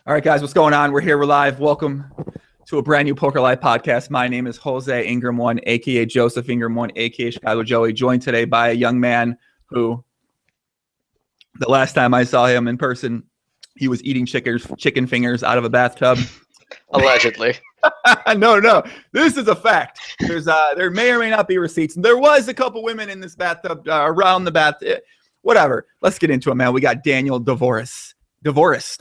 All right, guys, what's going on? We're here. We're live. Welcome to a brand new Poker Live podcast. My name is Jose Ingram One, aka Joseph Ingram One, aka Chicago Joey. Joined today by a young man who, the last time I saw him in person, he was eating chicken fingers out of a bathtub. Allegedly. No, this is a fact. There may or may not be receipts. There was a couple women in this bathtub around the bath. Whatever. Let's get into it, man. We got Daniel Dvoress. Dvoress.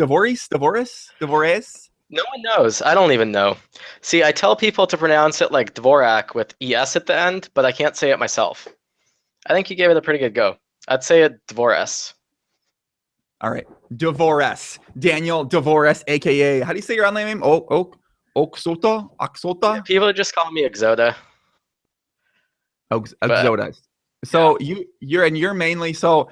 No one knows. I don't even know. See, I tell people to pronounce it like Dvorak with ES at the end, but I can't say it myself. I think you gave it a pretty good go. I'd say it Dvoress. All right. Dvoress. Daniel Dvoress, a.k.a. How do you say your online name? Oxota? Yeah, people just call me Oxota. Oxota. So yeah. You're mainly so.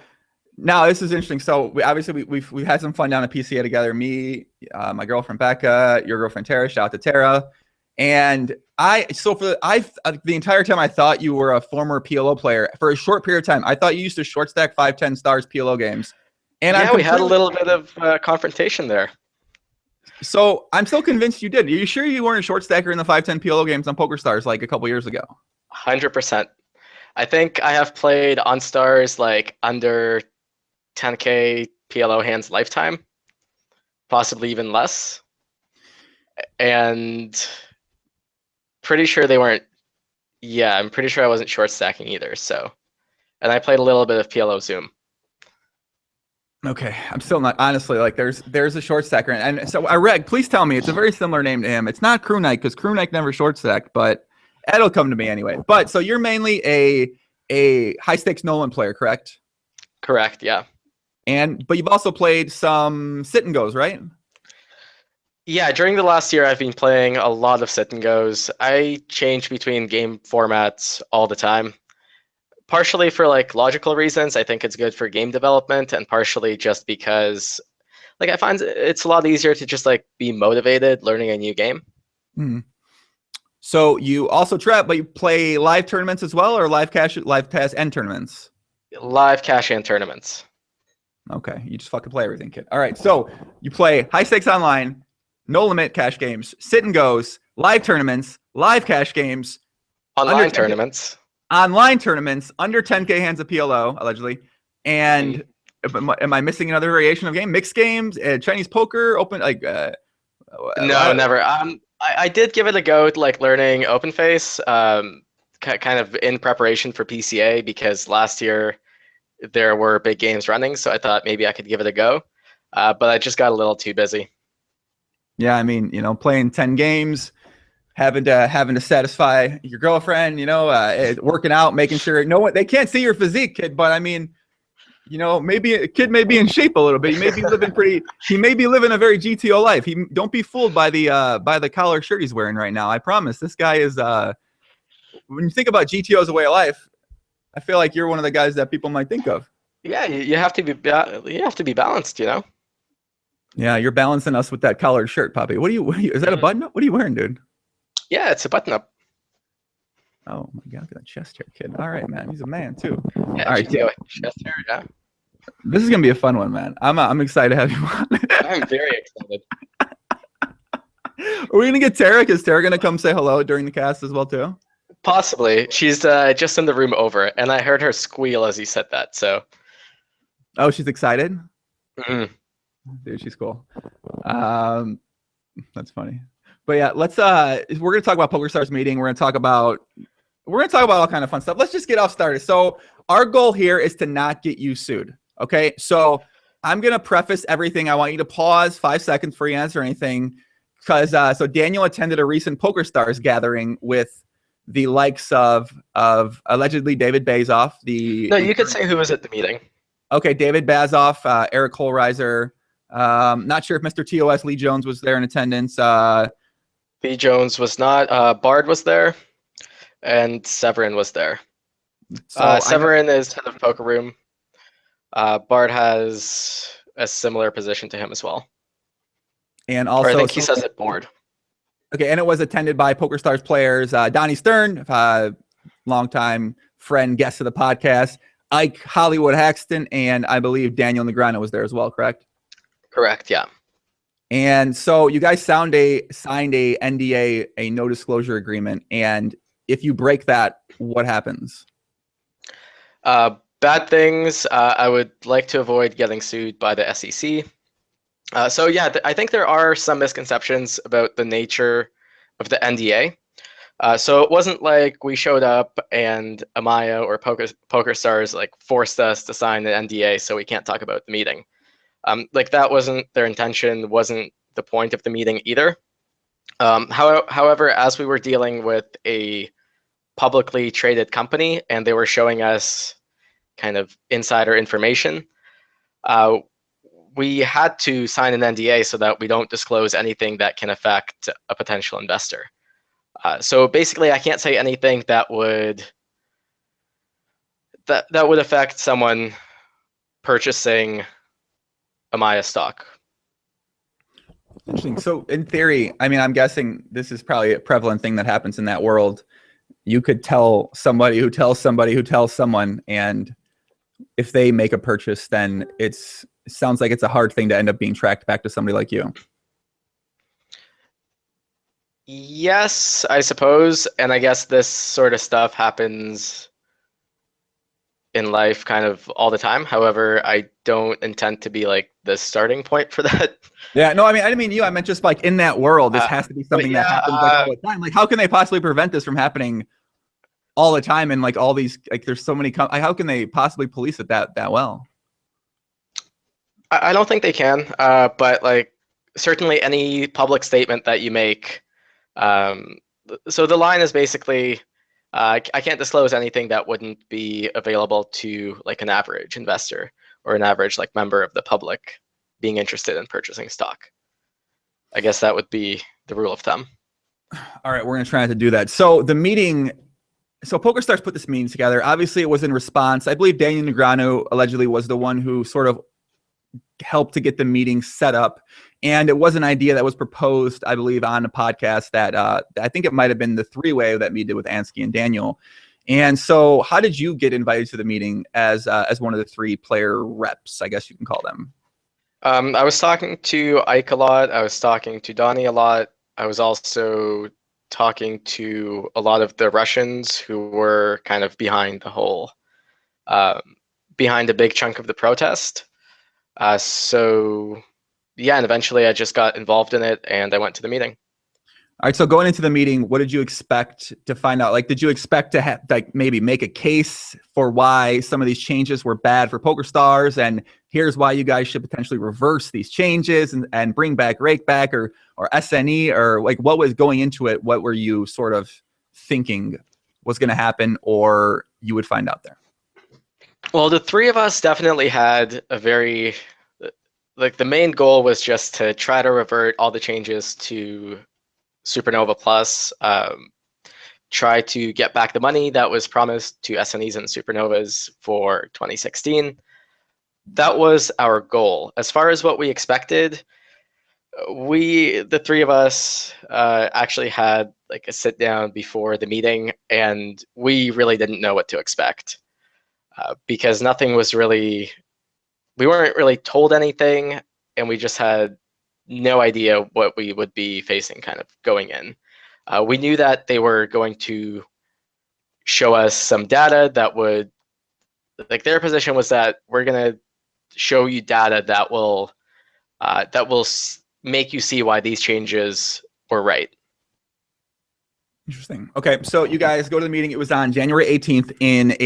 Now this is interesting. So we've had some fun down at PCA together. Me, my girlfriend Becca, your girlfriend Tara. Shout out to Tara. And the entire time I thought you were a former PLO player. For a short period of time, I thought you used to short stack 5-10 stars PLO games. And yeah, we had a little bit of confrontation there. So I'm still convinced you did. Are you sure you weren't a short stacker in the 5-10 PLO games on PokerStars like a couple years ago? 100%. I think I have played on stars like under 10K PLO hands lifetime, possibly even less. And pretty sure they weren't. Yeah, I'm pretty sure I wasn't short stacking either. So, and I played a little bit of PLO Zoom. Okay, I'm still not, honestly, like there's a short stacker. And so Reg, please tell me, it's a very similar name to him. It's not Crew Knight because Crew Knight never short stacked, but it'll come to me anyway. But so you're mainly a high stakes Nolan player, correct? Correct, yeah. But you've also played some sit and goes, right? Yeah, during the last year, I've been playing a lot of sit and goes. I change between game formats all the time. Partially for like logical reasons, I think it's good for game development, and partially just because like I find it's a lot easier to just like be motivated learning a new game. Mm. So you also trap, but you play live tournaments as well, or live pass and tournaments? Live cash and tournaments. Okay, you just fucking play everything, kid. All right, so you play high stakes online, no limit cash games, sit and goes, live tournaments, live cash games, online tournaments. Online tournaments under 10K hands of PLO, allegedly. And am I missing another variation of game? Mixed games, Chinese poker, open, like... no, never. I did give it a go, like learning OpenFace, kind of in preparation for PCA, because last year there were big games running, so I thought maybe I could give it a go. But I just got a little too busy. Yeah, I mean, playing 10 games... having to satisfy your girlfriend, working out, making sure they can't see your physique, kid. But I mean, maybe a kid may be in shape a little bit. He may be living a very GTO life. Don't be fooled by the collar shirt he's wearing right now. I promise this guy is. When you think about GTO as a way of life, I feel like you're one of the guys that people might think of. Yeah, you have to be balanced, Yeah, you're balancing us with that collared shirt, Poppy. What are you? Is that a button up? What are you wearing, dude? Yeah, it's a button up. Oh my God, look at that chest hair, kid. All right, man, he's a man too. Yeah, all right, chest hair, yeah. This is gonna be a fun one, man. I'm excited to have you on. I'm very excited. Are we gonna get Tara? Is Tara gonna come say hello during the cast as well too? Possibly. She's just in the room over, and I heard her squeal as he said that. So. Oh, she's excited. Mm-hmm. Dude, she's cool. That's funny. But yeah, we're gonna talk about PokerStars meeting. We're gonna talk about all kind of fun stuff. Let's just get off started. So our goal here is to not get you sued. Okay. So I'm gonna preface everything. I want you to pause 5 seconds before you answer anything. Because so Daniel attended a recent PokerStars gathering with the likes of allegedly David Bazoff. No, you could say who was at the meeting. Okay, David Bazoff, Eric Holreiser. Not sure if Mr. TOS Lee Jones was there in attendance. Lee Jones was not. Bard was there, and Severin was there. So Severin is head of Poker Room. Bard has a similar position to him as well. And also, or I think he says it board. Okay, and it was attended by PokerStars players Donnie Stern, longtime friend, guest of the podcast, Ike Hollywood Haxton, and I believe Daniel Negreanu was there as well, correct? Correct, yeah. And so you guys signed a NDA, a no disclosure agreement. And if you break that, what happens? Bad things. I would like to avoid getting sued by the SEC. So yeah, I think there are some misconceptions about the nature of the NDA. So it wasn't like we showed up and Amaya or PokerStars like forced us to sign an NDA so we can't talk about the meeting. Like that wasn't their intention, wasn't the point of the meeting either. However, as we were dealing with a publicly traded company and they were showing us kind of insider information, uh, we had to sign an NDA so that we don't disclose anything that can affect a potential investor. So basically, I can't say anything that would affect someone purchasing Amaya stock. Interesting. So in theory, I mean, I'm guessing this is probably a prevalent thing that happens in that world. You could tell somebody who tells somebody who tells someone, and if they make a purchase, then it sounds like it's a hard thing to end up being tracked back to somebody like you. Yes, I suppose. And I guess this sort of stuff happens in life kind of all the time. However, I don't intend to be like the starting point for that. Yeah, no, I mean, I didn't mean you. I meant just like in that world, this has to be something that happens like all the time. Like, how can they possibly prevent this from happening all the time? And like all these, like, there's so many. How can they possibly police it that well? I don't think they can. But like certainly any public statement that you make. So the line is basically, I can't disclose anything that wouldn't be available to like an average investor or an average like member of the public being interested in purchasing stock. I guess that would be the rule of thumb. All right, we're going to try not to do that. So the meeting, so PokerStars put this meeting together. Obviously, it was in response. I believe Daniel Negreanu allegedly was the one who sort of helped to get the meeting set up. And it was an idea that was proposed, I believe, on a podcast that I think it might have been the three-way that we did with Ansky and Daniel. And so how did you get invited to the meeting as one of the three player reps, I guess you can call them? I was talking to Ike a lot. I was talking to Donnie a lot. I was also talking to a lot of the Russians who were kind of behind the whole, behind a big chunk of the protest. So yeah, and eventually I just got involved in it and I went to the meeting. All right, so going into the meeting, what did you expect to find out? Like, did you expect to have, like, maybe make a case for why some of these changes were bad for PokerStars, and here's why you guys should potentially reverse these changes and bring back Rakeback or SNE, or like what was going into it? What were you sort of thinking was going to happen, or you would find out there? Well, the three of us definitely had a very, like the main goal was just to try to revert all the changes to Supernova Plus, try to get back the money that was promised to SNEs and Supernovas for 2016. That was our goal. As far as what we expected, the three of us, actually had like a sit down before the meeting, and we really didn't know what to expect, because nothing was really, we weren't really told anything, and we just had no idea what we would be facing kind of going in. We knew that they were going to show us some data that would, like their position was that we're going to show you data that will make you see why these changes were right. Interesting. Okay, so you guys go to the meeting. It was on January 18th in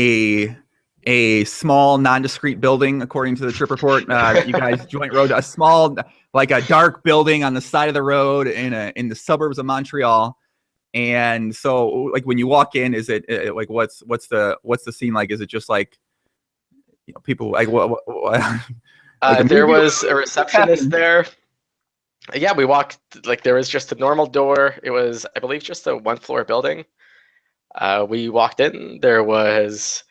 a small, nondescript building, according to the trip report that you guys joint rode. A small, like a dark building on the side of the road in the suburbs of Montreal. And so, like, when you walk in, is it like what's the scene like? Is it just like, you know, people like what like there was a receptionist there. Yeah, we walked, like there was just a normal door. It was, I believe, just a one-floor building. We walked in. There was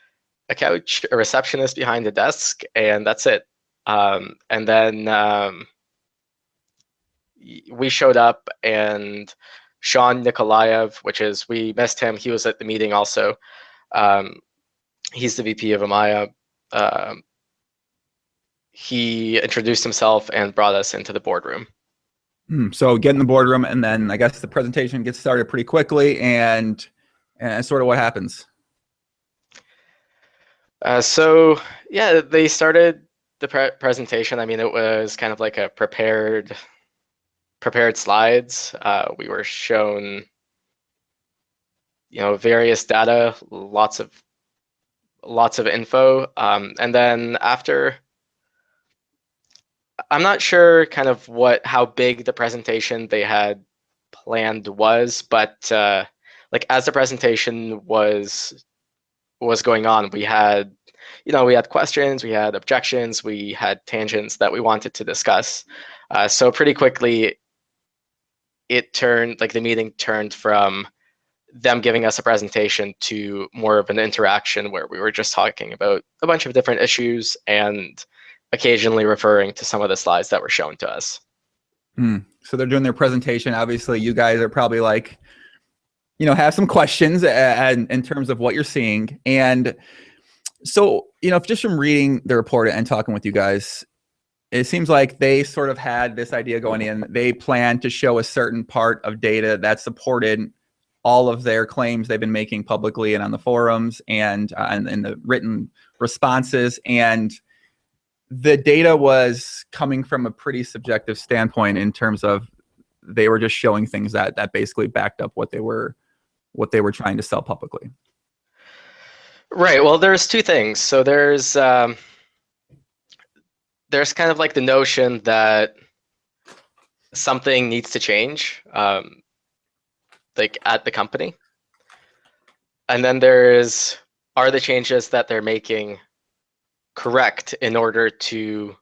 a couch, a receptionist behind the desk, and that's it. And then we showed up, and Sean Nikolaev, we missed him. He was at the meeting also. He's the VP of Amaya. He introduced himself and brought us into the boardroom. So get in the boardroom, and then I guess the presentation gets started pretty quickly, and sort of what happens. So yeah, they started the presentation. I mean, it was kind of like a prepared slides. We were shown, various data, lots of info, and then after, I'm not sure kind of how big the presentation they had planned was, but like as the presentation was going on, we had we had questions, we had objections, we had tangents that we wanted to discuss. So pretty quickly, the meeting turned from them giving us a presentation to more of an interaction where we were just talking about a bunch of different issues and occasionally referring to some of the slides that were shown to us. So they're doing their presentation. Obviously, you guys are probably like, have some questions in terms of what you're seeing. And so, just from reading the report and talking with you guys, it seems like they sort of had this idea going in. They plan to show a certain part of data that supported all of their claims they've been making publicly and on the forums and in the written responses. And the data was coming from a pretty subjective standpoint in terms of they were just showing things that basically backed up what they were trying to sell publicly. Right. Well, there's two things. So there's kind of like the notion that something needs to change, like at the company, and then are the changes that they're making correct in order to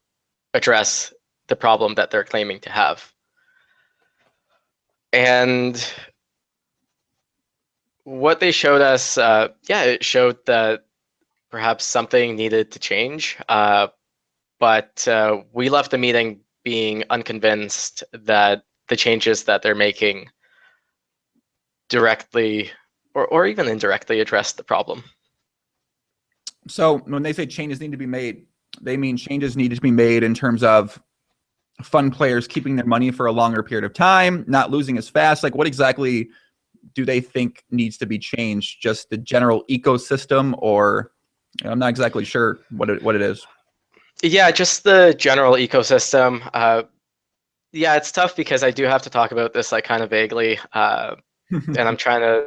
address the problem that they're claiming to have. And what they showed us, it showed that perhaps something needed to change, but we left the meeting being unconvinced that the changes that they're making directly or even indirectly address the problem. So when they say changes need to be made, they mean changes need to be made in terms of fund players keeping their money for a longer period of time, not losing as fast. Like, what exactly do they think needs to be changed? Just the general ecosystem, or I'm not exactly sure what it is. Yeah, just the general ecosystem. Yeah, it's tough because I do have to talk about this like kind of vaguely, and I'm trying to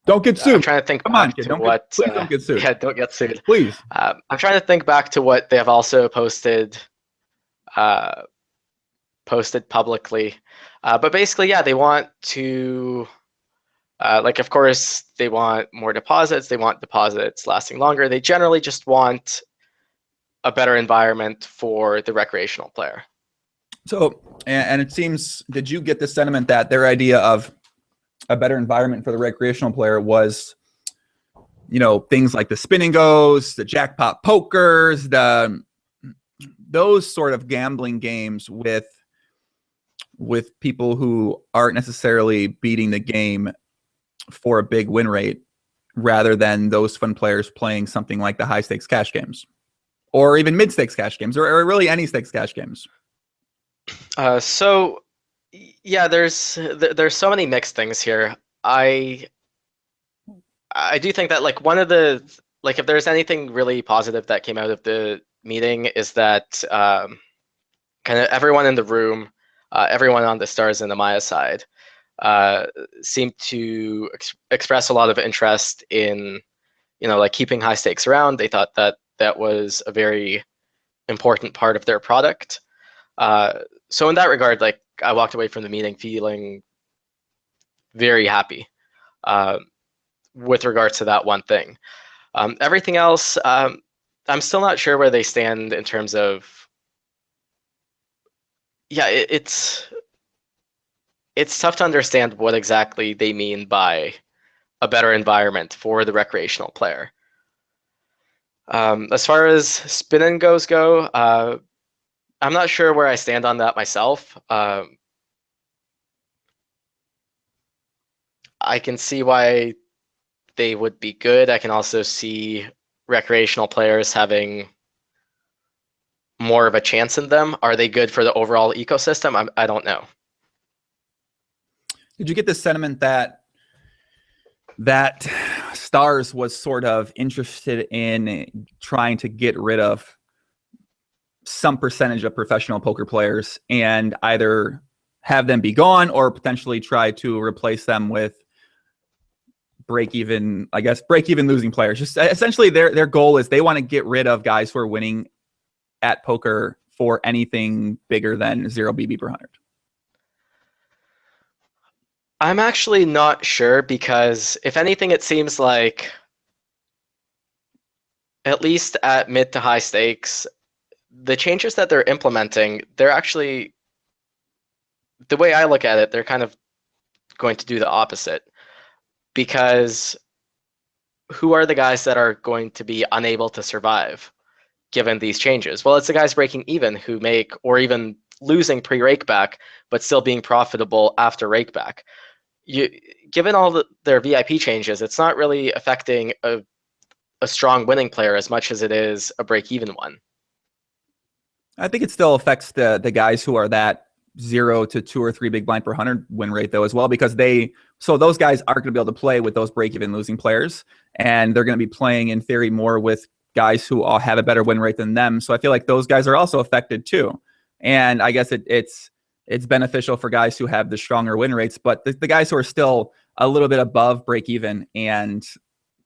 Don't get sued. think Come back on, kid. to what. Please don't get sued. Yeah, don't get sued. Please. I'm trying to think back to what they have also posted publicly, but basically, yeah, they want to. Of course, they want more deposits. They want deposits lasting longer. They generally just want a better environment for the recreational player. So, and it seems, did you get the sentiment that their idea of a better environment for the recreational player was, things like the spin and goes, the jackpot pokers, those sort of gambling games with people who aren't necessarily beating the game for a big win rate, rather than those fun players playing something like the high stakes cash games, or even mid stakes cash games, or really any stakes cash games. So yeah, there's so many mixed things here. I do think that like one of the if there's anything really positive that came out of the meeting is that kind of everyone in the room, everyone on the Stars and the Maya side, seemed to express a lot of interest in keeping high stakes around. They thought that that was a very important part of their product. So in that regard, like I walked away from the meeting feeling very happy with regards to that one thing. Everything else, I'm still not sure where they stand in terms of. Yeah, it's tough to understand what exactly they mean by a better environment for the recreational player. As far as spin and goes go, I'm not sure where I stand on that myself. I can see why they would be good. I can also see recreational players having more of a chance in them. Are they good for the overall ecosystem? I don't know. Did you get the sentiment that Stars was sort of interested in trying to get rid of some percentage of professional poker players and either have them be gone or potentially try to replace them with break even losing players? Just essentially their goal is they want to get rid of guys who are winning at poker for anything bigger than 0 BB per 100. I'm actually not sure, because if anything, it seems like, at least at mid to high stakes, the changes that they're implementing, they're actually, the way I look at it, they're kind of going to do the opposite. Because who are the guys that are going to be unable to survive given these changes? Well, it's the guys breaking even who make, or even losing pre-rake back, but still being profitable after rake back. Given all their VIP changes, it's not really affecting a strong winning player as much as it is a break-even one. I think it still affects the guys who are that 0 to 2 or 3 big blind per 100 win rate though as well, because those guys aren't going to be able to play with those break-even losing players, and they're going to be playing in theory more with guys who all have a better win rate than them. So I feel like those guys are also affected too. And I guess it's beneficial for guys who have the stronger win rates, but the guys who are still a little bit above break even and,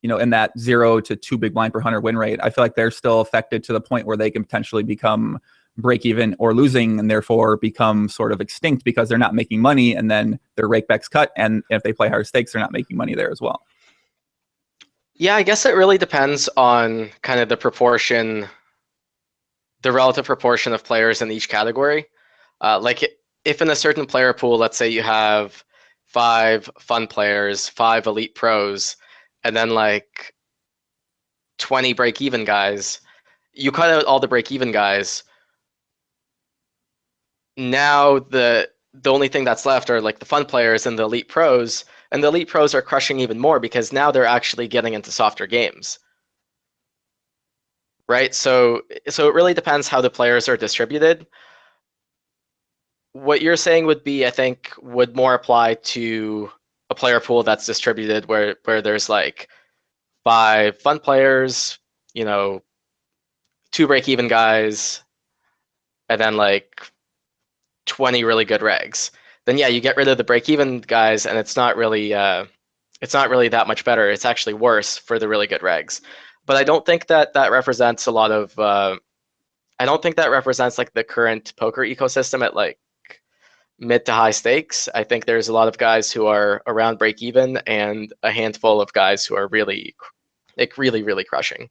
you know, in that 0 to 2 big blind per 100 win rate, I feel like they're still affected to the point where they can potentially become break even or losing, and therefore become sort of extinct because they're not making money, and then their rake backs cut, and if they play higher stakes, they're not making money there as well. Yeah, I guess it really depends on kind of the relative proportion of players in each category. Like if in a certain player pool, let's say you have 5 fun players, 5 elite pros, and then like 20 break-even guys, you cut out all the break-even guys. Now the only thing that's left are like the fun players and the elite pros, and the elite pros are crushing even more because now they're actually getting into softer games. Right? So it really depends how the players are distributed. What you're saying would be, I think, would more apply to a player pool that's distributed where there's like 5 fun players, 2 break-even guys, and then like 20 really good regs. Then yeah, you get rid of the break-even guys, and it's not really that much better. It's actually worse for the really good regs. But I don't think that represents a lot of. I don't think that represents like the current poker ecosystem at like mid to high stakes. I think there's a lot of guys who are around break even, and a handful of guys who are really crushing.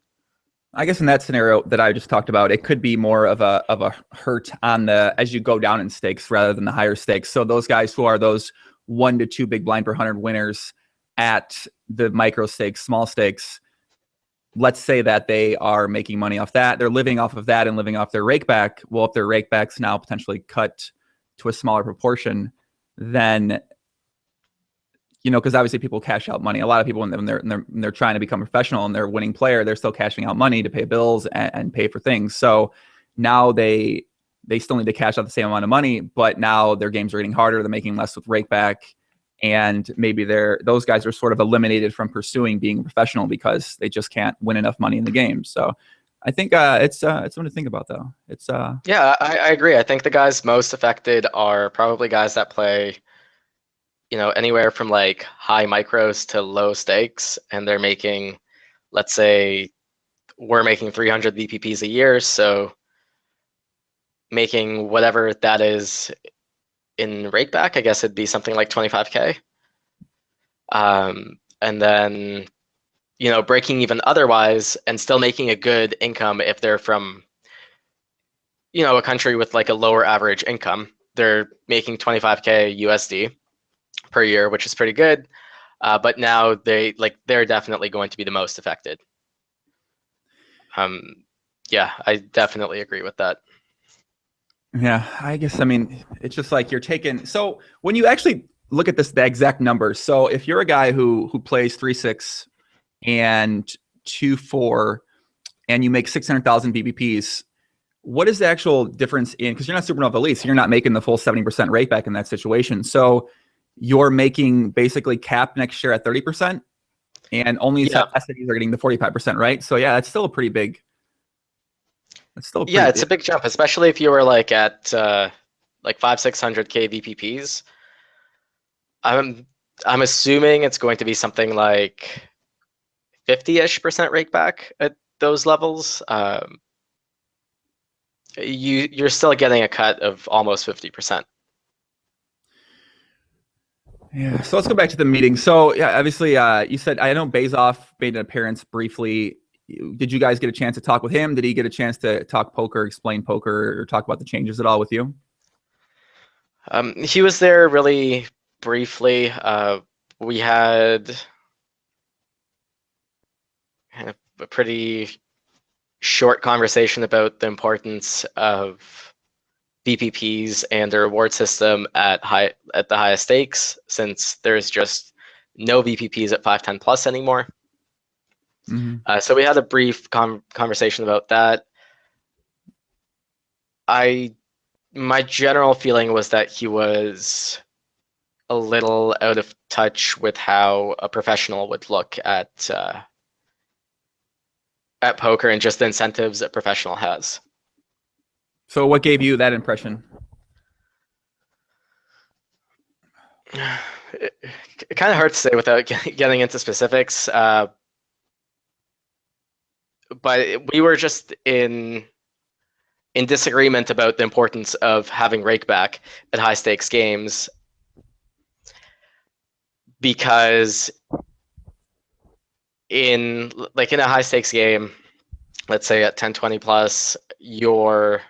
I guess in that scenario that I just talked about, it could be more of a hurt on the as you go down in stakes rather than the higher stakes. So those guys who are those 1 to 2 big blind per 100 winners at the micro stakes, small stakes, let's say that they are making money off that. They're living off of that and living off their rake back. Well, if their rake back's now potentially cut to a smaller proportion, then because obviously people cash out money. A lot of people, when they're trying to become a professional and they're a winning player, they're still cashing out money to pay bills and pay for things. So now they still need to cash out the same amount of money, but now their games are getting harder. They're making less with rake back, and maybe those guys are sort of eliminated from pursuing being a professional because they just can't win enough money in the game. So I think it's something to think about, though. Yeah, I agree. I think the guys most affected are probably guys that play anywhere from like high micros to low stakes, and they're making, let's say we're making 300 VPPs a year, so making whatever that is in rakeback, I guess it'd be something like 25K. And then, breaking even otherwise and still making a good income if they're from, a country with like a lower average income. They're making 25K USD per year, which is pretty good. But now they're definitely going to be the most affected. Yeah, I definitely agree with that. Yeah, I guess, it's just like you're taking. So when you actually look at the exact numbers, so if you're a guy who plays 3-6 and 2-4, and you make 600,000 BBPs, what is the actual difference in, because you're not Supernova Elite, so you're not making the full 70% rate back in that situation. So you're making basically cap next year at 30%, and only cities are getting the 45%, right? So yeah, that's still a pretty big. It's still yeah, it's a big jump, especially if you were like at like 500-600K VPPs. I'm assuming it's going to be something like 50-ish% rake back at those levels. You're still getting a cut of almost 50%. Yeah. So let's go back to the meeting. So yeah, obviously, you said, I know Bazoff made an appearance briefly. Did you guys get a chance to talk with him? Did he get a chance to talk poker, explain poker, or talk about the changes at all with you? He was there really briefly. We had a pretty short conversation about the importance of VPPs and the reward system at the highest stakes, since there's just no VPPs at 510 plus anymore. Mm-hmm. So we had a brief conversation about that. My general feeling was that he was a little out of touch with how a professional would look at poker and just the incentives a professional has. So what gave you that impression? Kind of hard to say without getting into specifics, but we were just in disagreement about the importance of having rakeback at high stakes games, because in a high stakes game, let's say at 10-20 plus, your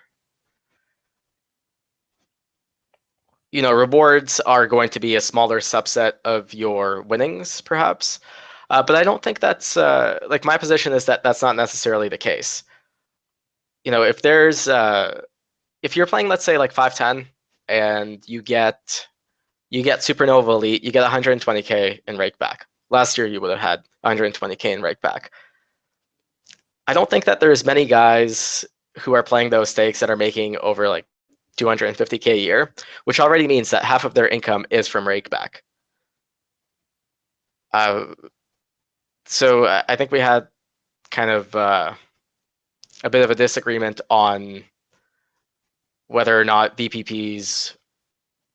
rewards are going to be a smaller subset of your winnings, perhaps. But I don't think that's like, my position is that that's not necessarily the case. If there's if you're playing, let's say like 510, and you get Supernova Elite, you get 120K in rake back. Last year you would have had 120K in rake back. I don't think that there's many guys who are playing those stakes that are making over like 250K a year, which already means that half of their income is from rake back. So I think we had kind of a bit of a disagreement on whether or not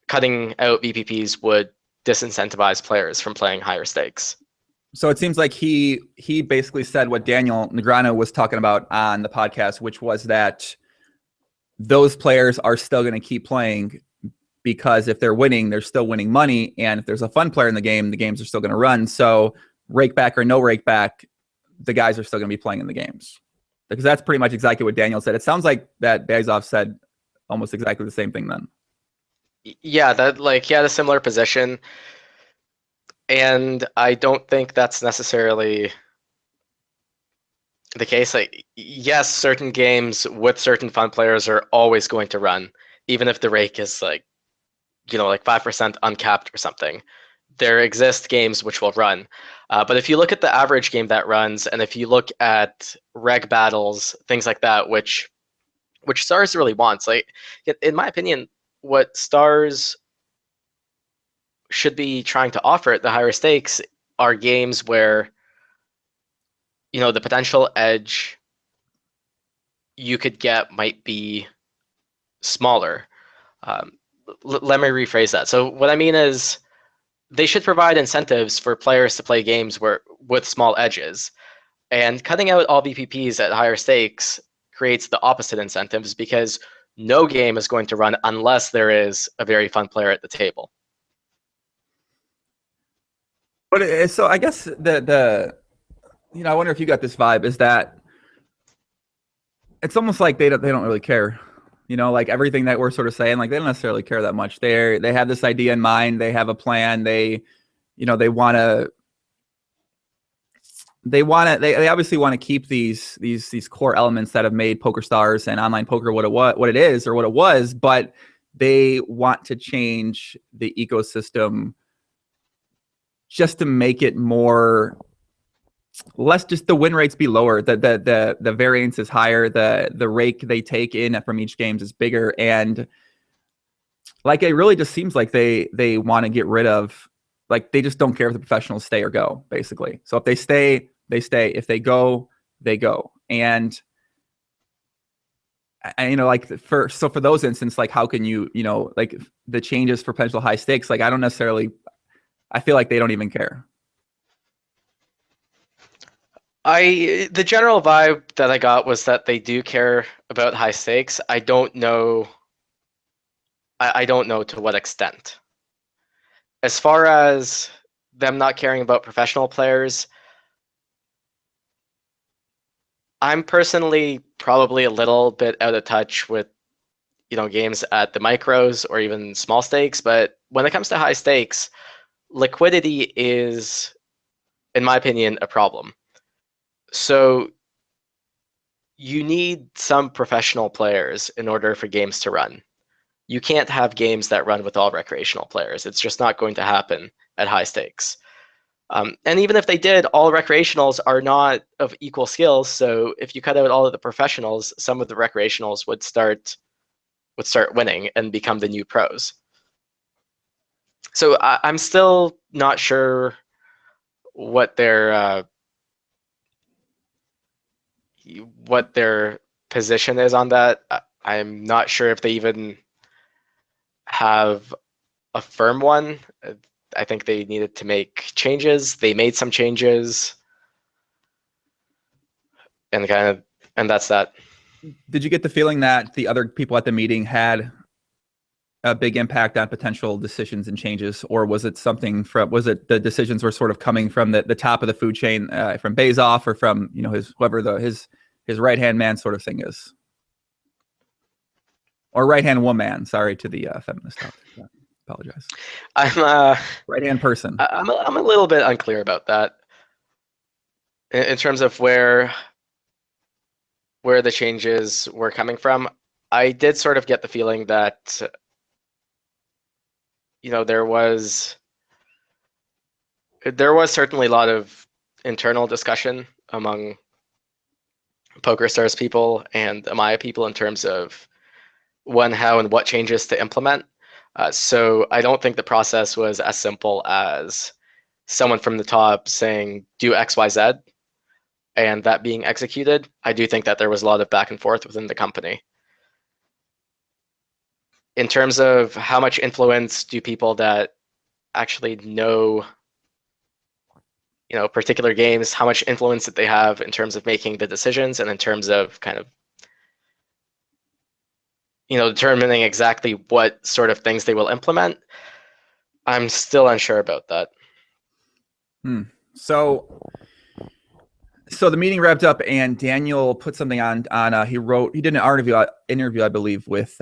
cutting out VPPs would disincentivize players from playing higher stakes. So it seems like he basically said what Daniel Negreanu was talking about on the podcast, which was that those players are still going to keep playing, because if they're winning, they're still winning money. And if there's a fun player in the games are still going to run. So rake back or no rake back, the guys are still going to be playing in the games. Because that's pretty much exactly what Daniel said. It sounds like that Bazoff said almost exactly the same thing then. Yeah, he had a similar position. And I don't think that's necessarily the case. Like, yes, certain games with certain fun players are always going to run, even if the rake is like 5% uncapped or something. There exist games which will run. But if you look at the average game that runs, and if you look at reg battles, things like that, which Stars really wants, like, in my opinion, what Stars should be trying to offer at the higher stakes are games where the potential edge you could get might be smaller. Let me rephrase that. So what I mean is, they should provide incentives for players to play games with small edges, and cutting out all VPPs at higher stakes creates the opposite incentives, because no game is going to run unless there is a very fun player at the table. But so I guess I wonder if you got this vibe, is that it's almost like they don't really care. Like everything that we're sort of saying, like they don't necessarily care that much. They have this idea in mind. They have a plan. They obviously want to keep these core elements that have made Poker Stars and online poker what it is or what it was, but they want to change the ecosystem just to make it more less, just the win rates be lower, the variance is higher, the rake they take in from each games is bigger, and like it really just seems like they want to get rid of, like they just don't care if the professionals stay or go, basically. So if they stay, they stay. If they go, they go. And you know, like for those instances, like how can you, you know, like the changes for potential high stakes, like I don't necessarily, I feel like they don't even care. The general vibe that I got was that they do care about high stakes. I don't know. I don't know to what extent. As far as them not caring about professional players, I'm personally probably a little bit out of touch with, you know, games at the micros or even small stakes. But when it comes to high stakes, liquidity is, in my opinion, a problem. So you need some professional players in order for games to run. You can't have games that run with all recreational players. It's just not going to happen at high stakes. And even if they did, all recreationals are not of equal skills. So if you cut out all of the professionals, some of the recreationals would start winning and become the new pros. So I'm still not sure what their position is on that. I'm not sure if they even have a firm one. I think they needed to make changes. They made some changes, and that's that. Did you get the feeling that the other people at the meeting had a big impact on potential decisions and changes, or was it something from, was it the decisions were sort of coming from the top of the food chain, from Bazoff, or from, you know, his, whoever his right hand man sort of thing is, or right hand woman? Sorry to the feminist out there. Apologize. I'm right hand person. I'm a little bit unclear about that in terms of where the changes were coming from. I did sort of get the feeling that, you know, there was certainly a lot of internal discussion among PokerStars people and Amaya people in terms of when, how, and what changes to implement. So I don't think the process was as simple as someone from the top saying, do X, Y, Z, and that being executed. I do think that there was a lot of back and forth within the company. In terms of how much influence do people that actually know, you know, particular games, how much influence that they have in terms of making the decisions and in terms of kind of, you know, determining exactly what sort of things they will implement, I'm still unsure about that. So the meeting wrapped up, and Daniel put something on. He did an interview, I believe, with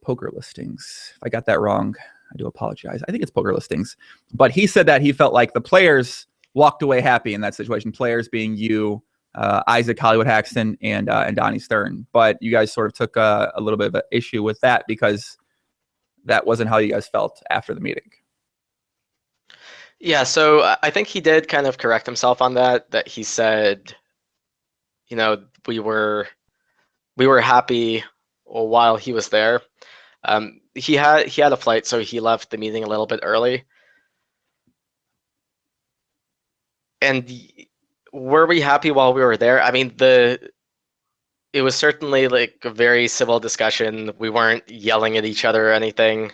Poker Listings. If I got that wrong, I do apologize. I think it's Poker Listings, but he said that he felt like the players walked away happy in that situation. Players being you, Isaac Hollywood Haxton, and Donnie Stern. But you guys sort of took a little bit of an issue with that because that wasn't how you guys felt after the meeting. Yeah, so I think he did kind of correct himself on that. That he said, you know, we were happy while he was there. He had a flight, so he left the meeting a little bit early. And were we happy while we were there? I mean, it was certainly like a very civil discussion. We weren't yelling at each other or anything,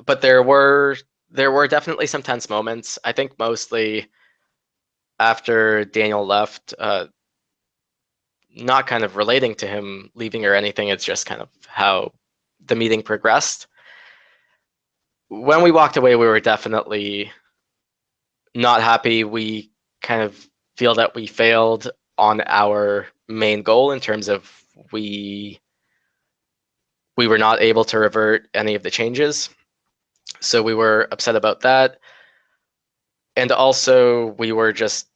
but there were definitely some tense moments. I think mostly after Daniel left, not kind of relating to him leaving or anything. It's just kind of how the meeting progressed. When we walked away, we were definitely not happy. We kind of feel that we failed on our main goal in terms of we were not able to revert any of the changes. So we were upset about that. And also we were just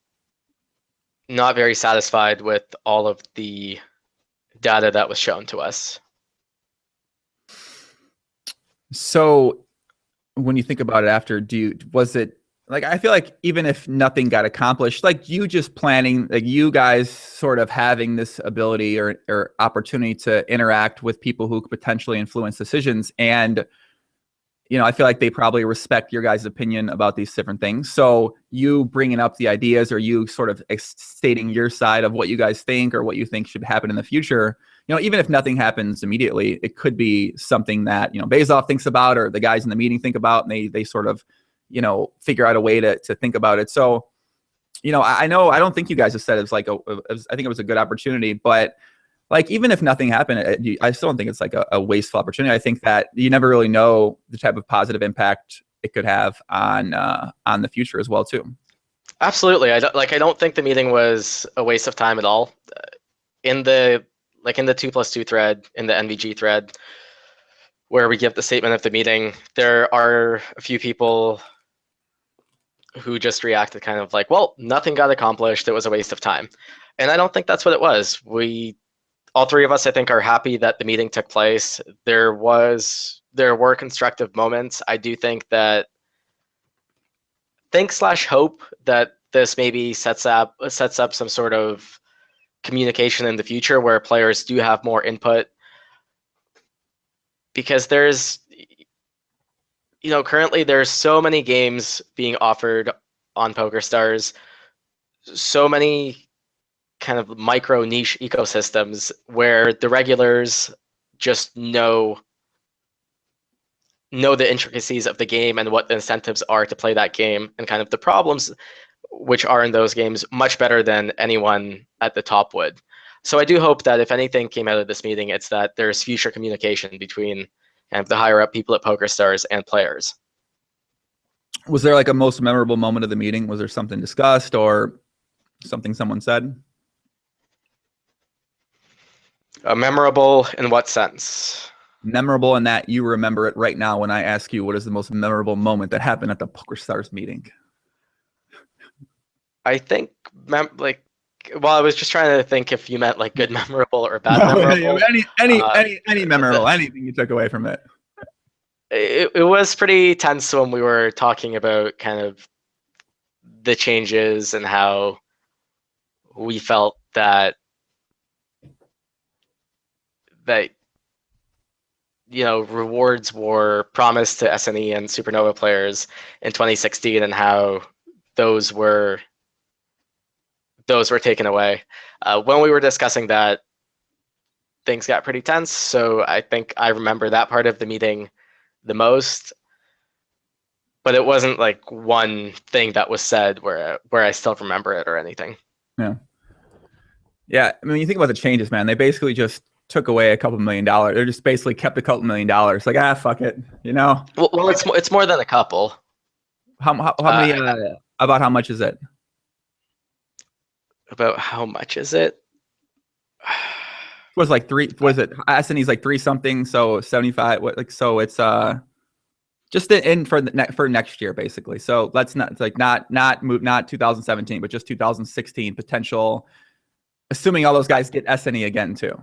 not very satisfied with all of the data that was shown to us. So when you think about it after, was it like I feel like even if nothing got accomplished, like you just planning, like you guys sort of having this ability or opportunity to interact with people who could potentially influence decisions. And I feel like they probably respect your guys' opinion about these different things. So you bringing up the ideas, or you sort of stating your side of what you guys think or what you think should happen in the future, even if nothing happens immediately, it could be something that, Bezos thinks about, or the guys in the meeting think about, and they sort of, figure out a way to think about it. So, I know, I don't think you guys have said it's like, I think it was a good opportunity, but like, even if nothing happened, I still don't think it's like a wasteful opportunity. I think that you never really know the type of positive impact it could have on the future as well, too. Absolutely. I don't think the meeting was a waste of time at all. In the 2+2 thread, in the NVG thread, where we give the statement of the meeting, there are a few people who just reacted kind of like, well, nothing got accomplished. It was a waste of time. And I don't think that's what it was. All three of us, I think, are happy that the meeting took place. There were constructive moments. I do think / hope that this maybe sets up some sort of communication in the future where players do have more input, because currently there's so many games being offered on PokerStars, so many kind of micro niche ecosystems where the regulars just know the intricacies of the game and what the incentives are to play that game, and kind of the problems which are in those games much better than anyone at the top would. So I do hope that if anything came out of this meeting, it's that there's future communication between kind of the higher up people at PokerStars and players. Was there like a most memorable moment of the meeting? Was there something discussed or something someone said? Memorable in what sense? Memorable in that you remember it right now when I ask you what is the most memorable moment that happened at the PokerStars meeting. I think, I was just trying to think if you meant like good memorable or bad memorable. Any memorable, anything you took away from it. It was pretty tense when we were talking about kind of the changes and how we felt that rewards were promised to SNE and Supernova players in 2016, and how those were taken away. When we were discussing that, things got pretty tense. So I think I remember that part of the meeting the most. But it wasn't like one thing that was said where I still remember it or anything. Yeah. Yeah. I mean, when you think about the changes, man, they basically just took away a couple $1 million. They just basically kept a couple $1 million. Like, fuck it, Well, it's more than a couple. How many? About how much is it? About how much is it? It was like three. Was it SNE's like 3 something? So 75. So it's just in for next year basically. So let's not move, not 2017, but just 2016 potential. Assuming all those guys get SNE again too.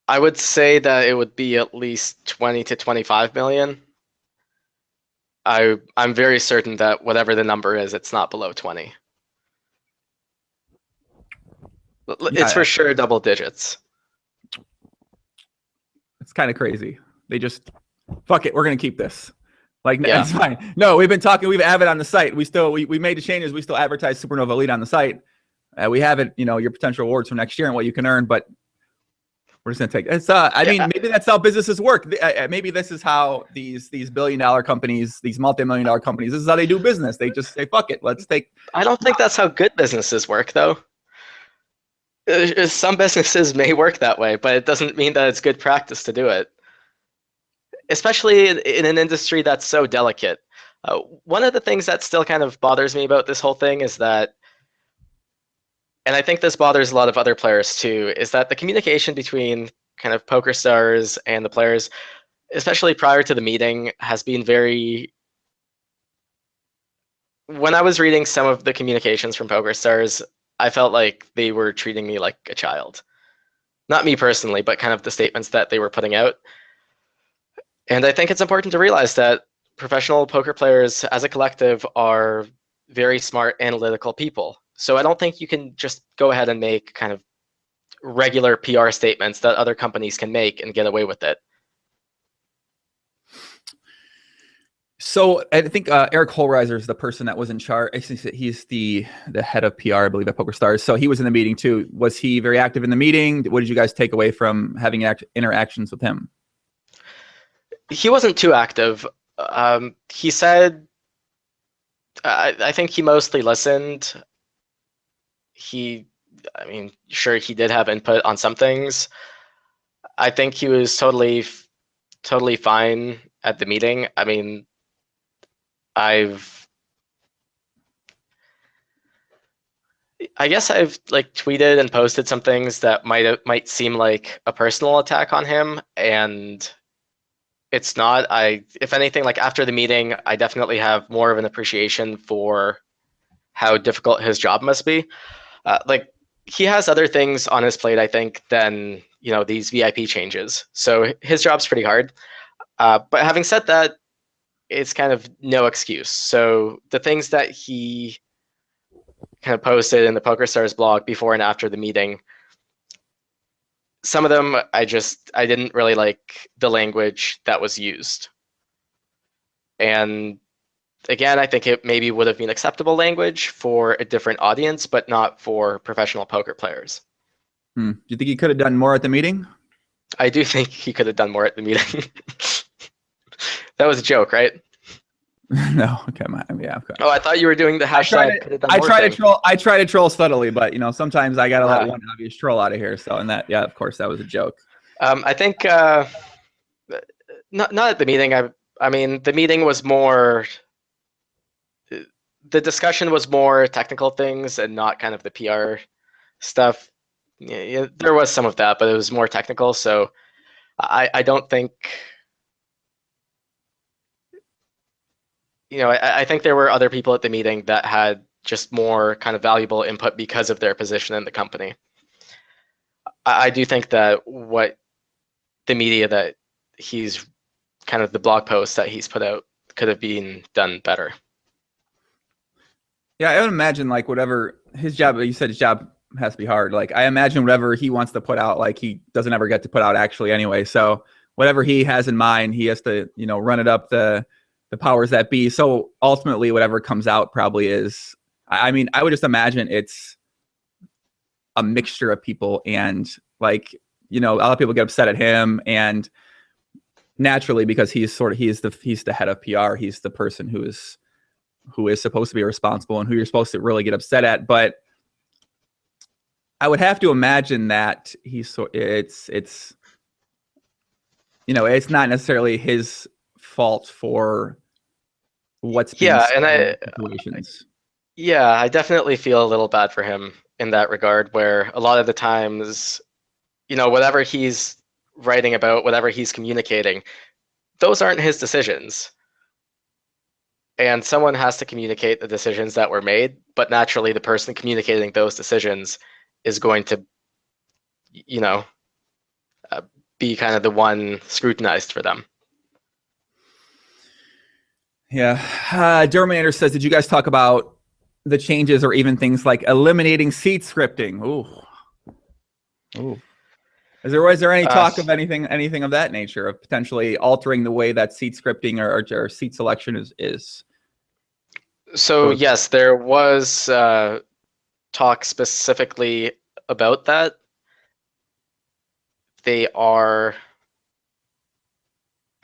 I would say that it would be at least 20 to 25 million. I'm very certain that whatever the number is, it's not below 20. It's for sure double digits. It's kind of crazy. They just, fuck it, we're gonna keep this. Like, yeah. It's fine. No, we've have it on the site. We made the changes. We still advertise Supernova Elite on the site. We have it, your potential awards for next year and what you can earn, but we're just gonna take it's. I mean, maybe that's how businesses work. Maybe this is how these billion-dollar companies, these multi-million-dollar companies, this is how they do business. They just say, "Fuck it, let's take." I don't think that's how good businesses work, though. Some businesses may work that way, but it doesn't mean that it's good practice to do it. Especially in an industry that's so delicate. One of the things that still kind of bothers me about this whole thing is that, and I think this bothers a lot of other players too, is that the communication between kind of PokerStars and the players, especially prior to the meeting, has been very... When I was reading some of the communications from PokerStars, I felt like they were treating me like a child. Not me personally, but kind of the statements that they were putting out. And I think it's important to realize that professional poker players as a collective are very smart, analytical people. So I don't think you can just go ahead and make kind of regular PR statements that other companies can make and get away with it. So I think Eric Holreiser is the person that was in charge. He's the head of PR, I believe, at PokerStars. So he was in the meeting too. Was he very active in the meeting? What did you guys take away from having interactions with him? He wasn't too active. He said, I think he mostly listened. I mean, sure, he did have input on some things. I think he was totally fine at the meeting. I mean, I guess I've like tweeted and posted some things that might seem like a personal attack on him, and it's not. If anything, like after the meeting, I definitely have more of an appreciation for how difficult his job must be. Like he has other things on his plate, I think, than these VIP changes. So his job's pretty hard. But having said that, it's kind of no excuse. So the things that he kind of posted in the PokerStars blog before and after the meeting, some of them I didn't really like the language that was used. And again, I think it maybe would have been acceptable language for a different audience, but not for professional poker players. Do you think he could have done more at the meeting? I do think he could have done more at the meeting. That was a joke, right? No, okay, yeah. Okay. Oh, I thought you were doing the hashtag. I try to troll subtly, but sometimes I gotta let one obvious troll out of here. So, and that, yeah, of course, that was a joke. I think not at the meeting. I mean, the meeting was more. The discussion was more technical things and not kind of the PR stuff. Yeah, there was some of that, but it was more technical. So I don't think. I think there were other people at the meeting that had just more kind of valuable input because of their position in the company. I do think that what the media that he's kind of the blog posts that he's put out could have been done better. Yeah, I would imagine like whatever his job, you said his job has to be hard. Like I imagine whatever he wants to put out, like he doesn't ever get to put out actually anyway. So whatever he has in mind, he has to, run it up the powers that be. So ultimately whatever comes out probably is, I mean, I would just imagine it's a mixture of people, and like, a lot of people get upset at him, and naturally because he's the head of PR, he's the person who is supposed to be responsible and who you're supposed to really get upset at. But I would have to imagine that it's not necessarily his fault for what's being and situations. I definitely feel a little bad for him in that regard, where a lot of the times, whatever he's writing about, whatever he's communicating, those aren't his decisions. And someone has to communicate the decisions that were made, but naturally the person communicating those decisions is going to, be kind of the one scrutinized for them. Yeah. Derminator says, did you guys talk about the changes or even things like eliminating seat scripting? Ooh. Was there any talk of anything of that nature, of potentially altering the way that seat scripting or seat selection is? So yes, there was talk specifically about that. They are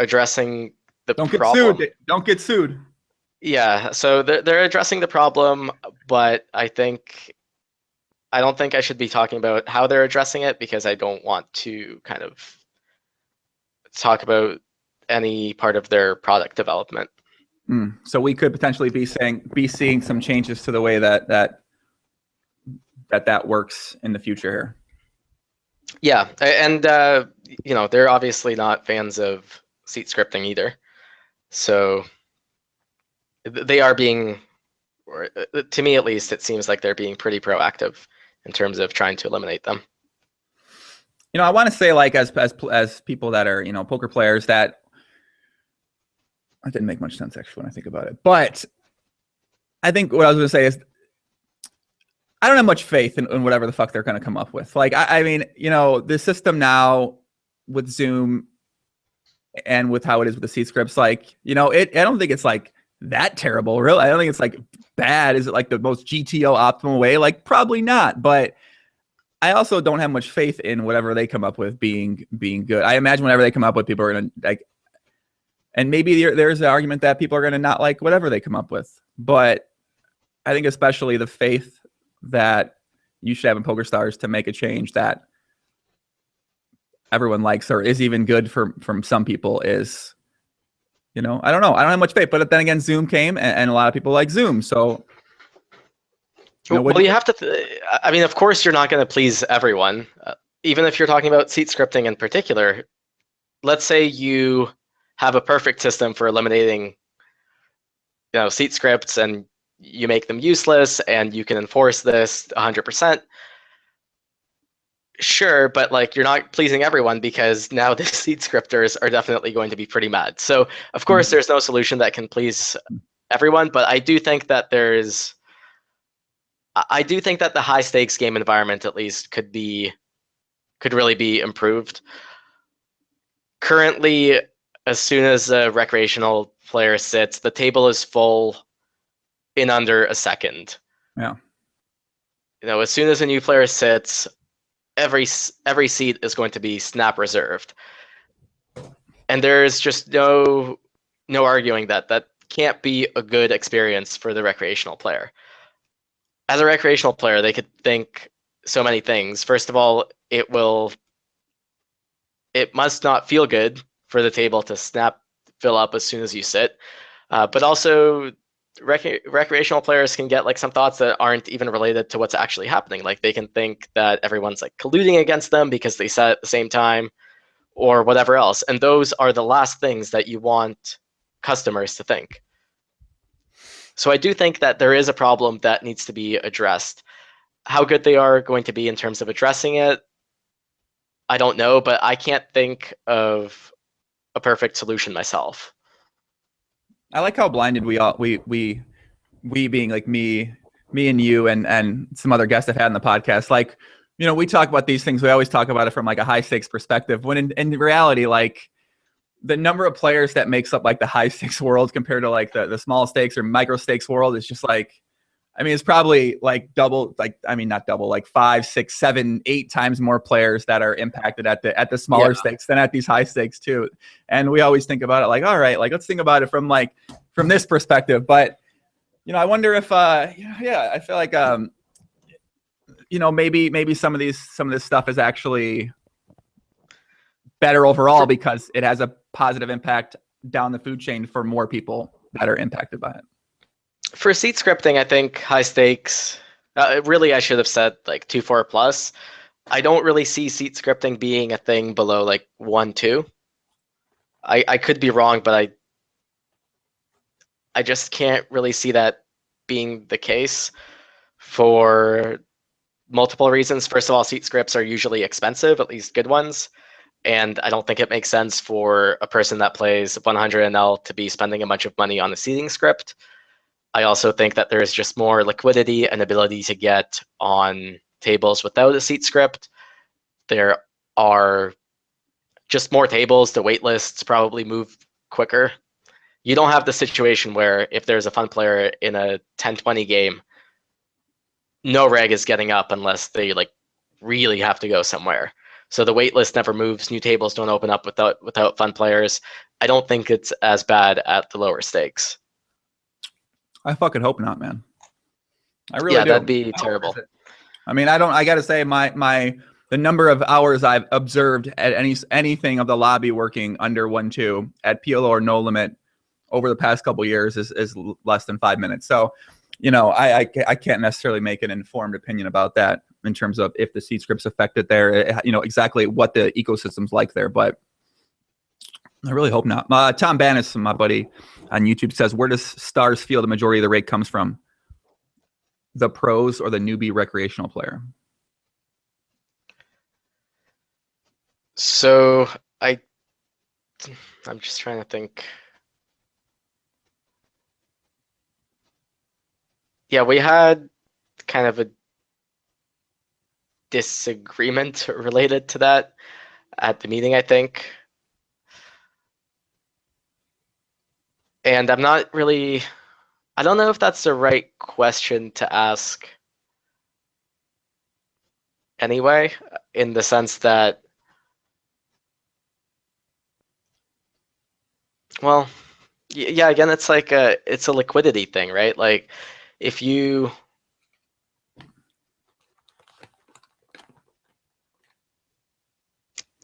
addressing the problem. Don't get sued. Yeah, so they're addressing the problem, but I don't think I should be talking about how they're addressing it, because I don't want to kind of talk about any part of their product development. So we could potentially be seeing some changes to the way that works in the future here. Yeah, and they're obviously not fans of seat scripting either, so they are being, or to me at least, it seems like they're being pretty proactive in terms of trying to eliminate them. I want to say, like, as people that are poker players, that didn't make much sense actually when I think about it, but I think what I was going to say is I don't have much faith in whatever the fuck they're going to come up with. Like, I mean, you know, the system now with Zoom and with how it is with the seat scripts, like, you know, I don't think it's like that terrible, really. I don't think it's like bad. Is it like the most GTO optimal way? Like, probably not. But I also don't have much faith in whatever they come up with being good. I imagine whenever they come up with, people are going to like, and maybe there's an argument that people are going to not like whatever they come up with. But I think especially the faith that you should have in PokerStars to make a change that everyone likes or is even good from some people is, you know, I don't know. I don't have much faith. But then again, Zoom came and a lot of people like Zoom. So, you know, Well, you have to. I mean, of course, you're not going to please everyone. Even if you're talking about seat scripting in particular, let's say you have a perfect system for eliminating, seat scripts, and you make them useless, and you can enforce this 100%. Sure, but like you're not pleasing everyone because now the seat scripters are definitely going to be pretty mad. So of course, there's no solution that can please everyone, but I do think that the high stakes game environment at least could really be improved. Currently, as soon as a recreational player sits, the table is full in under a second. Yeah. As soon as a new player sits, every seat is going to be snap reserved, and there's just no arguing that can't be a good experience for the recreational player. As a recreational player, they could think so many things. First of all, it must not feel good for the table to fill up as soon as you sit, but also recreational players can get like some thoughts that aren't even related to what's actually happening. Like they can think that everyone's like colluding against them because they sat at the same time or whatever else. And those are the last things that you want customers to think. So I do think that there is a problem that needs to be addressed. How good they are going to be in terms of addressing it, I don't know, but I can't think of a perfect solution myself. I like how blinded we being like me and you and some other guests I've had on the podcast. Like, you know, we talk about these things. We always talk about it from like a high stakes perspective. When in reality, like the number of players that makes up like the high stakes world compared to like the small stakes or micro stakes world is just like, I mean, it's probably like double, like, I mean, not double, like 5, 6, 7, 8 times more players that are impacted at the smaller stakes than at these high stakes too. And we always think about it like, all right, like let's think about it from this perspective. But, you know, I wonder if, yeah, I feel like, you know, maybe some of this stuff is actually better overall because it has a positive impact down the food chain for more people that are impacted by it. For seat scripting, I think high stakes, really I should have said like 2-4 plus. I don't really see seat scripting being a thing below like 1-2. I could be wrong, but I just can't really see that being the case for multiple reasons. First of all, seat scripts are usually expensive, at least good ones. And I don't think it makes sense for a person that plays 100 NL to be spending a bunch of money on a seating script. I also think that there is just more liquidity and ability to get on tables without a seat script. There are just more tables. The wait lists probably move quicker. You don't have the situation where if there's a fun player in a 10-20 game, no reg is getting up unless they like really have to go somewhere. So the wait list never moves. New tables don't open up without fun players. I don't think it's as bad at the lower stakes. I fucking hope not, man. I really do. That'd be terrible. I mean, I gotta say the number of hours I've observed at anything of the lobby working under 1-2 at PLO or no limit over the past couple of years is less than 5 minutes. So, you know, I can't necessarily make an informed opinion about that in terms of if the seat scripts affected there, you know, exactly what the ecosystem's like there, but I really hope not. Tom Bannis, my buddy on YouTube, says, where does Stars feel the majority of the rate comes from? The pros or the newbie recreational player? So I'm just trying to think. Yeah, we had kind of a disagreement related to that at the meeting, I think. And I don't know if that's the right question to ask anyway, in the sense that, well, yeah, again, it's a liquidity thing, right? Like, if you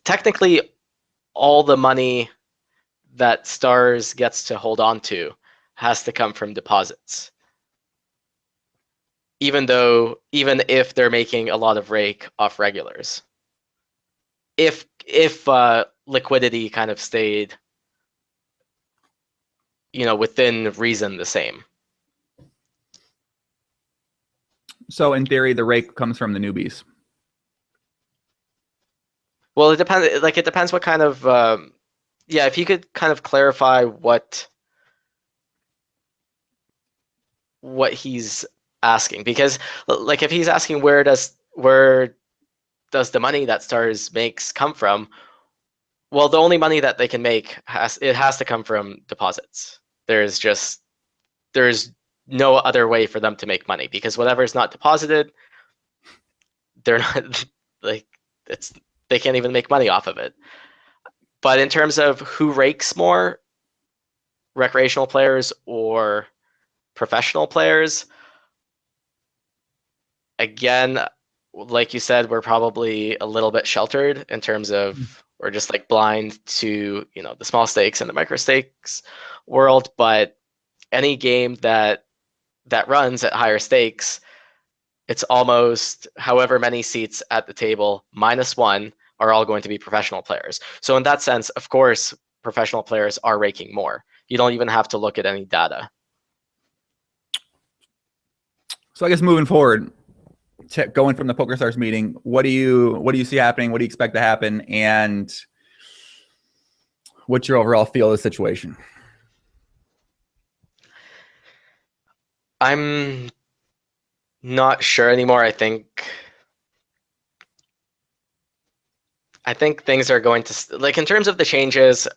technically all the money that Stars gets to hold on to has to come from deposits. Even if they're making a lot of rake off regulars. If liquidity kind of stayed, within reason the same. So in theory, the rake comes from the newbies. Well, it depends. Like, it depends what kind of. Yeah, if you could kind of clarify what he's asking, because like if he's asking where does the money that Stars makes come from? Well, the only money that they can make has to come from deposits. There's no other way for them to make money, because whatever is not deposited, they're not like they can't even make money off of it. But in terms of who rakes more, recreational players or professional players, again, like you said, we're probably a little bit sheltered in terms of we're just like blind to the small stakes and the micro stakes world. But any game that runs at higher stakes, it's almost however many seats at the table minus one are all going to be professional players. So in that sense, of course, professional players are raking more. You don't even have to look at any data. So I guess moving forward, going from the PokerStars meeting, what do you see happening? What do you expect to happen? And what's your overall feel of the situation? I'm not sure anymore. I think things are going to, like, in terms of the changes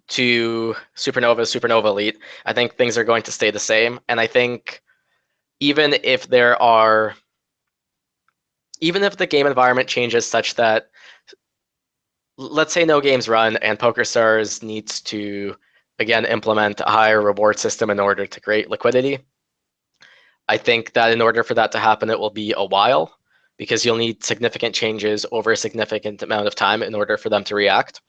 to Supernova Elite, I think things are going to stay the same. And I think even if the game environment changes such that, let's say no games run and PokerStars needs to again implement a higher reward system in order to create liquidity, I think that in order for that to happen, it will be a while, because you'll need significant changes over a significant amount of time in order for them to react.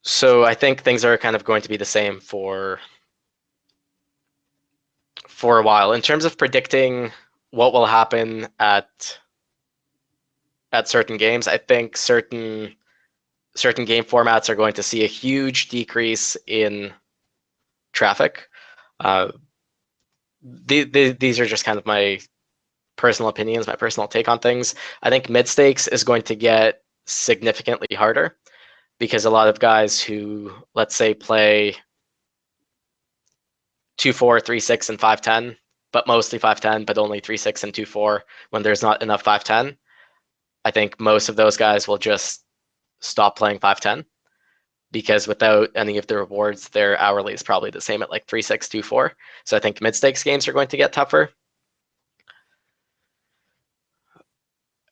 So I think things are kind of going to be the same for a while. In terms of predicting what will happen at certain games, I think certain game formats are going to see a huge decrease in traffic. These are just kind of my personal opinions, my personal take on things. I think mid stakes is going to get significantly harder, because a lot of guys who, let's say, play 2-4, 3-6, and 5-10, but mostly 5-10, but only 3-6 and 2-4 when there's not enough 5-10, I think most of those guys will just stop playing 5-10, because without any of the rewards, their hourly is probably the same at like 3-6, 2-4. So I think mid stakes games are going to get tougher.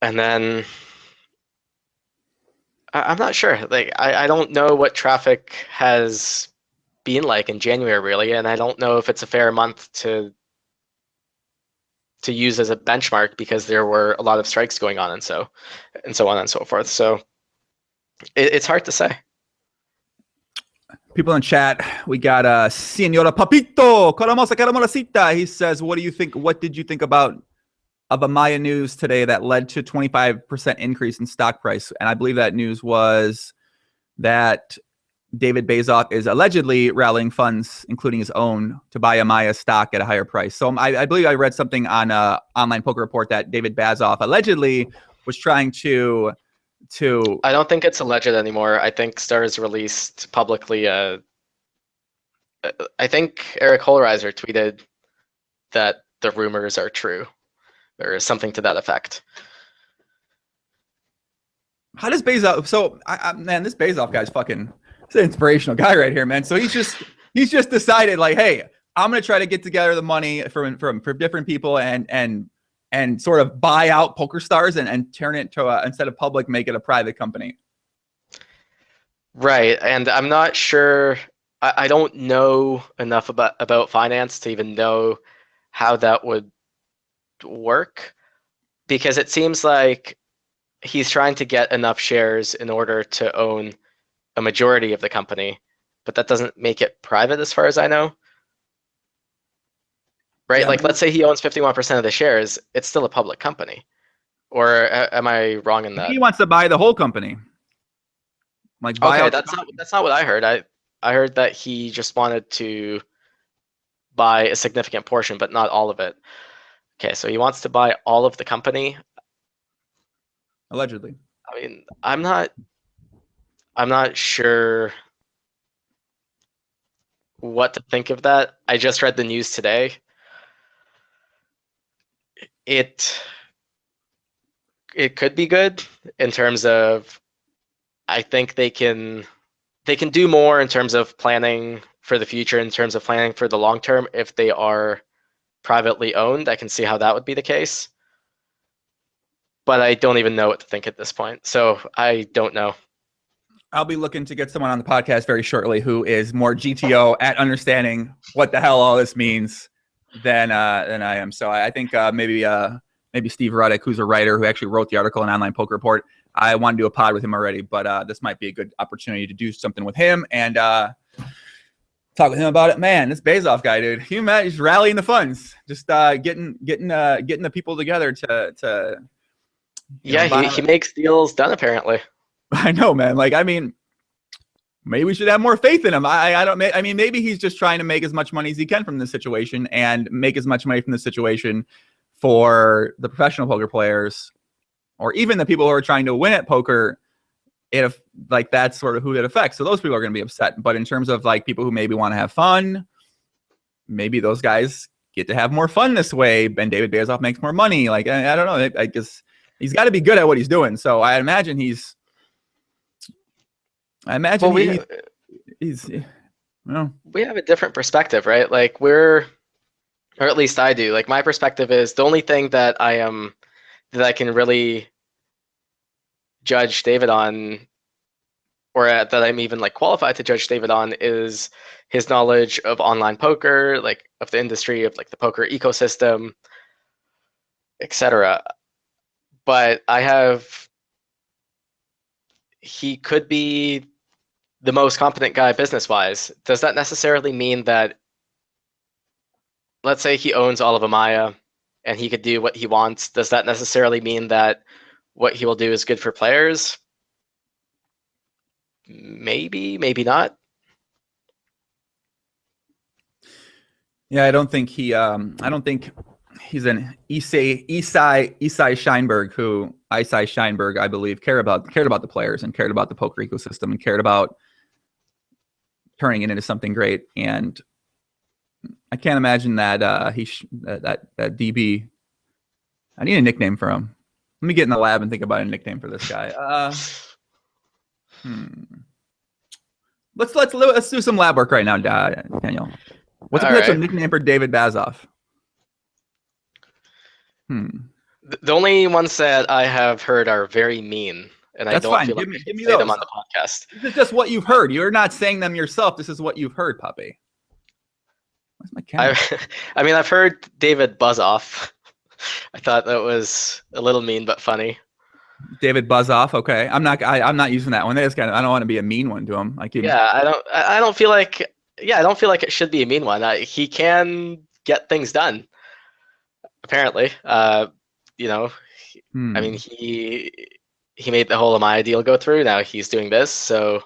And then I'm not sure. Like, I don't know what traffic has been like in January, really, and I don't know if it's a fair month to use as a benchmark, because there were a lot of strikes going on, and so on and so forth. So it's hard to say. People in chat, we got Senora Papito, Caramosita. He says, what did you think about Amaya news today that led to 25% increase in stock price? And I believe that news was that David Bazoff is allegedly rallying funds, including his own, to buy Amaya stock at a higher price. So I believe I read something on Online Poker Report that David Bazoff allegedly was trying to. I don't think it's alleged anymore. I think Stars released publicly a I think Eric Holreiser tweeted that the rumors are true, or something to that effect. How does Bezos? So, man, this Bezos guy's fucking. He's an inspirational guy right here, man. So he's just decided like, hey, I'm gonna try to get together the money from different people and sort of buy out PokerStars and turn it to instead of public, make it a private company. Right, and I'm not sure. I don't know enough about finance to even know how that would work, because it seems like he's trying to get enough shares in order to own a majority of the company, but that doesn't make it private as far as I know. Right? Yeah, Like, let's say he owns 51% of the shares, it's still a public company. Or am I wrong in that? he wants to buy the whole company, like buy Okay, out. that's not what I heard. I heard that he just wanted to buy a significant portion, but not all of it. Okay, so he wants to buy all of the company. Allegedly. I mean, I'm not sure what to think of that. I just read the news today. It could be good in terms of, I think they can do more in terms of planning for the future, in terms of planning for the long term if they are privately owned. I can see how that would be the case. But I don't even know what to think at this point. So I don't know. I'll be looking to get someone on the podcast very shortly who is more GTO at understanding what the hell all this means than I am. So I think maybe Steve Ruddick, who's a writer who actually wrote the article in Online Poker Report. I want to do a pod with him already, but this might be a good opportunity to do something with him and talk with him about it. Man, this Bezos guy, dude, you imagine he's rallying the funds, just getting the people together to yeah, he makes deals done apparently. I know, man. Like, I mean, maybe we should have more faith in him. I don't. I mean, maybe he's just trying to make as much money as he can from this situation and make as much money from this situation for the professional poker players, or even the people who are trying to win at poker. If like that's sort of who it affects, so those people are going to be upset. But in terms of like people who maybe want to have fun, maybe those guys get to have more fun this way. And David Bezos makes more money. Like I don't know. I guess he's got to be good at what he's doing. So I imagine he's. Well, he's well, we have a different perspective, right? Like or at least I do. Like my perspective is the only thing that I can really judge David on, or that I'm even like qualified to judge David on, is his knowledge of online poker, like of the industry, of like the poker ecosystem, etc. But he could be the most competent guy business-wise. Does that necessarily mean that, let's say he owns all of Amaya and he could do what he wants, does that necessarily mean that what he will do is good for players? Maybe, maybe not. yeah, I don't think he's an Isai Scheinberg, I believe, cared about the players and cared about the poker ecosystem and cared about turning it into something great. And I can't imagine that that DB. I need a nickname for him. Let me get in the lab and think about a nickname for this guy. Let's do some lab work right now, Daniel. What's a potential nickname for David Bezos? The only ones that I have heard are very mean, and I don't feel like I should say them on the podcast. This is just what you've heard. You're not saying them yourself. This is what you've heard, puppy. Where's my camera? I mean, I've heard David Buzzoff. I thought that was a little mean but funny. David Buzzoff. Okay, I'm not using that one. That is kind of. I don't want to be a mean one to him. Like I don't feel like. Yeah, I don't feel like it should be a mean one. He can get things done. Apparently, you know, I mean, he made the whole Amaya deal go through. Now he's doing this. So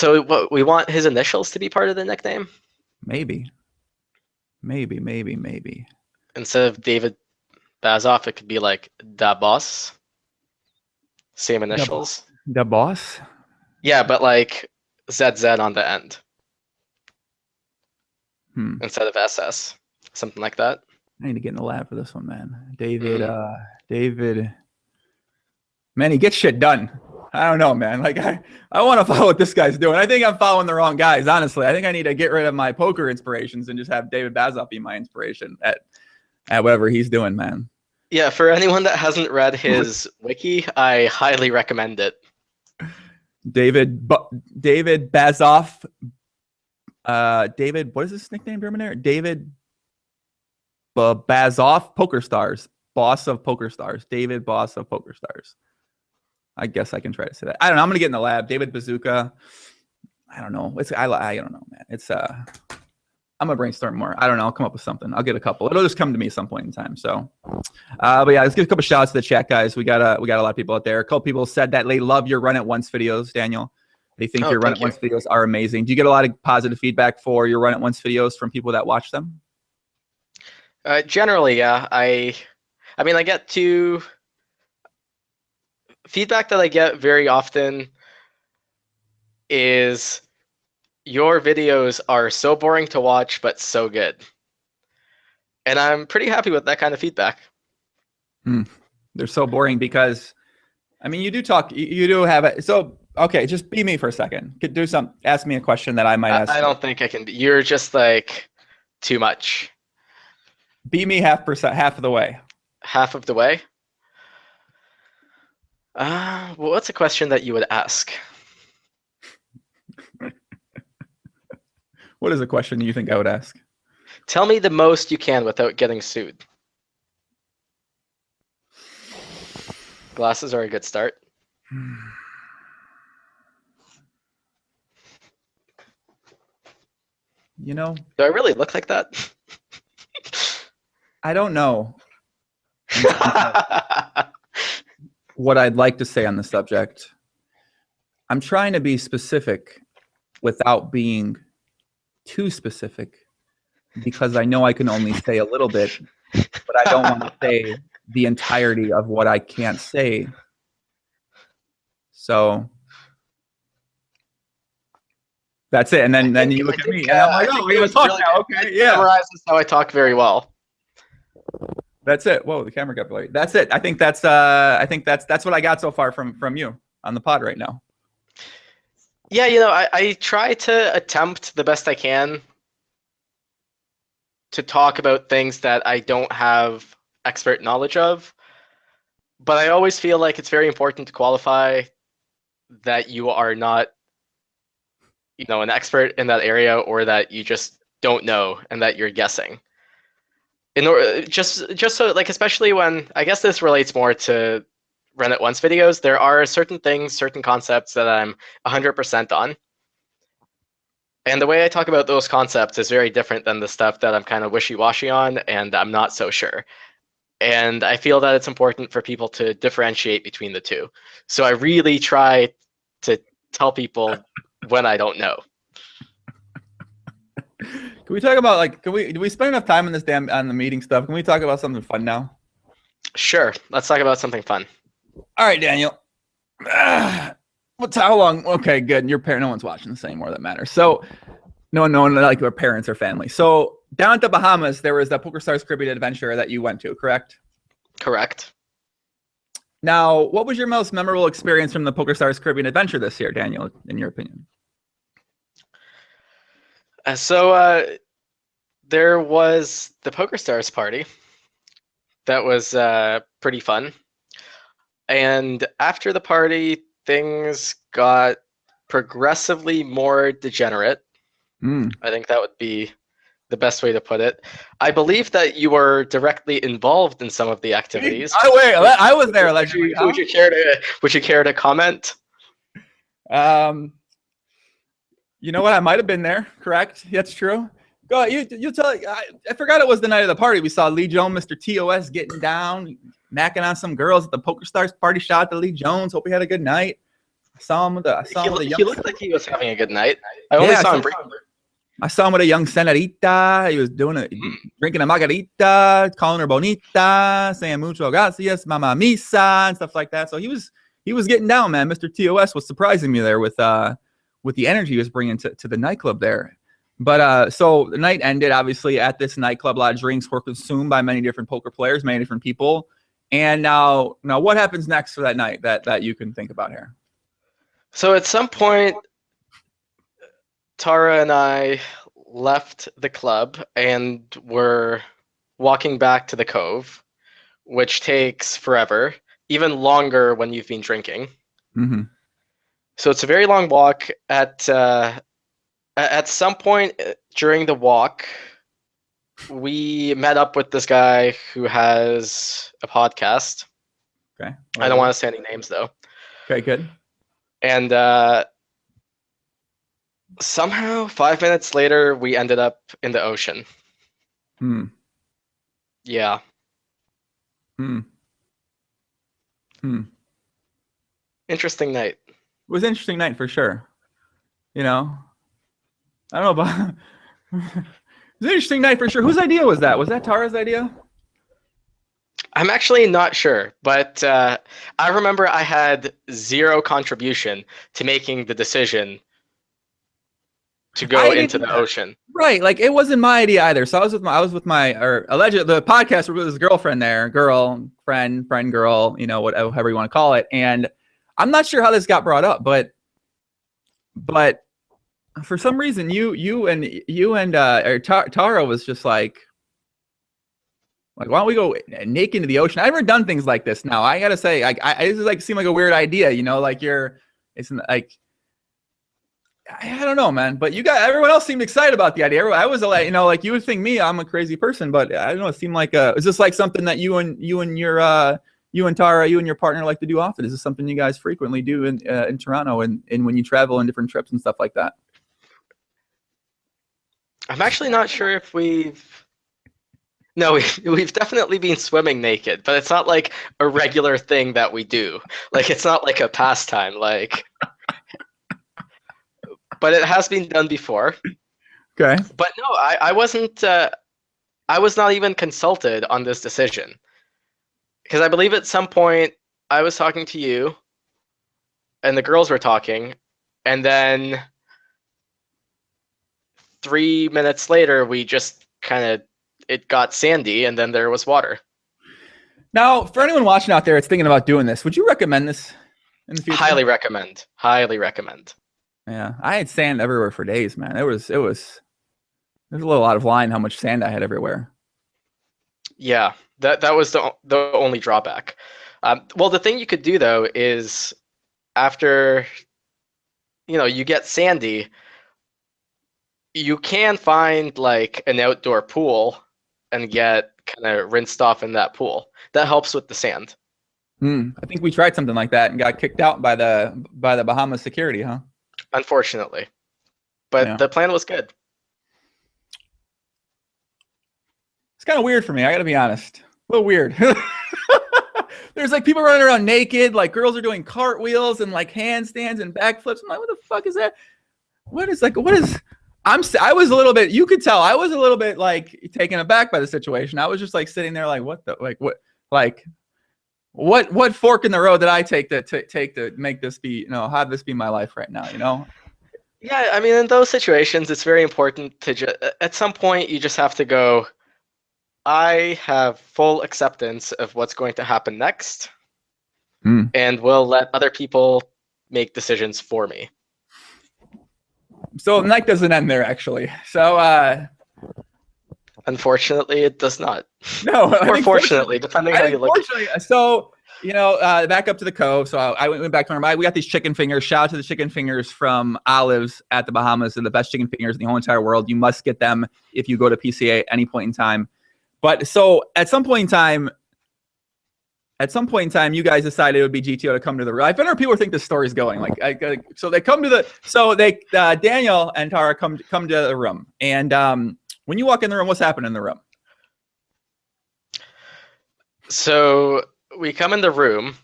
what we want his initials to be part of the nickname? Maybe. Instead of David Bazoff, it could be like Da Boss. Same initials. Da Boss? Yeah, but like ZZ on the end. instead of SS, something like that. I need to get in the lab for this one, man. David, man, he gets shit done. I don't know, man. Like I want to follow what this guy's doing. I think I'm following the wrong guys, honestly. I think I need to get rid of my poker inspirations and just have David Bazoff be my inspiration at whatever he's doing, man. Yeah, for anyone that hasn't read his wiki, I highly recommend it. David Bazoff. David, what is his nickname, Terminator? David Bazoff, Poker Stars, boss of Poker Stars. David, boss of Poker Stars. I guess I can try to say that. I don't know. I'm gonna get in the lab. David Bazooka. I don't know. I don't know, man. It's I'm gonna brainstorm more. I don't know. I'll come up with something. I'll get a couple. It'll just come to me at some point in time. So, but yeah, let's give a couple shout outs to the chat, guys. We got a lot of people out there. A couple people said that they love your Run It Once videos, Daniel. They think your Run It Once videos are amazing. Do you get a lot of positive feedback for your Run It Once videos from people that watch them? Generally, yeah. I mean, I get to feedback that I get very often is your videos are so boring to watch, but so good. And I'm pretty happy with that kind of feedback. They're so boring because, I mean, you do talk, you do have it. So, okay, just be me for a second. Could do some, ask me a question that I might ask. I don't think I can. You're just like too much. Be me half of the way. Half of the way? Well, what's a question that you would ask? What is a question you think I would ask? Tell me the most you can without getting sued. Glasses are a good start. You know? Do I really look like that? I don't know what I'd like to say on the subject. I'm trying to be specific without being too specific because I know I can only say a little bit, but I don't want to say the entirety of what I can't say. So that's it. And then you look at me and I'm like, oh, we're going to talk really now. Okay, yeah. Summarizes how I talk very well. That's it. Whoa, the camera got blurry. That's it. I think that's what I got so far from you on the pod right now. Yeah, you know, I try to attempt the best I can to talk about things that I don't have expert knowledge of, but I always feel like it's very important to qualify that you are not, you know, an expert in that area or that you just don't know and that you're guessing. In order, just so, like, especially when, I guess this relates more to Run It Once videos, there are certain things, certain concepts that I'm 100% on. And the way I talk about those concepts is very different than the stuff that I'm kind of wishy-washy on and I'm not so sure. And I feel that it's important for people to differentiate between the two. So I really try to tell people when I don't know. Can we talk about, like, do we spend enough time on this on the meeting stuff? Can we talk about something fun now? Sure. Let's talk about something fun. All right, Daniel. How long? Okay, good. Your parent, no one's watching this anymore. That matters. So, no one like your parents or family. So, down at the Bahamas, there was the PokerStars Caribbean Adventure that you went to, correct? Correct. Now, what was your most memorable experience from the PokerStars Caribbean Adventure this year, Daniel, in your opinion? There was the PokerStars party. That was pretty fun. And after the party, things got progressively more degenerate. I think that would be the best way to put it. I believe that you were directly involved in some of the activities. I was there. Would you care to comment? You know what? I might have been there. Correct. That's true. Go ahead. You tell. I forgot it was the night of the party. We saw Lee Jones, Mr. TOS, getting down, macking on some girls at the PokerStars party. Shout out to Lee Jones. Hope he had a good night. I saw him with he looked like he was having a good night. I only saw him briefly. I saw him with a young senorita. He was drinking a margarita, calling her bonita, saying mucho gracias, mama misa, and stuff like that. So he was getting down, man. Mr. TOS was surprising me there with the energy he was bringing to the nightclub there. But so the night ended. Obviously, at this nightclub, a lot of drinks were consumed by many different poker players, many different people. And now what happens next for that night that you can think about here? So at some point, Tara and I left the club and were walking back to the cove, which takes forever, even longer when you've been drinking. Mm-hmm. So it's a very long walk. At some point during the walk, we met up with this guy who has a podcast. Okay. I don't want to say any names though. Okay, good. And somehow 5 minutes later, we ended up in the ocean. Hmm. Yeah. Hmm. Hmm. Interesting night. It was an interesting night for sure. You know, I don't know about. It was an interesting night for sure. Whose idea was that? Was that Tara's idea? I'm actually not sure, but I remember I had zero contribution to making the decision to go into the ocean. Right, like it wasn't my idea either. So I was with my or alleged the podcast with his girlfriend there, friend, girl, you know, whatever you want to call it. And I'm not sure how this got brought up, but for some reason you and Tara was just like why don't we go naked into the ocean? I've never done things like this. Now I gotta say, this is like seem like a weird idea, you know, like it's like. I don't know, man, but everyone else seemed excited about the idea. I was like, you know, like you would think I'm a crazy person, but I don't know. It seemed like is this like something that you and Tara, you and your partner like to do often? Is this something you guys frequently do in Toronto and when you travel on different trips and stuff like that? I'm actually not sure if we've definitely been swimming naked, but it's not like a regular thing that we do. Like it's not like a pastime, like. But it has been done before. Okay. But no, I wasn't. I was not even consulted on this decision because I believe at some point I was talking to you, and the girls were talking, and then 3 minutes later we just it got sandy, and then there was water. Now, for anyone watching out there that's thinking about doing this, would you recommend this in the future? Highly recommend. Highly recommend. Yeah, I had sand everywhere for days, man. There's a little out of line how much sand I had everywhere. Yeah, that was the only drawback. Well, the thing you could do though is after you get sandy, you can find like an outdoor pool and get kind of rinsed off in that pool. That helps with the sand. I think we tried something like that and got kicked out by the Bahamas security, huh? Unfortunately, but yeah. The plan was good. It's kind of weird for me. I got to be honest. A little weird. There's like people running around naked, like girls are doing cartwheels and like handstands and backflips. I'm like, what the fuck is that? I was a little bit, you could tell I was a little bit like taken aback by the situation. I was just like sitting there like, what fork in the road did I take to make this be, have this be my life right now, Yeah, I mean, in those situations, it's very important to at some point you just have to go, I have full acceptance of what's going to happen next, and will let other people make decisions for me. So the night doesn't end there, actually. So unfortunately, it does not. No, or fortunately, depending how you look. So back up to the cove. So I went back to we got these chicken fingers. Shout out to the chicken fingers from Olives at the Bahamas. They're the best chicken fingers in the whole entire world. You must get them if you go to PCA at any point in time. But so at some point in time, you guys decided it would be GTO to come to the room. I've been heard people think this story's going so they come to Daniel and Tara come to the room. And when you walk in the room, what's happening in the room? So we come in the room.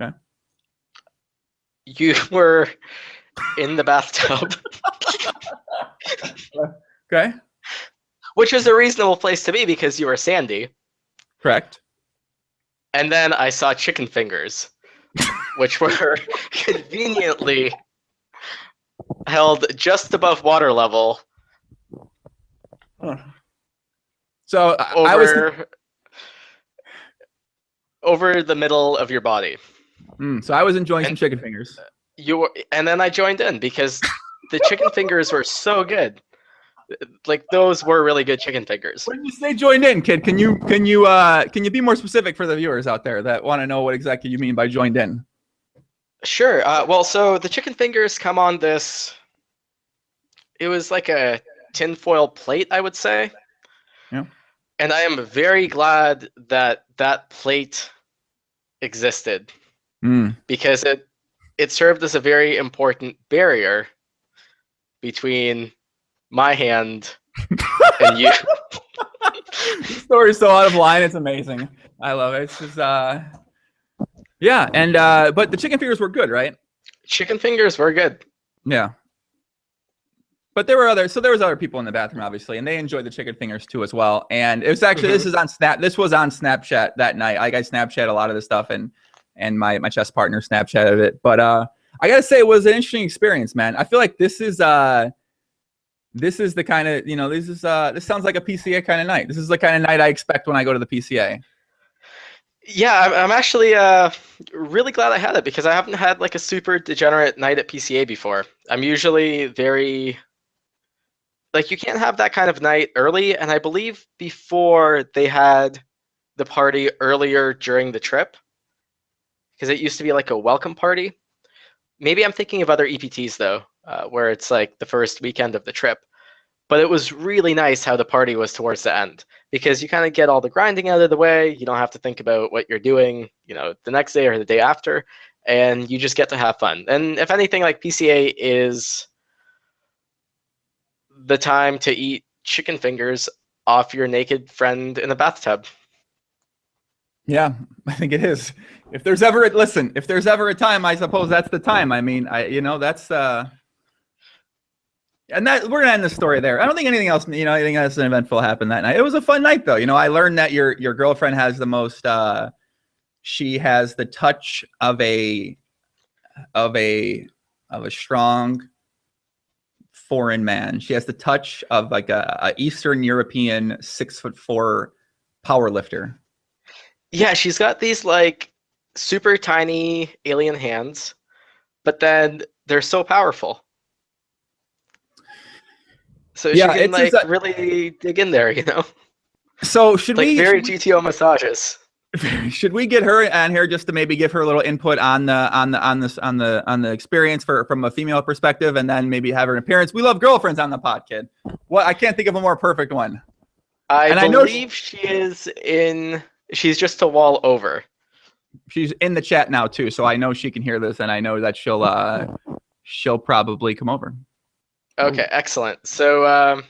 Okay. You were in the bathtub. Okay. Which is a reasonable place to be because you were sandy. Correct. And then I saw chicken fingers, which were conveniently held just above water level Huh. So I was. Over the middle of your body. So I was enjoying some And chicken fingers. and then I joined in because the chicken fingers were so good. Like those were really good chicken fingers. When you say joined in, kid, can you be more specific for the viewers out there that want to know what exactly you mean by joined in? Sure. Well, so the chicken fingers come on this. It was like a tinfoil plate, I would say. Yeah. And I am very glad that that plate existed because it served as a very important barrier between my hand and you. The story's so out of line, it's amazing. I love it. It's just yeah, and but the chicken fingers were good, right? Chicken fingers were good. Yeah. But there was other people in the bathroom, obviously, and they enjoyed the chicken fingers too as well. And it was actually this was on Snapchat that night. I Snapchat a lot of this stuff, and my chess partner Snapchatted it. But I gotta say, it was an interesting experience, man. I feel like this is the kind of this sounds like a PCA kind of night. This is the kind of night I expect when I go to the PCA. Yeah, I'm actually really glad I had it because I haven't had like a super degenerate night at PCA before. I'm usually very like you can't have that kind of night early, and I believe before they had the party earlier during the trip because it used to be like a welcome party. Maybe I'm thinking of other EPTs though, where it's like the first weekend of the trip. But it was really nice how the party was towards the end because you kind of get all the grinding out of the way. You don't have to think about what you're doing, the next day or the day after, and you just get to have fun. And if anything, like PCA is the time to eat chicken fingers off your naked friend in a bathtub. Yeah, I think it is. If there's ever a time, I suppose that's the time. I mean, that's and that we're gonna end the story there. I don't think anything else eventful happened that night. It was a fun night though. I learned that your girlfriend has the most she has the touch of a strong foreign man. She has the touch of like a Eastern European 6'4" power lifter. Yeah, she's got these like super tiny alien hands, but then they're so powerful. So she can like really dig in there, So should we very GTO massages? Should we get her on here just to maybe give her a little input on the experience from a female perspective, and then maybe have her an appearance? We love girlfriends on the pod, kid. Well, I can't think of a more perfect one. I believe she's just a wall over. She's in the chat now too, so I know she can hear this, and I know that she'll probably come over. Okay, excellent. So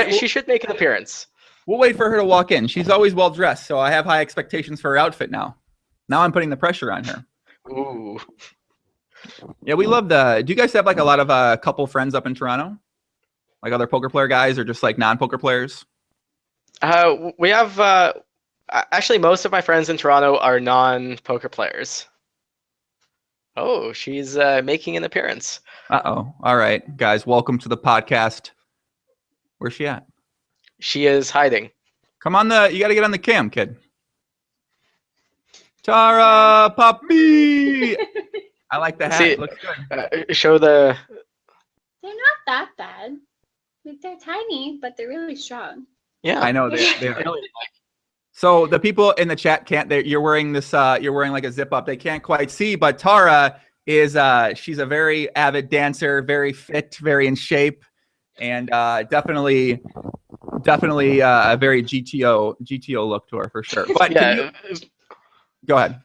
she should make an appearance. We'll wait for her to walk in. She's always well dressed, so I have high expectations for her outfit now. Now I'm putting the pressure on her. Ooh. Yeah, we love do you guys have like a lot of couple friends up in Toronto? Like other poker player guys or just like non-poker players? We have actually most of my friends in Toronto are non-poker players. Oh, she's making an appearance. Uh-oh. All right, guys, welcome to the podcast. Where's she at? She is hiding. Come on, you got to get on the cam, kid. Tara, puppy. I like the hat. See, it looks good. Show the. They're not that bad. Like, they're tiny, but they're really strong. Yeah, I know they really. So the people in the chat can't. You're wearing this. You're wearing like a zip up. They can't quite see, but Tara is. She's a very avid dancer, very fit, very in shape, and definitely a very GTO look to her for sure. But yeah, go ahead.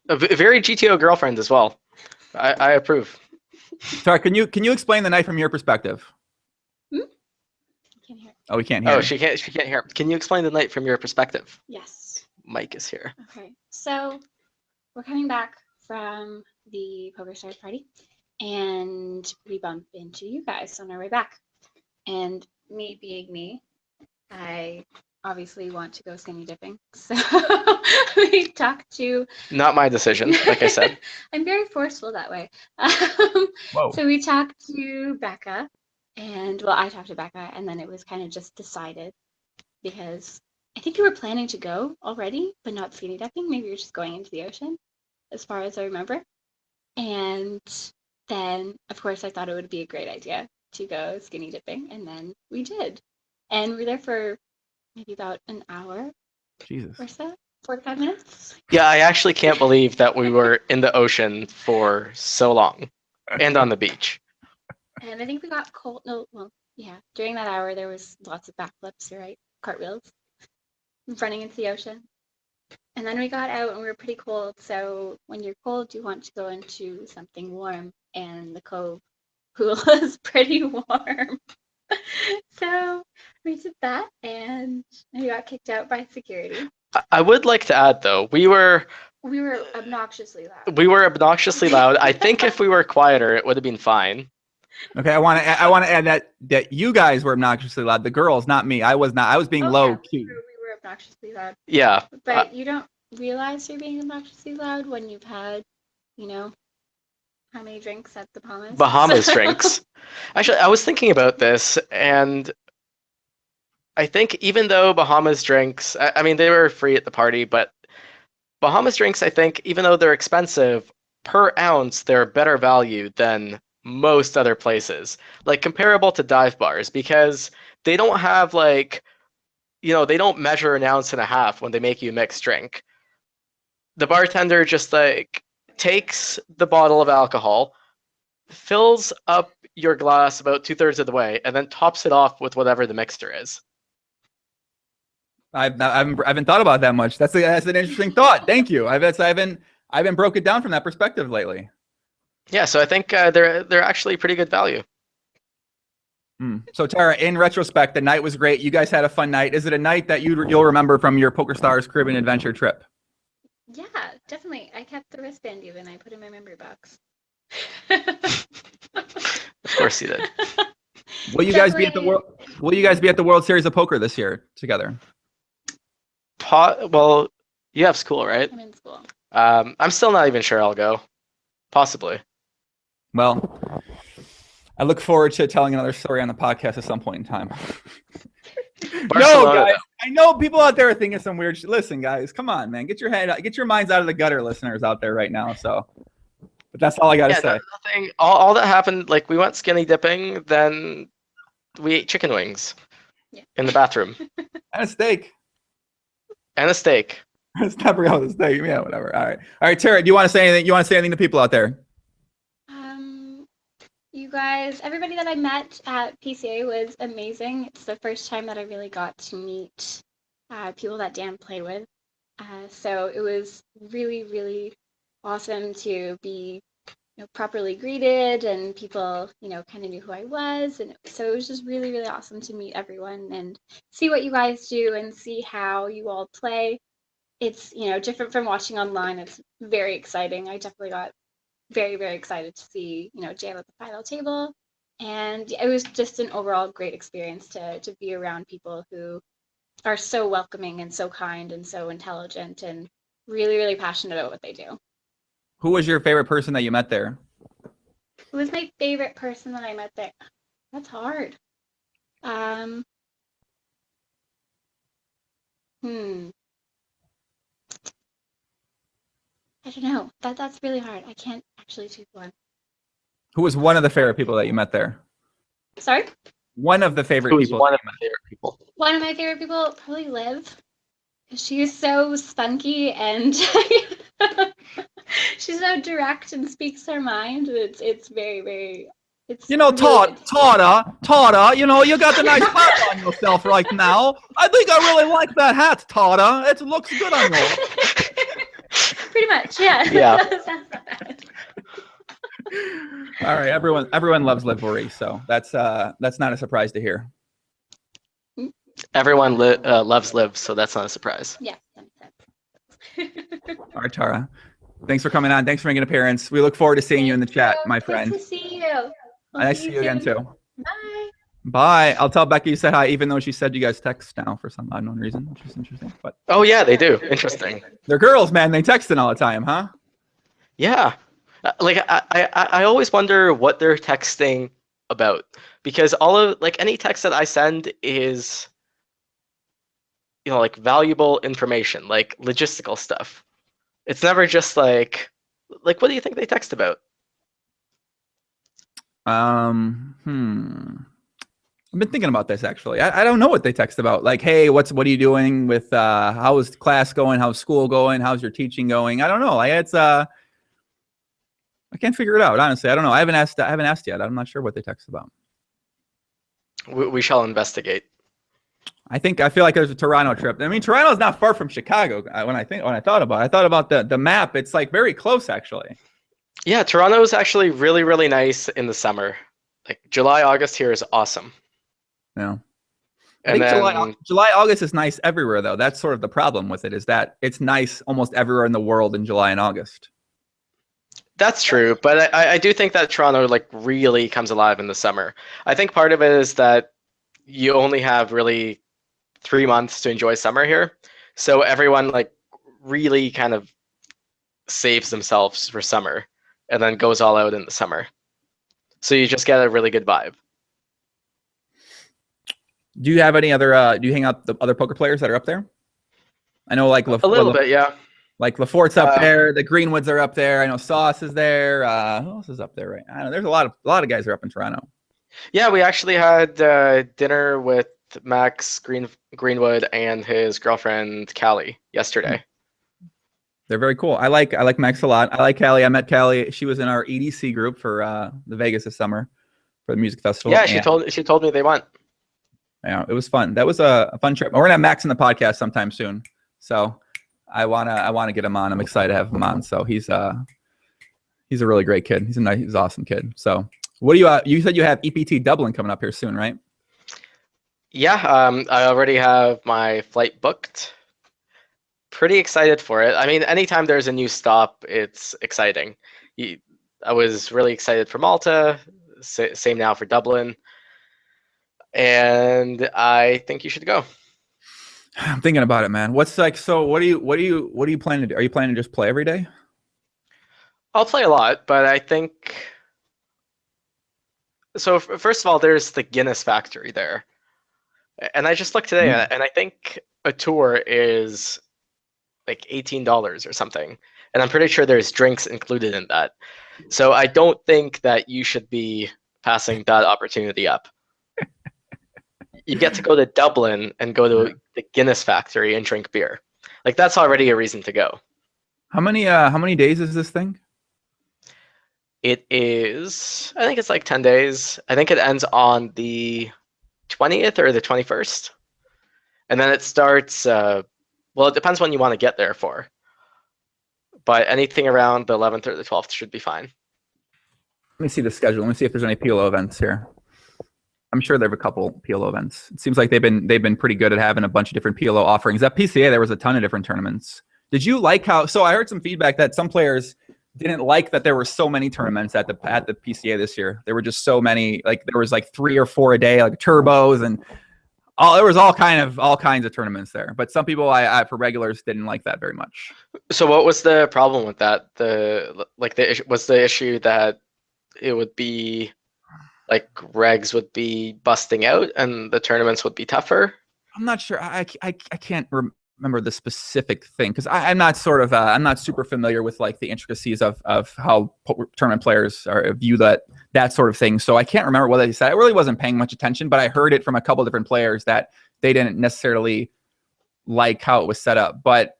A very GTO girlfriend as well. I approve. Tara, can you explain the night from your perspective? Can't hear. Oh, we can't hear. Oh, she can't hear. Can you explain the night from your perspective? Yes. Mike is here. Okay. So we're coming back from the Poker Stars party, and we bump into you guys on our way back. And me being me, I obviously want to go skinny dipping. So we talked to. Not my decision, like I said. I'm very forceful that way. Whoa. So we talked to Becca, And well, I talked to Becca, and then it was kind of just decided because I think you were planning to go already, but not skinny dipping. Maybe you're just going into the ocean, as far as I remember. And then, of course, I thought it would be a great idea to go skinny dipping, and then we did. And we were there for maybe about an hour Jesus. or so, 45 minutes. Yeah, I actually can't believe that we were in the ocean for so long and on the beach. And I think we got cold. No, well, yeah. During that hour, there was lots of backflips, you're right? Cartwheels, running into the ocean. And then we got out and we were pretty cold. So when you're cold, you want to go into something warm. And the cove pool is pretty warm. So we did that and we got kicked out by security. I would like to add, though, we were obnoxiously loud. obnoxiously loud. I think if we were quieter, it would have been fine. Okay, I want to add that you guys were obnoxiously loud. The girls, not me. I was not. I was being low key. We were obnoxiously loud. Yeah. But you don't realize you're being obnoxiously loud when you've had, how many drinks at the Bahamas? Bahamas drinks. Actually, I was thinking about this, and I think even though Bahamas drinks, I mean, they were free at the party, but Bahamas drinks, I think, even though they're expensive, per ounce, they're better value than most other places. Like, comparable to dive bars, because they don't have, they don't measure an ounce and a half when they make you a mixed drink. The bartender just, takes the bottle of alcohol, fills up your glass about 2/3 of the way, and then tops it off with whatever the mixture is. I haven't thought about that much. That's an interesting thought. Thank you. I haven't broke it down from that perspective lately. Yeah, so I think they're actually pretty good value. So Tara, in retrospect, the night was great. You guys had a fun night. Is it a night that you'll remember from your PokerStars Caribbean Adventure trip? Yeah, definitely. I kept the wristband even. I put it in my memory box. Of course you did. Will you guys be at the World Series of Poker this year together? Well, you have school, right? I'm in school. I'm still not even sure I'll go. Possibly. Well, I look forward to telling another story on the podcast at some point in time. No, guys. I know people out there are thinking some weird shit. Listen, guys, come on, man. Get your minds out of the gutter, listeners out there right now. So, but that's all I got to say. Nothing. All that happened, we went skinny dipping, then we ate chicken wings in the bathroom. And a steak. And a steak. It's not real with a steak. Yeah, whatever. All right, Tara, do you want to say anything? You want to say anything to people out there? You guys, everybody that I met at PCA was amazing. It's the first time that I really got to meet people that Dan played with. So it was really, really awesome to be properly greeted, and people, kind of knew who I was. And so it was just really, really awesome to meet everyone and see what you guys do and see how you all play. It's, different from watching online. It's very exciting. I definitely got very, very excited to see, Jan at the final table. And it was just an overall great experience to be around people who are so welcoming and so kind and so intelligent and really, really passionate about what they do. Who was your favorite person that you met there? Who was my favorite person that I met there? That's hard. I don't know. That's really hard. I can't actually choose one. Who was one of the favorite people that you met there? Sorry? One of the favorite people. One of my favorite people. One of my favorite people, probably Liv. She is so spunky and she's so direct and speaks her mind. It's very, very. It's Tata, you got the nice hat on yourself right now. I think I really like that hat, Tata. It looks good on you. Pretty much, yeah. Yeah. All right, everyone loves Liv Voree, so that's not a surprise to hear. Everyone loves Liv, so that's not a surprise. Yeah, that makes sense. All right, Tara. Thanks for coming on. Thanks for making an appearance. We look forward to seeing you in the chat, my friend. Good to see you. Nice to see you again, too. Bye. Bye. I'll tell Becky you said hi, even though she said you guys text now for some unknown reason, which is interesting. But oh, yeah, they do. Interesting. They're girls, man. They texting all the time, huh? Yeah. I always wonder what they're texting about. because all of like any text that I send is, you know, like valuable information, like logistical stuff. It's never just like what do you think they text about? I've been thinking about this actually. I don't know what they text about. Like, hey, what are you doing with how is class going? How's school going? How's your teaching going? I don't know. I can't figure it out, honestly. I don't know. I haven't asked yet. I'm not sure what they text about. We shall investigate. I feel like there's a Toronto trip. I mean, Toronto's not far from Chicago. When I thought about the map. It's like very close actually. Yeah, Toronto is actually really, really nice in the summer. Like July, August here is awesome. Yeah. I And think then July, August is nice everywhere though. That's sort of the problem with it, is that it's nice almost everywhere in the world in July and August. that's true, but I do think that Toronto like really comes alive in the summer. I think part of it is that you only have really 3 months to enjoy summer here, so everyone like really kind of saves themselves for summer and then goes all out in the summer. So you just get a really good vibe. Do you have any other? Do you hang out the other poker players that are up there? I know, like A little bit, yeah. Like Laforte's up there. The Greenwoods are up there. I know Sauce is there. Who else is up there? Right? I don't know. There's a lot of guys are up in Toronto. Yeah, we actually had dinner with Max Greenwood and his girlfriend Callie yesterday. They're very cool. I like Max a lot. I like Callie. I met Callie. She was in our EDC group for the Vegas this summer for the music festival. Yeah, she told me they went. Yeah, it was fun. That was a fun trip. We're gonna have Max in the podcast sometime soon. So I wanna get him on. I'm excited to have him on. So he's a really great kid. He's an awesome kid. So what do you said you have EPT Dublin coming up here soon, right? Yeah, I already have my flight booked. Pretty excited for it. I mean, anytime there's a new stop, it's exciting. I was really excited for Malta. Same now for Dublin. And I think you should go. I'm thinking about it, man. What's like? So what do you plan to do? Are you planning to just play every day? I'll play a lot, but I think so. First of all, there's the Guinness factory there, and I just looked today, and I think a tour is like $18 or something, and I'm pretty sure there's drinks included in that. So I don't think that you should be passing that opportunity up. You get to go to Dublin and go to the Guinness factory and drink beer. Like that's already a reason to go. How many days is this thing? It is, I think it's like 10 days. I think it ends on the 20th or the 21st. And then it starts, well, it depends when you want to get there for. But anything around the 11th or the 12th should be fine. Let me see the schedule. Let me see if there's any PLO events here. I'm sure there have a couple PLO events. It seems like they've been pretty good at having a bunch of different PLO offerings. At PCA, there was a ton of different tournaments. Did you like how? So I heard some feedback that some players didn't like that there were so many tournaments at the PCA this year. There were just so many. Like there was like 3 or 4 a day, like turbos and there was all kinds of tournaments there. But some people, for regulars, didn't like that very much. So what was the problem with that? Was the issue that it would be like regs would be busting out and the tournaments would be tougher? I'm not sure. I can't remember the specific thing because I'm not super familiar with like the intricacies of how tournament players view that sort of thing. So I can't remember what they said. I really wasn't paying much attention, but I heard it from a couple different players that they didn't necessarily like how it was set up. But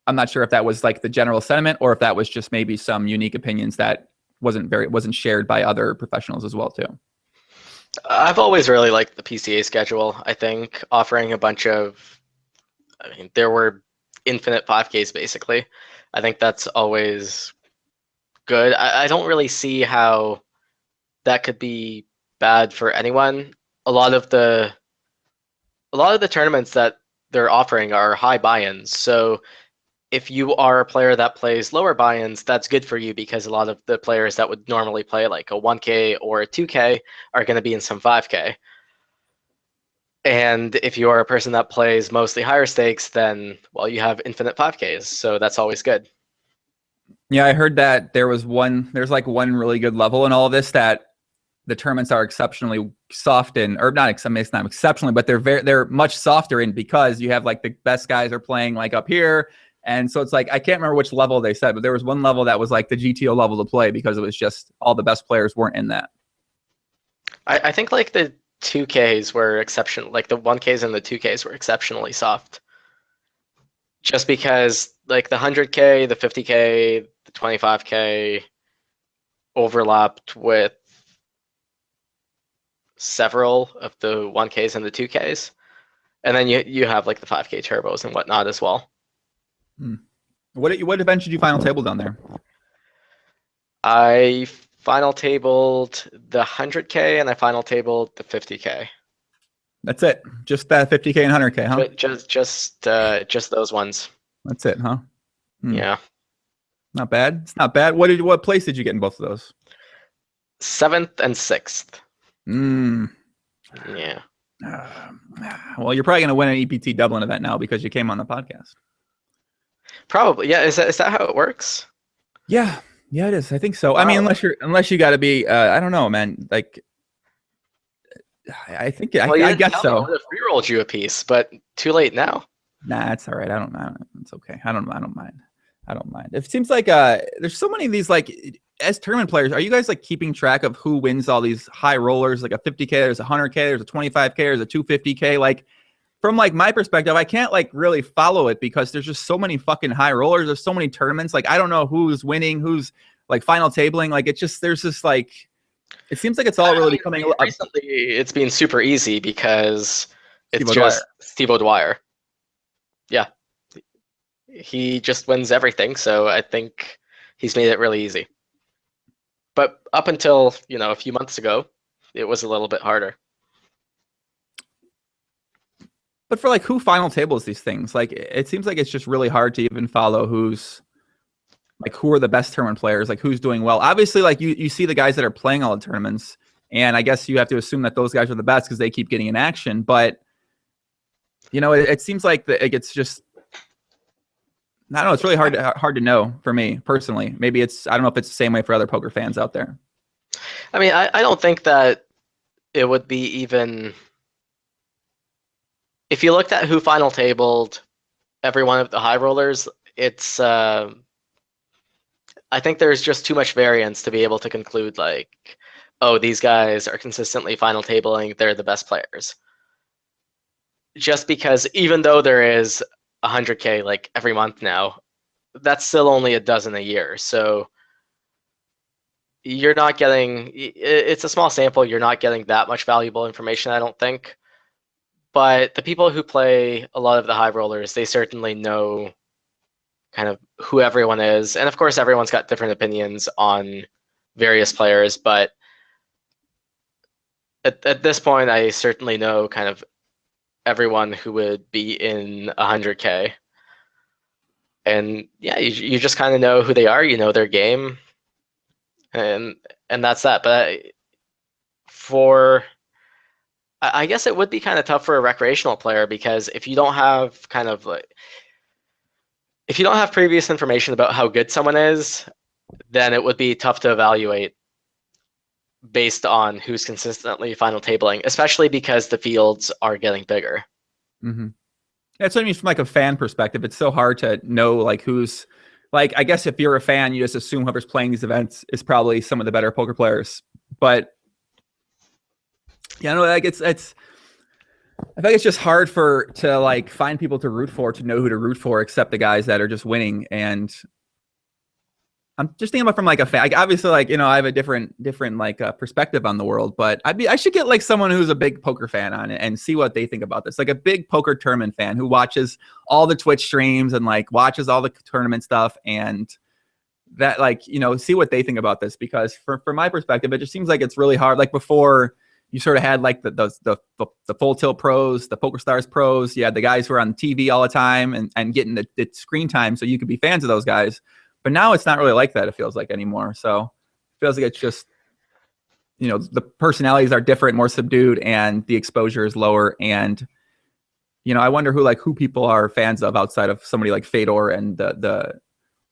I'm not sure if that was like the general sentiment or if that was just maybe some unique opinions that wasn't shared by other professionals as well too. I've always really liked the PCA schedule. I think offering a bunch of, I mean, there were infinite 5Ks basically. I think that's always good. I don't really see how that could be bad for anyone. A lot of the tournaments that they're offering are high buy-ins. So if you are a player that plays lower buy-ins, that's good for you because a lot of the players that would normally play like a 1K or a 2K are going to be in some 5K. And if you are a person that plays mostly higher stakes, then, well, you have infinite 5Ks. So that's always good. Yeah, I heard that there's like one really good level in all of this that the tournaments are exceptionally soft and, or not, I mean, it's not exceptionally, but they're much softer in because you have like the best guys are playing like up here. And so it's like, I can't remember which level they said, but there was one level that was like the GTO level to play because it was just all the best players weren't in that. I think like the 2Ks were exceptional, like the 1Ks and the 2Ks were exceptionally soft. Just because like the 100K, the 50K, the 25K overlapped with several of the 1Ks and the 2Ks. And then you have like the 5K turbos and whatnot as well. What event did you final table down there? I final tabled the 100K and I final tabled the 50K. That's it. Just that 50K and 100K, huh? Just those ones. That's it, huh? Yeah. Not bad. It's not bad. What place did you get in both of those? 7th and 6th. Yeah. Well, you're probably gonna win an EPT Dublin event now because you came on the podcast. Probably. Yeah. Is that how it works? Yeah, it is. I think so. Wow. I mean, unless you got to be, I don't know, man. Like, I think I guess so. I would have re-rolled you a piece, but too late now. Nah, it's all right. I don't. It's okay. I don't mind. It seems like there's so many of these, like, as tournament players, are you guys like keeping track of who wins all these high rollers? Like a 50K, there's a 100K, there's a 25K, there's a 250K. Like, from like my perspective, I can't like really follow it because there's just so many fucking high rollers. There's so many tournaments. Like, I don't know who's winning, who's like final tabling. Like, it's just, there's this like, it seems like it's all really becoming. Recently, it's been super easy because it's just Steve O'Dwyer. Yeah. He just wins everything. So I think he's made it really easy. But up until, a few months ago, it was a little bit harder. But for like who final tables these things, like it seems like it's just really hard to even follow who's like who are the best tournament players, like who's doing well. Obviously, like you see the guys that are playing all the tournaments, and I guess you have to assume that those guys are the best because they keep getting in action. But it seems like it's just, I don't know. It's really hard to know for me personally. Maybe I don't know if it's the same way for other poker fans out there. I mean, I don't think that it would be even. If you looked at who final tabled every one of the high rollers, it's I think there's just too much variance to be able to conclude like, oh, these guys are consistently final tabling, they're the best players. Just because even though there is 100K like every month now, that's still only a dozen a year. So you're not getting, it's a small sample, you're not getting that much valuable information, I don't think. But the people who play a lot of the high rollers, they certainly know kind of who everyone is. And of course, everyone's got different opinions on various players. But at this point, I certainly know kind of everyone who would be in 100K. And yeah, you just kind of know who they are, you know their game. And that's that. But I guess it would be kind of tough for a recreational player because if you don't have previous information about how good someone is, then it would be tough to evaluate based on who's consistently final tabling, especially because the fields are getting bigger. Mm-hmm. That's what I mean from like a fan perspective. It's so hard to know like who's like, I guess if you're a fan, you just assume whoever's playing these events is probably some of the better poker players. But like I feel like it's just hard to like find people to root for, to know who to root for, except the guys that are just winning. And I'm just thinking about from like a fan, like obviously like, I have a different like perspective on the world, but I should get like someone who's a big poker fan on it and see what they think about this. Like a big poker tournament fan who watches all the Twitch streams and like watches all the tournament stuff and that like, see what they think about this. Because from my perspective, it just seems like it's really hard. Like before, you sort of had like the Full Tilt pros, the Poker Stars pros. You had the guys who are on TV all the time and getting the screen time so you could be fans of those guys. But now it's not really like that, it feels like, anymore. So it feels like it's just, the personalities are different, more subdued, and the exposure is lower. And, I wonder who people are fans of outside of somebody like Fedor and the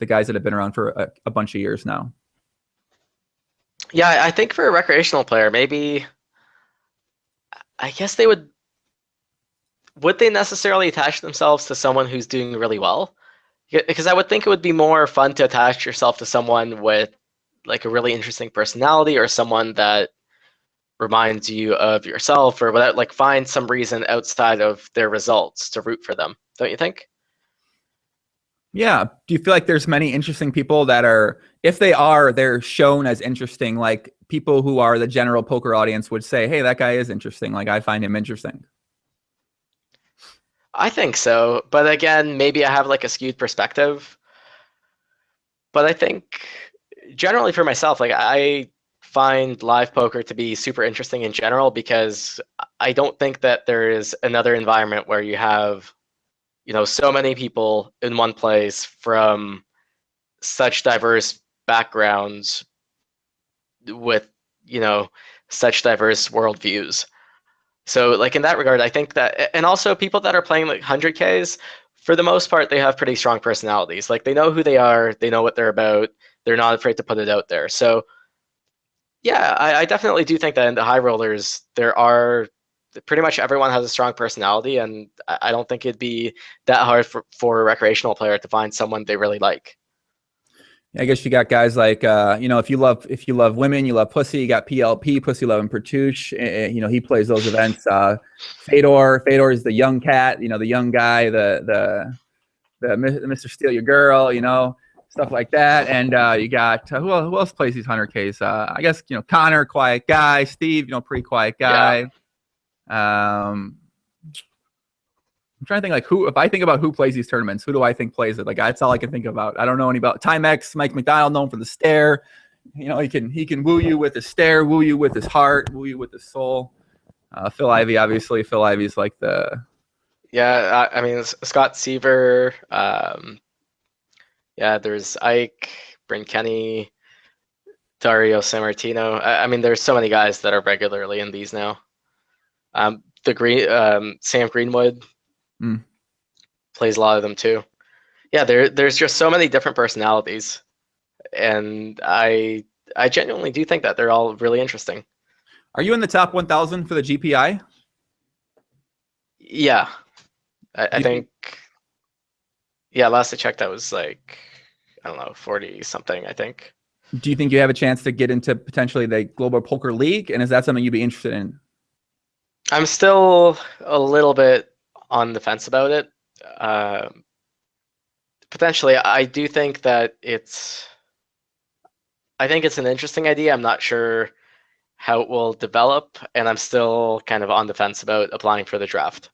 guys that have been around for a bunch of years now. Yeah, I think for a recreational player, maybe I guess they would they necessarily attach themselves to someone who's doing really well? Because I would think it would be more fun to attach yourself to someone with like a really interesting personality or someone that reminds you of yourself or without like find some reason outside of their results to root for them. Don't you think? Yeah. Do you feel like there's many interesting people that are, if they are, they're shown as interesting, like people who are the general poker audience would say, hey, that guy is interesting. Like I find him interesting. I think so, but again, maybe I have like a skewed perspective. But I think generally for myself, like I find live poker to be super interesting in general because I don't think that there is another environment where you have, so many people in one place from such diverse backgrounds with, you know, such diverse worldviews. So like in that regard, I think that, and also people that are playing like 100Ks, for the most part, they have pretty strong personalities. Like they know who they are, they know what they're about, they're not afraid to put it out there. So yeah, I definitely do think that in the high rollers, there are pretty much everyone has a strong personality, and I don't think it'd be that hard for a recreational player to find someone they really like. I guess you got guys like, if you love women, you love pussy. You got PLP, Pussy Loving Pertouche. He plays those events. Fedor is the young cat. The young guy, the Mr. Steal Your Girl. Stuff like that. And you got who else plays these 100Ks? I guess Connor, quiet guy. Steve, pretty quiet Yeah. guy. I'm trying to think like who, if I think about who plays these tournaments, who do I think plays it? Like that's all I can think about. I don't know any about Timex, Mike McDonald, known for the stare. He can woo you with his stare, woo you with his heart, woo you with his soul. Phil Ivey, obviously. Phil Ivey's like the. Yeah, I mean Scott Seaver. Yeah, there's Ike, Bryn Kenny, Dario Sammartino. I mean, there's so many guys that are regularly in these now. Sam Greenwood plays a lot of them too. Yeah, there's just so many different personalities, and I genuinely do think that they're all really interesting. Are you in the top 1,000 for the GPI? Yeah, I think. Yeah, last I checked, I was like, I don't know, 40 something, I think. Do you think you have a chance to get into potentially the Global Poker League? And is that something you'd be interested in? I'm still a little bit on the fence about it. Potentially, I do think that I think it's an interesting idea. I'm not sure how it will develop, and I'm still kind of on the fence about applying for the draft.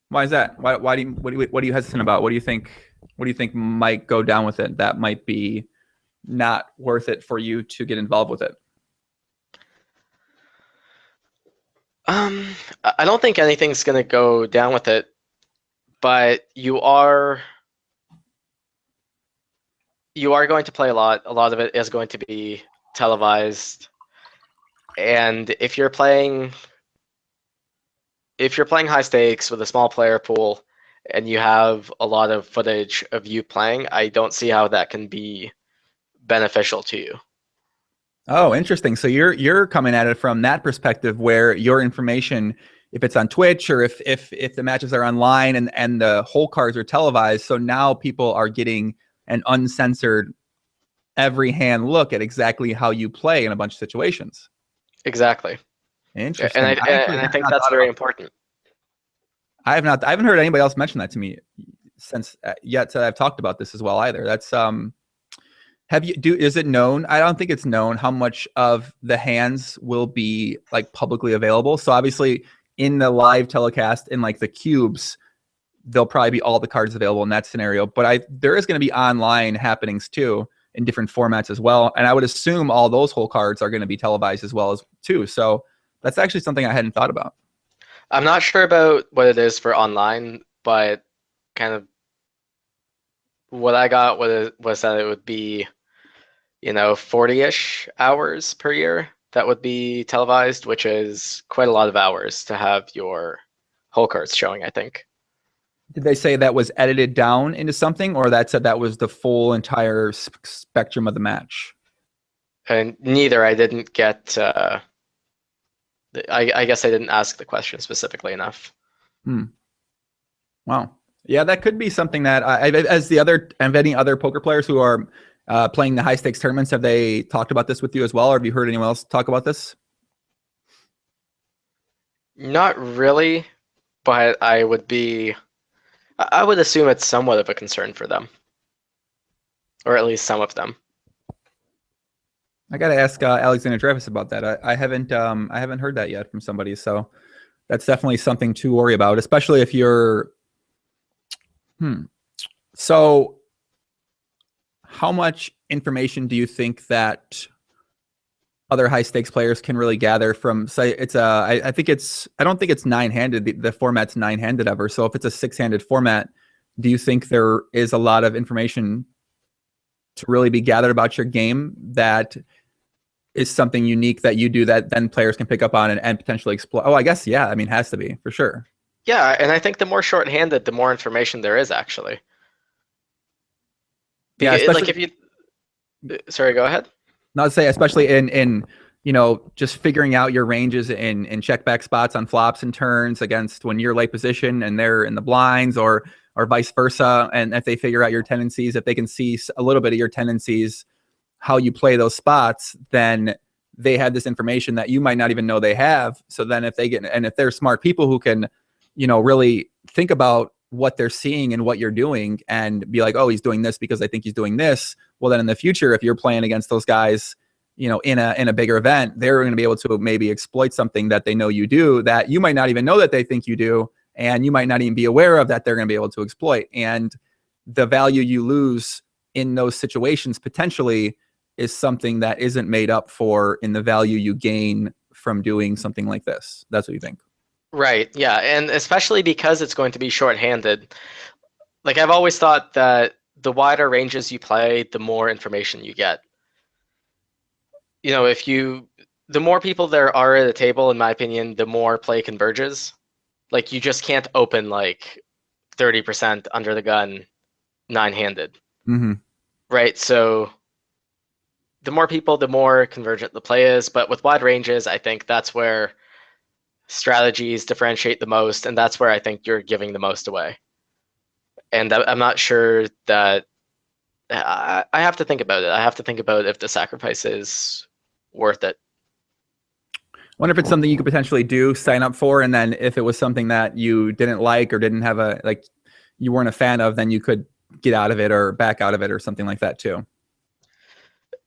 Why is that? What are you hesitant about? What do you think might go down with it that might be not worth it for you to get involved with it? I don't think anything's gonna go down with it, but you are going to play a lot. A lot of it is going to be televised, and if you're playing high stakes with a small player pool and you have a lot of footage of you playing, I don't see how that can be beneficial to you. Oh, interesting. So you're coming at it from that perspective where your information, if it's on Twitch or if the matches are online and the whole cards are televised, so now people are getting an uncensored every hand look at exactly how you play in a bunch of situations. Exactly. Interesting. I think that's very important. I haven't heard anybody else mention that to me since yet I've talked about this as well either. That's is it known? I don't think it's known how much of the hands will be like publicly available. So obviously in the live telecast in like the cubes, there'll probably be all the cards available in that scenario. But there is going to be online happenings too in different formats as well. And I would assume all those whole cards are going to be televised as well as too. So that's actually something I hadn't thought about. I'm not sure about what it is for online, but kind of what I got was that it would be 40-ish hours per year that would be televised, which is quite a lot of hours to have your whole cards showing, I think. Did they say that was edited down into something, or that said that was the full entire spectrum of the match? And neither, I didn't get. I guess I didn't ask the question specifically enough. Wow. Yeah, that could be something that have any other poker players who are playing the high stakes tournaments, have they talked about this with you as well? Or have you heard anyone else talk about this? Not really, but I would assume it's somewhat of a concern for them, or at least some of them. I got to ask Alexander Dvoress about that. I haven't heard that yet from somebody. So that's definitely something to worry about, especially if you're. So how much information do you think that other high stakes players can really gather from, say, it's I don't think it's nine-handed. The format's nine-handed ever. So if it's a six-handed format, do you think there is a lot of information to really be gathered about your game that is something unique that you do that then players can pick up on and potentially explore? Oh, I guess, yeah. I mean, has to be, for sure. Yeah, and I think the more short-handed, the more information there is, actually. Yeah, especially, like if you... Sorry, go ahead. Not to say, especially in just figuring out your ranges in check back spots on flops and turns against when you're late position and they're in the blinds, or vice versa. And if they figure out your tendencies, if they can see a little bit of your tendencies, how you play those spots, then they have this information that you might not even know they have. So then if they're smart people who can, really think about what they're seeing and what you're doing and be like, oh, he's doing this because I think he's doing this. Well, then in the future, if you're playing against those guys, in a bigger event, they're going to be able to maybe exploit something that they know you do that you might not even know that they think you do. And you might not even be aware of that they're going to be able to exploit. And the value you lose in those situations potentially is something that isn't made up for in the value you gain from doing something like this. That's what you think. Right, yeah, and especially because it's going to be short-handed. Like, I've always thought that the wider ranges you play, the more information you get. The more people there are at a table, in my opinion, the more play converges. Like, you just can't open, 30% under the gun nine-handed. Mm-hmm. Right, so the more people, the more convergent the play is. But with wide ranges, I think that's where strategies differentiate the most, and that's where I think you're giving the most away. And I'm not sure that I have to think about it. I have to think about if the sacrifice is worth it. I wonder if it's something you could potentially sign up for, and then if it was something that you didn't like or didn't have you weren't a fan of, then you could get out of it or back out of it or something like that too.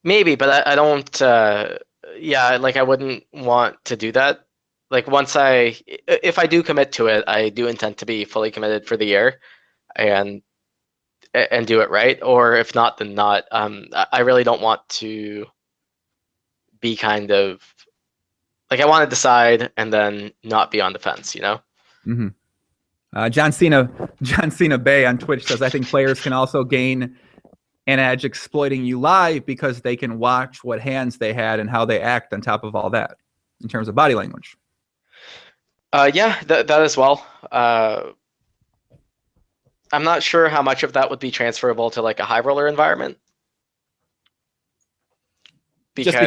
Maybe, but I don't. I wouldn't want to do that. Like, if I do commit to it, I do intend to be fully committed for the year, and do it right. Or if not, then not. I really don't want to be kind of I want to decide and then not be on the fence, Mm-hmm. John Cena Bay on Twitch says, I think players can also gain an edge exploiting you live because they can watch what hands they had and how they act on top of all that in terms of body language. Yeah, that as well. I'm not sure how much of that would be transferable to a high roller environment. Just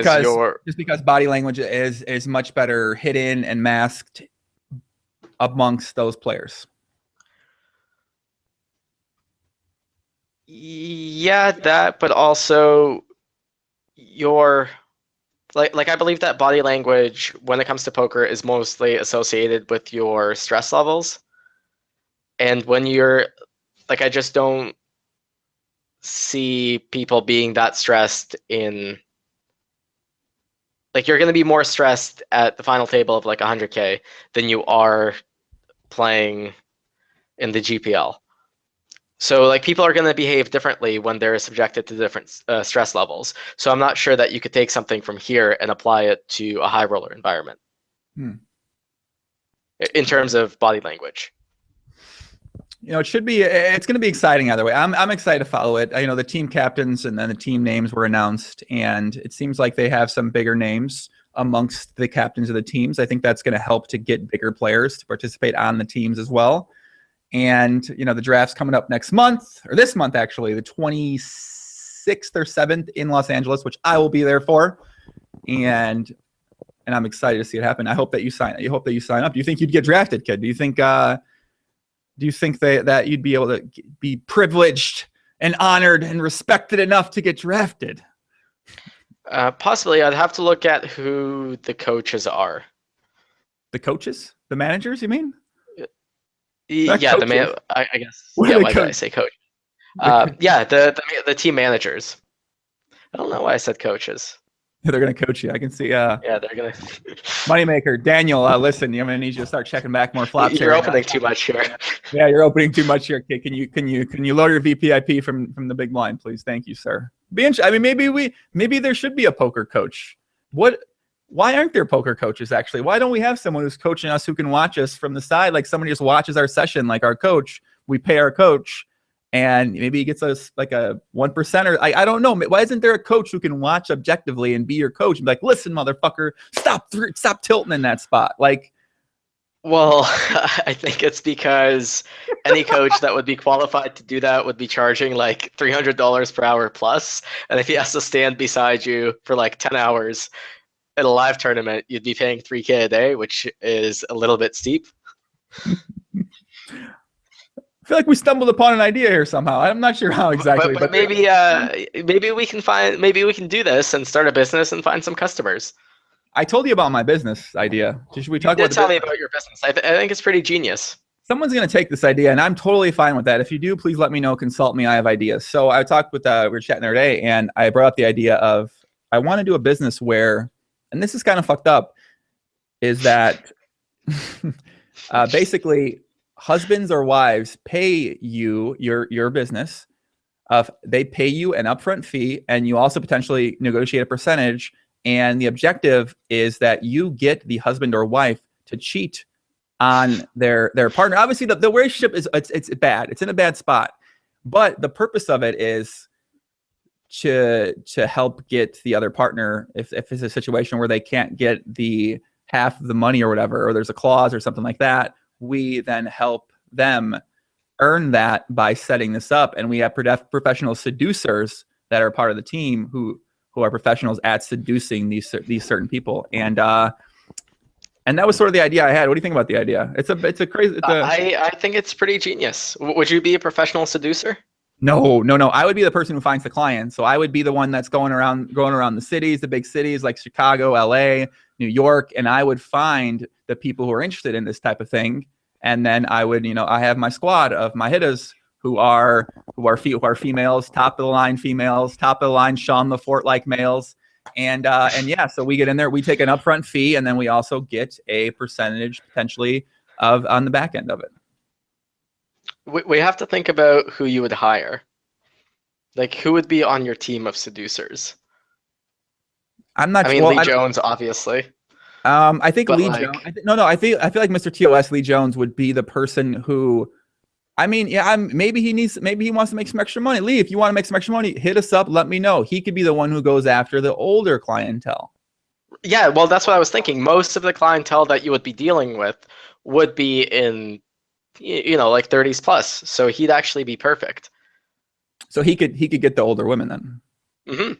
because body language is much better hidden and masked amongst those players. Yeah, that, but also I believe that body language when it comes to poker is mostly associated with your stress levels. And when you're I just don't see people being that stressed in you're going to be more stressed at the final table of 100K than you are playing in the GPL. So people are going to behave differently when they're subjected to different stress levels. So I'm not sure that you could take something from here and apply it to a high roller environment in terms of body language. It's going to be exciting either way. I'm excited to follow it. The team captains and then the team names were announced, and it seems like they have some bigger names amongst the captains of the teams. I think that's going to help to get bigger players to participate on the teams as well. And, the draft's coming up next month, or this month, actually, the 26th, 6th or 7th in Los Angeles, which I will be there for. And I'm excited to see it happen. I hope that you sign up. Do you think you'd get drafted, kid? Do you think that you'd be able to be privileged and honored and respected enough to get drafted? Possibly. I'd have to look at who the coaches are. The coaches? The managers, you mean? Yeah, coaches. the man. I guess. What Yeah, are they why did I say coach? Yeah, the team managers. I don't know why I said coaches. They're gonna coach you. I can see. Yeah, they're gonna. Moneymaker Daniel, listen, I'm gonna need you to start checking back more flops. You're opening too much here. Yeah, you're opening too much here, kid. Can you lower your VPIP from the big blind, please? Thank you, sir. I mean, maybe there should be a poker coach. Why aren't there poker coaches, actually? Why don't we have someone who's coaching us who can watch us from the side? Like somebody just watches our session like our coach. We pay our coach, and maybe he gets us like a 1%, or I don't know. Why isn't there a coach who can watch objectively and be your coach and be like, listen, motherfucker, stop tilting in that spot? Like, well, I think it's because any coach that would be qualified to do that would be charging like $300 per hour plus. And if he has to stand beside you for like 10 hours at a live tournament, you'd be paying $3K a day, which is a little bit steep. I feel like we stumbled upon an idea here somehow. I'm not sure how exactly, but maybe we can do this and start a business and find some customers. I told you about my business idea. Should we talk about? Tell me about your business. I think it's pretty genius. Someone's going to take this idea, and I'm totally fine with that. If you do, please let me know. Consult me. I have ideas. So I talked with we were chatting the other day, and I brought up the idea of I want to do a business where, and this is kind of fucked up, is that basically husbands or wives pay you your business. They pay you an upfront fee, and you also potentially negotiate a percentage. And the objective is that you get the husband or wife to cheat on their partner. Obviously, the relationship it's bad. It's in a bad spot. But the purpose of it is to help get the other partner, if it's a situation where they can't get the half of the money or whatever, or there's a clause or something like that, we then help them earn that by setting this up. And we have professional seducers that are part of the team who are professionals at seducing these certain people. And that was sort of the idea I had. What do you think about the idea? It's a crazy. I think it's pretty genius. Would you be a professional seducer? No. I would be the person who finds the client. So I would be the one that's going around the cities, the big cities like Chicago, LA, New York, and I would find the people who are interested in this type of thing. And then I would, I have my squad of my hitters who are females, top of the line females, top of the line Sean LaForte like males. And yeah, so we get in there, we take an upfront fee, and then we also get a percentage potentially on the back end of it. We have to think about who you would hire. Like, who would be on your team of seducers? Lee Jones, obviously. I think Lee Jones. I feel like Mr. TOS Lee Jones would be the person who. Maybe he wants to make some extra money. Lee, if you want to make some extra money, hit us up. Let me know. He could be the one who goes after the older clientele. Yeah, well, that's what I was thinking. Most of the clientele that you would be dealing with would be in, like 30s plus. So he'd actually be perfect. So he could get the older women then. Mm-hmm.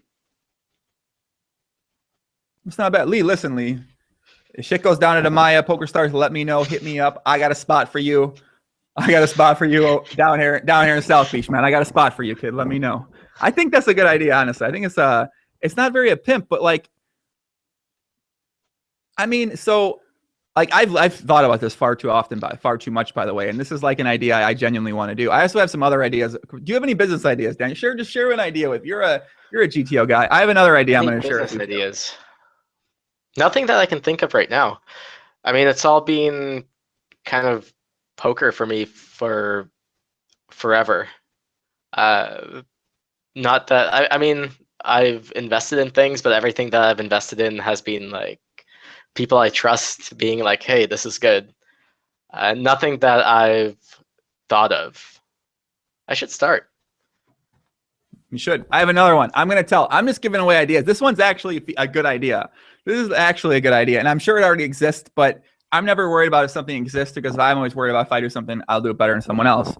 It's not bad. Lee, listen, Lee. If shit goes down at Amaya Poker Stars, let me know. Hit me up. I got a spot for you. Down here in South Beach, man. I got a spot for you, kid. Let me know. I think that's a good idea, honestly. I think it's not very a pimp, but I've thought about this far too much, by the way. And this is like an idea I genuinely want to do. I also have some other ideas. Do you have any business ideas, Dan? Just share an idea with. You're a GTO guy. I have another idea I'm going to share with you. Ideas. Nothing that I can think of right now. It's all been kind of poker for me for forever. Not that I've invested in things, but everything that I've invested in has been like people I trust being like, hey, this is good. Nothing that I've thought of. I should start. You should. I have another one. I'm just giving away ideas. This one's actually a good idea. This is actually a good idea, and I'm sure it already exists, but I'm never worried about if something exists, because I'm always worried about if I do something, I'll do it better than someone else.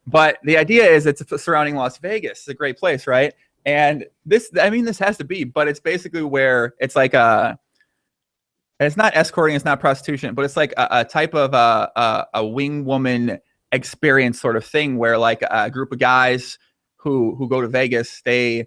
But the idea is it's surrounding Las Vegas. It's a great place, right? And this has to be, but it's basically where it's like it's not escorting, it's not prostitution, but it's like a type of a wing woman experience sort of thing where like a group of guys who go to Vegas, they,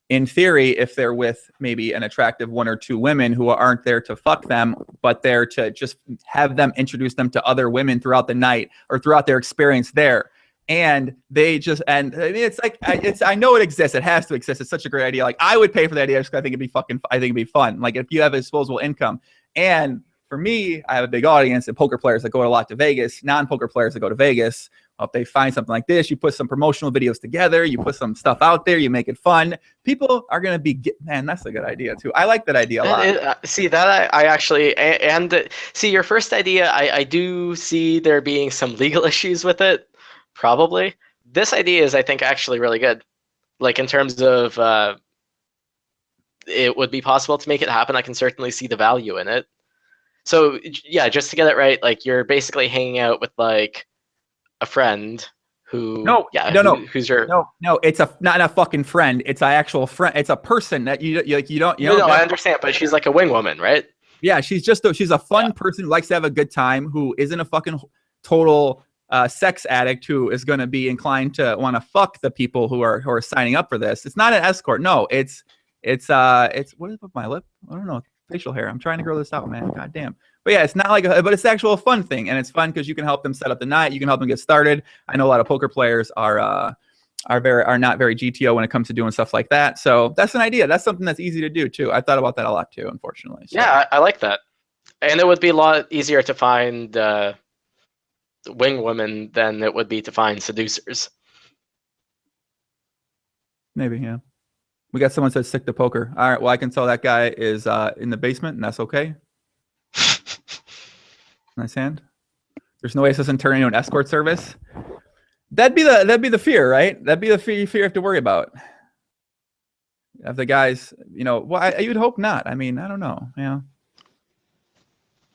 in theory, if they're with maybe an attractive one or two women who aren't there to fuck them, but there to just have them introduce them to other women throughout the night or throughout their experience there. And they just, and I mean, it's like, I know it exists. It has to exist. It's such a great idea. Like, I would pay for the idea because I think it'd be fun. Like, if you have a disposable income. And for me, I have a big audience of poker players that go a lot to Vegas, non-poker players that go to Vegas. If they find something like this, you put some promotional videos together, you put some stuff out there, you make it fun. People are going to be, man, that's a good idea too. I like that idea a lot. See, that I actually, and see, your first idea, I do see there being some legal issues with it, probably. This idea is, I think, actually really good. Like, in terms of it would be possible to make it happen, I can certainly see the value in it. So, yeah, just to get it right, like, you're basically hanging out with, like, a friend who who's your no it's not a fucking friend, it's an actual friend, it's a person that you don't I understand, but she's like a wing woman, right? Yeah, she's a fun person who likes to have a good time, who isn't a fucking total sex addict who is going to be inclined to want to fuck the people who are signing up for this. It's not an escort. No, it's what is with my lip? I don't know, facial hair. I'm trying to grow this out, man. God damn. But yeah, it's not like, but it's actual fun thing, and it's fun because you can help them set up the night. You can help them get started. I know a lot of poker players are not very GTO when it comes to doing stuff like that. So that's an idea. That's something that's easy to do too. I thought about that a lot too, unfortunately. So. Yeah, I like that, and it would be a lot easier to find wing women than it would be to find seducers. Maybe, yeah. We got someone said stick to poker. All right, well, I can tell that guy is in the basement, and that's okay. Nice hand. There's no way this doesn't turn into an escort service. That'd be the fear, right? That'd be the fear you have to worry about. If the guys, well, you'd hope not. I mean, I don't know. Yeah.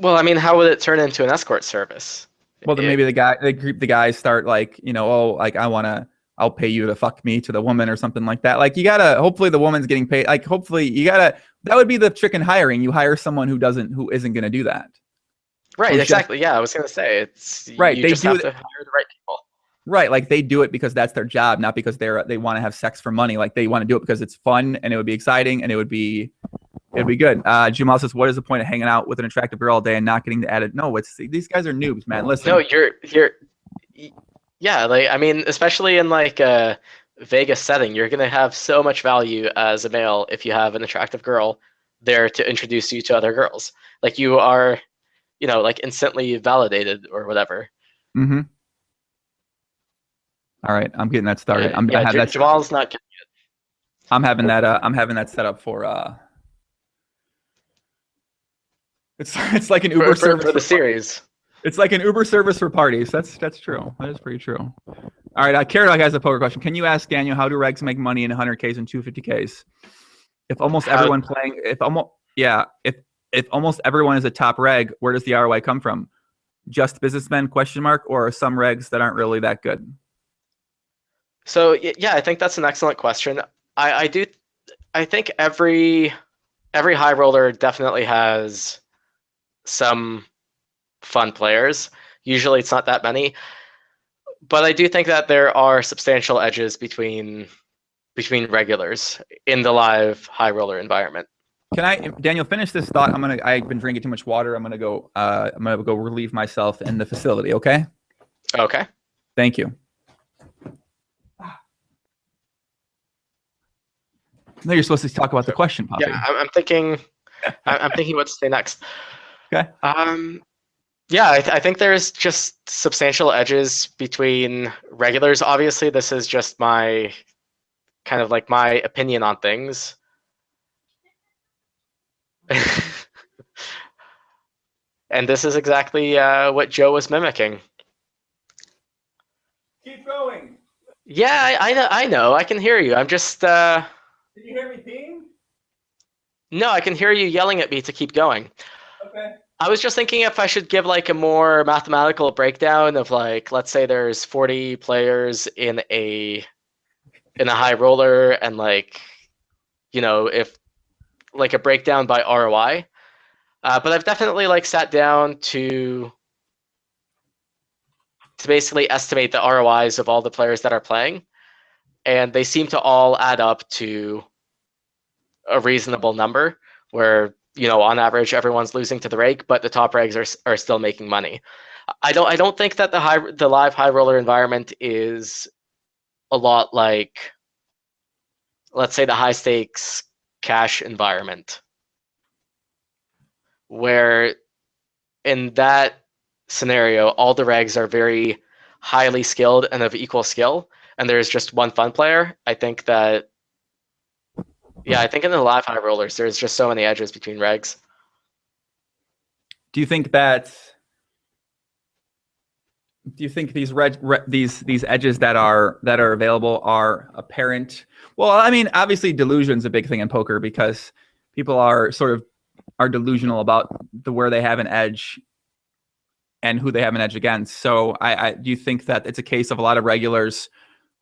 Well, I mean, how would it turn into an escort service? Well, then maybe the guys start like, oh, like I'll pay you to fuck me to the woman or something like that. Like, you gotta, hopefully the woman's getting paid. Like, hopefully that would be the trick in hiring. You hire someone who isn't going to do that. Right. Exactly. Yeah. I was going to say right. You just have to hire the right people. Right. Like, they do it because that's their job, not because they want to have sex for money. Like, they want to do it because it's fun and it would be exciting and it'd be good. Jamal says, what is the point of hanging out with an attractive girl all day and not getting the added? No, these guys are noobs, man. Listen. No, yeah, like, I mean, especially in like a Vegas setting, you're gonna have so much value as a male if you have an attractive girl there to introduce you to other girls. Like, you are, like, instantly validated or whatever. Mm-hmm. All right, I'm getting that started. Jamal's not getting it. I'm having that set up for It's like an Uber service for the series. It's like an Uber service for parties. That's true. That is pretty true. All right, Carrot Dog has a poker question. Can you ask Daniel, how do regs make money in 100Ks and 250Ks? If almost everyone is a top reg, where does the ROI come from? Just businessmen ? Or some regs that aren't really that good? So yeah, I think that's an excellent question. I think every high roller definitely has some fun players. Usually it's not that many, but I do think that there are substantial edges between regulars in the live high roller environment. Can I, Daniel, finish this thought? I've been drinking too much water. I'm gonna go relieve myself in the facility. Okay. Okay. Thank you. No, you're supposed to talk about the question, Poppy. Yeah, I'm thinking. I'm thinking what to say next. Okay. Yeah, I think there's just substantial edges between regulars. Obviously, this is just my kind of like my opinion on things. And this is exactly what Joe was mimicking. Keep going. Yeah, I know. I can hear you. I'm just. Can you hear me peeing? No, I can hear you yelling at me to keep going. Okay. I was just thinking if I should give like a more mathematical breakdown of, like, let's say there's 40 players in a in a high roller and like, if like a breakdown by ROI. But I've definitely like sat down to basically estimate the ROIs of all the players that are playing, and they seem to all add up to a reasonable number where, on average everyone's losing to the rake, but the top regs are still making money. I don't think that the live high roller environment is a lot like, let's say, the high stakes cash environment, where in that scenario all the regs are very highly skilled and of equal skill, and there's just one fun player. I think in the live high rollers there's just so many edges between regs. Do you think these edges that are available are apparent? Well, I mean, obviously delusion's a big thing in poker because people are delusional about where they have an edge and who they have an edge against. So I do you think that it's a case of a lot of regulars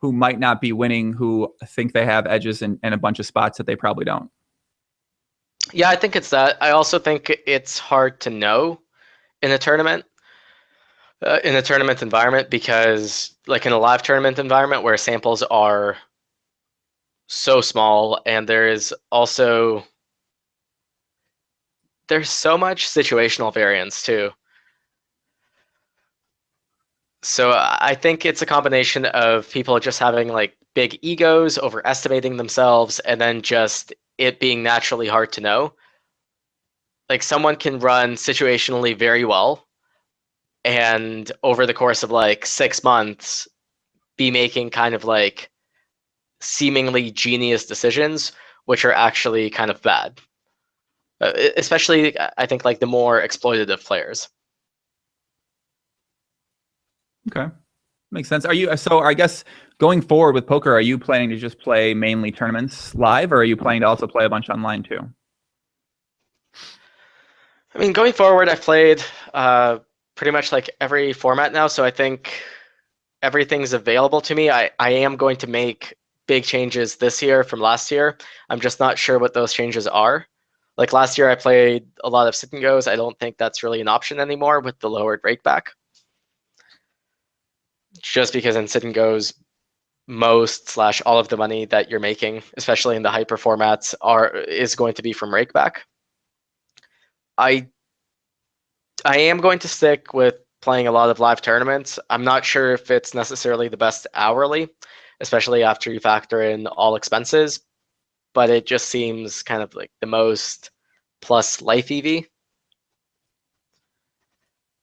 who might not be winning who think they have edges in a bunch of spots that they probably don't? Yeah, I think it's that. I also think it's hard to know in a tournament. In a tournament environment, because like in a live tournament environment where samples are so small and there's so much situational variance too. So I think it's a combination of people just having like big egos, overestimating themselves, and then just it being naturally hard to know. Like someone can run situationally very well and over the course of like 6 months be making kind of like seemingly genius decisions, which are actually kind of bad. Especially, I think, like the more exploitative players. Okay, makes sense. So I guess going forward with poker, are you planning to just play mainly tournaments live, or are you planning to also play a bunch online too? I mean, going forward, I've played pretty much like every format now, so I think everything's available to me. I am going to make big changes this year from last year. I'm just not sure what those changes are. Like last year, I played a lot of sit and goes. I don't think that's really an option anymore with the lowered rakeback. Just because in sit and goes, most/all of the money that you're making, especially in the hyper formats, is going to be from rakeback. I am going to stick with playing a lot of live tournaments. I'm not sure if it's necessarily the best hourly, especially after you factor in all expenses, but it just seems kind of like the most plus life EV.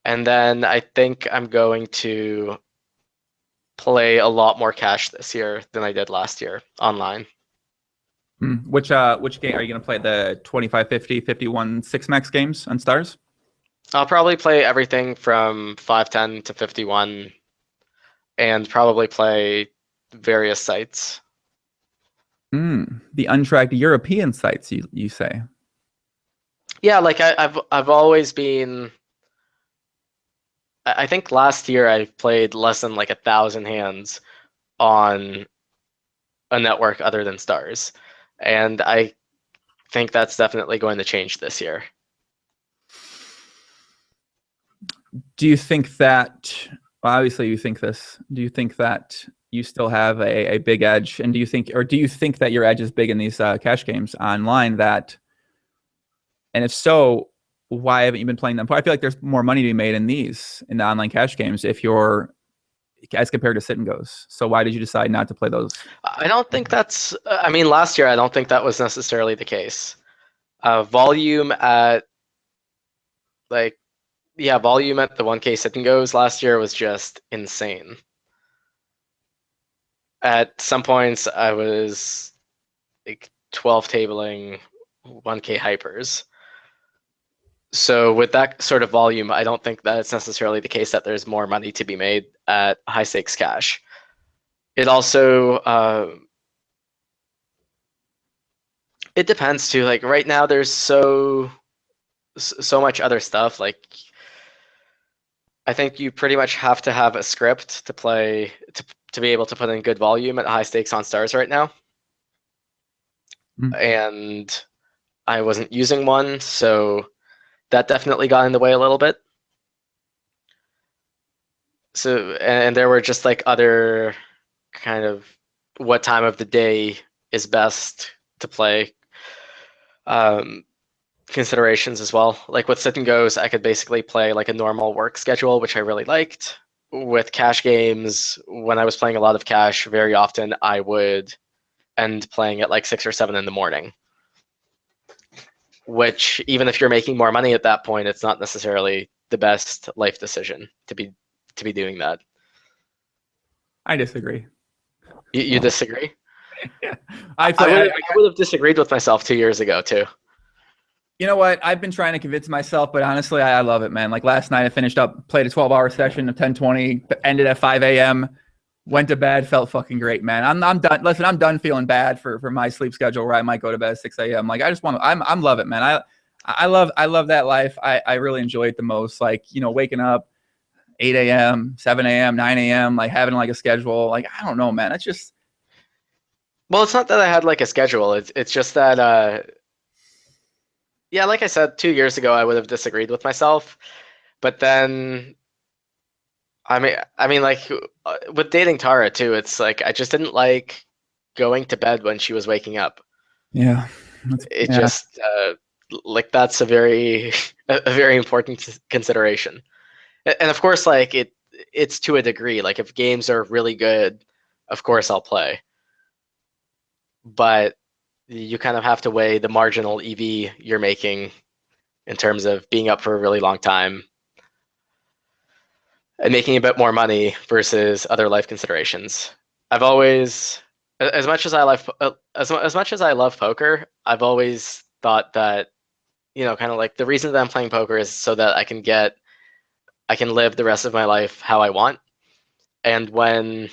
And then I think I'm going to play a lot more cash this year than I did last year online. Which game are you going to play? The 25, 50, 51 6 max games on Stars? I'll probably play everything from 510 to 51 and probably play various sites. The untracked European sites, you say? Yeah, like I've always been. I think last year I played less than like 1,000 hands on a network other than Stars, and I think that's definitely going to change this year. Do you think that? Well, obviously, you think this. Do you think that you still have a big edge, and do you think that your edge is big in these cash games online? And if so, why haven't you been playing them? I feel like there's more money to be made in the online cash games if you're as compared to sit and goes. So why did you decide not to play those? I don't think that's. I mean, last year I don't think that was necessarily the case. Volume at volume at the 1K sit and goes last year was just insane. At some points, I was like 12 tabling 1K hypers. So with that sort of volume, I don't think that it's necessarily the case that there's more money to be made at high stakes cash. It also it depends too. Like right now, there's so much other stuff. Like I think you pretty much have to have a script to play to be able to put in good volume at high stakes on stars right now. And I wasn't using one, so that definitely got in the way a little bit. So, and there were just like other kind of what time of the day is best to play considerations as well. Like with sit and goes, I could basically play like a normal work schedule, which I really liked. With cash games, when I was playing a lot of cash, very often I would end playing at like 6 or 7 in the morning. Which, even if you're making more money at that point, it's not necessarily the best life decision to be doing that. I disagree. You disagree? Yeah. I would have disagreed with myself 2 years ago too. You know what? I've been trying to convince myself, but honestly, I love it, man. Like last night, I finished up, played a 12-hour session of 10:20, ended at 5 a.m., went to bed, felt fucking great, man. I'm done. Listen, I'm done feeling bad for my sleep schedule where I might go to bed at 6 a.m. Like I just want to. I'm love it, man. I love that life. I really enjoy it the most. Like, you know, waking up 8 a.m., 7 a.m., 9 a.m., like having like a schedule. Like I don't know, man. It's just. Well, it's not that I had like a schedule. It's just that. Yeah, like I said, 2 years ago, I would have disagreed with myself, but then, I mean, like with dating Tara too, it's like I just didn't like going to bed when she was waking up. Yeah. It just like that's a very a very important consideration, and of course, like it's to a degree. Like if games are really good, of course I'll play, but you kind of have to weigh the marginal EV you're making in terms of being up for a really long time and making a bit more money versus other life considerations. I've always, as much as I love poker, I've always thought that, you know, kind of like the reason that I'm playing poker is so that I can live the rest of my life how I want. And when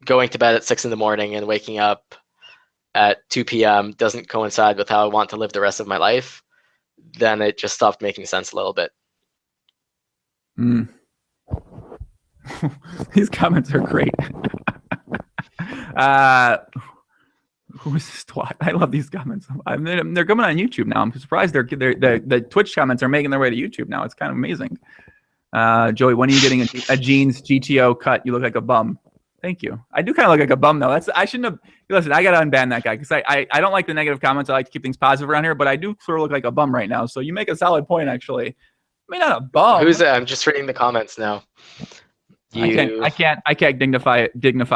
going to bed at 6 in the morning and waking up at 2 p.m. doesn't coincide with how I want to live the rest of my life, then it just stopped making sense a little bit. These comments are great. Who is this twat? I love these comments. They're coming on YouTube now. I'm surprised the Twitch comments are making their way to YouTube now. It's kind of amazing. Joey, when are you getting a jeans GTO cut? You look like a bum. Thank you. I do kind of look like a bum though. I shouldn't have. Listen, I gotta unban that guy because I don't like the negative comments. I like to keep things positive around here, but I do sort of look like a bum right now. So you make a solid point, actually. I mean, not a bum. Who's that? I'm just reading the comments now. I can't dignify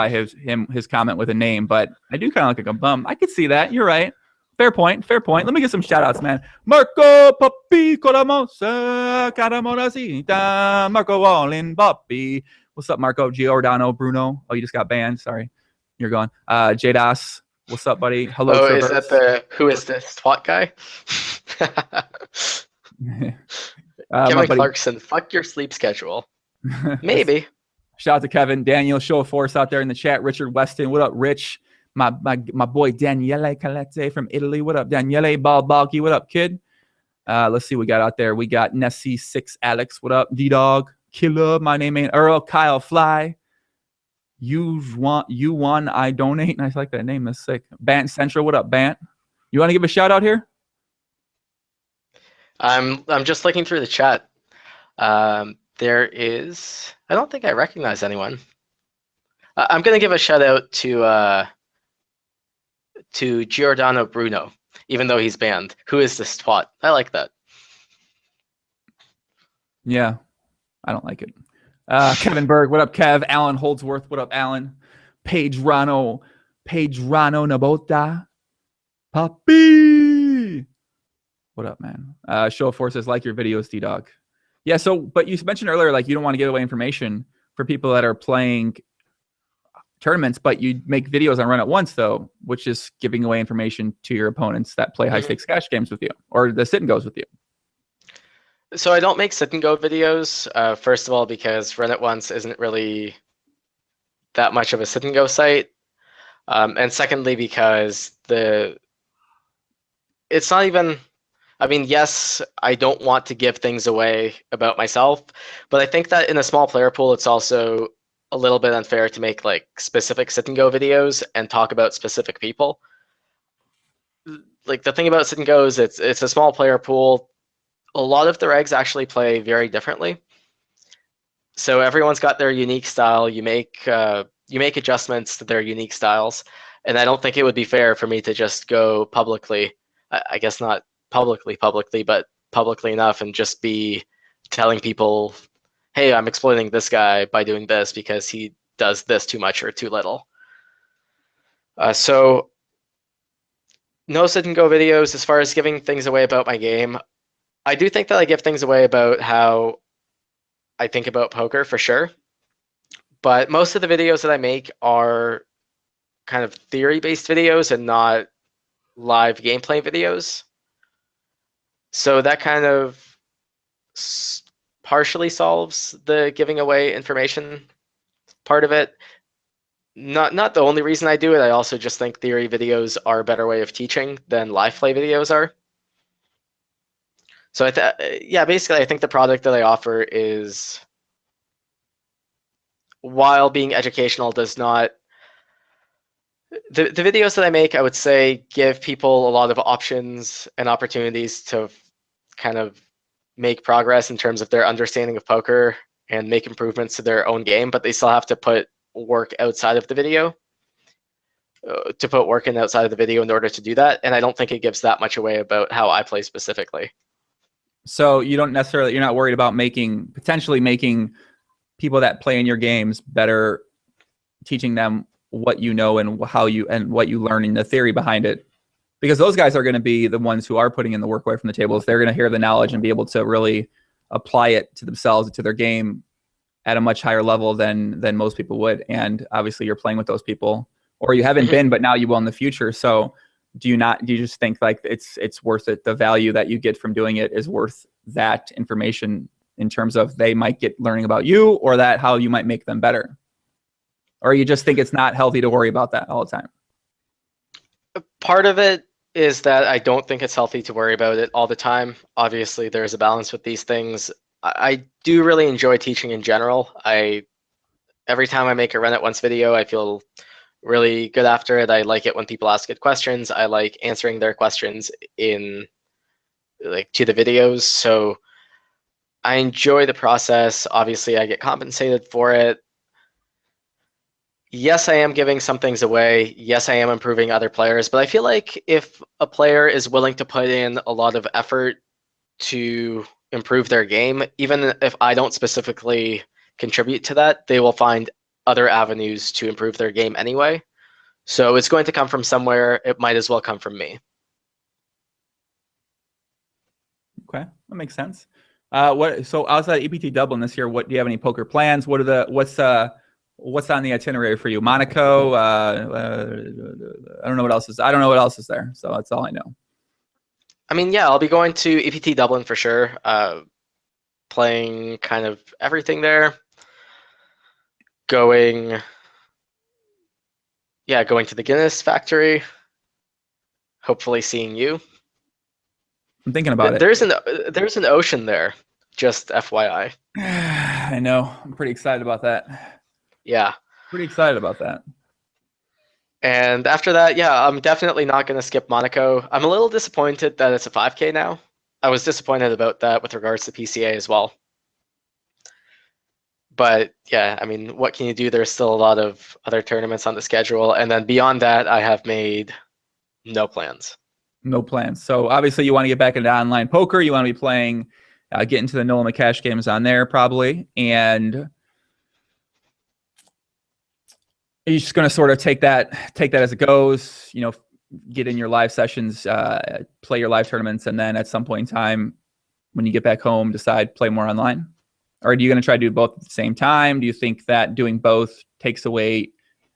his comment with a name, but I do kind of look like a bum. I could see that. You're right. Fair point. Let me get some shout outs, man. Marco Papi Coramosa Caramorasita Marco Wallin Papi. What's up, Marco? Giordano Bruno. Oh, you just got banned. Sorry. You're gone. Jadas. What's up, buddy? Hello. Oh, Traverse. Is that the who is this twat guy? Kevin Clarkson, fuck your sleep schedule. Maybe. Shout out to Kevin. Daniel, show of force out there in the chat. Richard Weston. What up, Rich? My boy Daniele Calette from Italy. What up, Daniele Balbalki? What up, kid? Let's see what we got out there. We got Nessie 6 Alex. What up, D-Dog? Killer. My name ain't Earl. Kyle Fly. You won. I donate. And I like that name. That's sick. Bant Central. What up, Bant? You want to give a shout out here? I'm just looking through the chat. There is. I don't think I recognize anyone. I'm gonna give a shout out to Giordano Bruno, even though he's banned. Who is this twat? I like that. Yeah, I don't like it. Kevin Berg, what up, Kev? Alan Holdsworth, what up, Alan? Paige Rano Nabota. Papi. What up, man? Show of Forces, like your videos, D-Dog. Yeah, so, but you mentioned earlier, like, you don't want to give away information for people that are playing tournaments, but you make videos on Run It Once, though, which is giving away information to your opponents that play high-stakes cash games with you, or the sit and goes with you. So I don't make sit and go videos, first of all, because Run It Once isn't really that much of a sit and go site. And secondly, because it's not even, I mean, yes, I don't want to give things away about myself, but I think that in a small player pool, it's also a little bit unfair to make like specific sit and go videos and talk about specific people. Like the thing about sit and go is it's a small player pool. A lot of the regs actually play very differently. So everyone's got their unique style. You make adjustments to their unique styles, and I don't think it would be fair for me to just go publicly. I guess not publicly, but publicly enough, and just be telling people, "Hey, I'm exploiting this guy by doing this because he does this too much or too little." So no sit and go videos. As far as giving things away about my game, I do think that I give things away about how I think about poker for sure. But most of the videos that I make are kind of theory-based videos and not live gameplay videos. So that kind of partially solves the giving away information part of it. Not the only reason I do it. I also just think theory videos are a better way of teaching than live play videos are. So yeah, basically I think the product that I offer is, while being educational, does not. The videos that I make, I would say, give people a lot of options and opportunities to kind of make progress in terms of their understanding of poker and make improvements to their own game, but they still have to put work outside of the video, to put work in outside of the video in order to do that. And I don't think it gives that much away about how I play specifically. So you're not worried about potentially making people that play in your games better, teaching them what you know and what you learn in the theory behind it, because those guys are going to be the ones who are putting in the work away from the tables. They're going to hear the knowledge and be able to really apply it to themselves, to their game at a much higher level than most people would. And obviously you're playing with those people, or you haven't been, but now you will in the future. So do you just think like it's worth it? The value that you get from doing it is worth that information in terms of they might get learning about you, or that how you might make them better? Or you just think it's not healthy to worry about that all the time? Part of it is that I don't think it's healthy to worry about it all the time. Obviously, there's a balance with these things. I do really enjoy teaching in general. Every time I make a Run It Once video, I feel really good after it. I like it when people ask good questions. I like answering their questions to the videos. So I enjoy the process. Obviously, I get compensated for it. Yes, I am giving some things away. Yes, I am improving other players. But I feel like if a player is willing to put in a lot of effort to improve their game, even if I don't specifically contribute to that, they will find other avenues to improve their game anyway. So it's going to come from somewhere. It might as well come from me. Okay, that makes sense. So outside of EPT Dublin this year, do you have any poker plans? What's on the itinerary for you? Monaco. I don't know what else is. I don't know what else is there. So that's all I know. I mean, yeah, I'll be going to EPT Dublin for sure. Playing kind of everything there. Going to the Guinness factory. Hopefully seeing you. I'm thinking about it. There's an ocean there, just FYI. I know. I'm pretty excited about that. Yeah. Pretty excited about that. And after that, yeah, I'm definitely not going to skip Monaco. I'm a little disappointed that it's a 5K now. I was disappointed about that with regards to PCA as well. But yeah, I mean, what can you do? There's still a lot of other tournaments on the schedule. And then beyond that, I have made no plans. No plans. So obviously you want to get back into online poker. You want to be playing, get into the Nolan McCash games on there probably. And you're just going to sort of take that as it goes, get in your live sessions, play your live tournaments, and then at some point in time, when you get back home, decide play more online? Or are you going to try to do both at the same time? Do you think that doing both takes away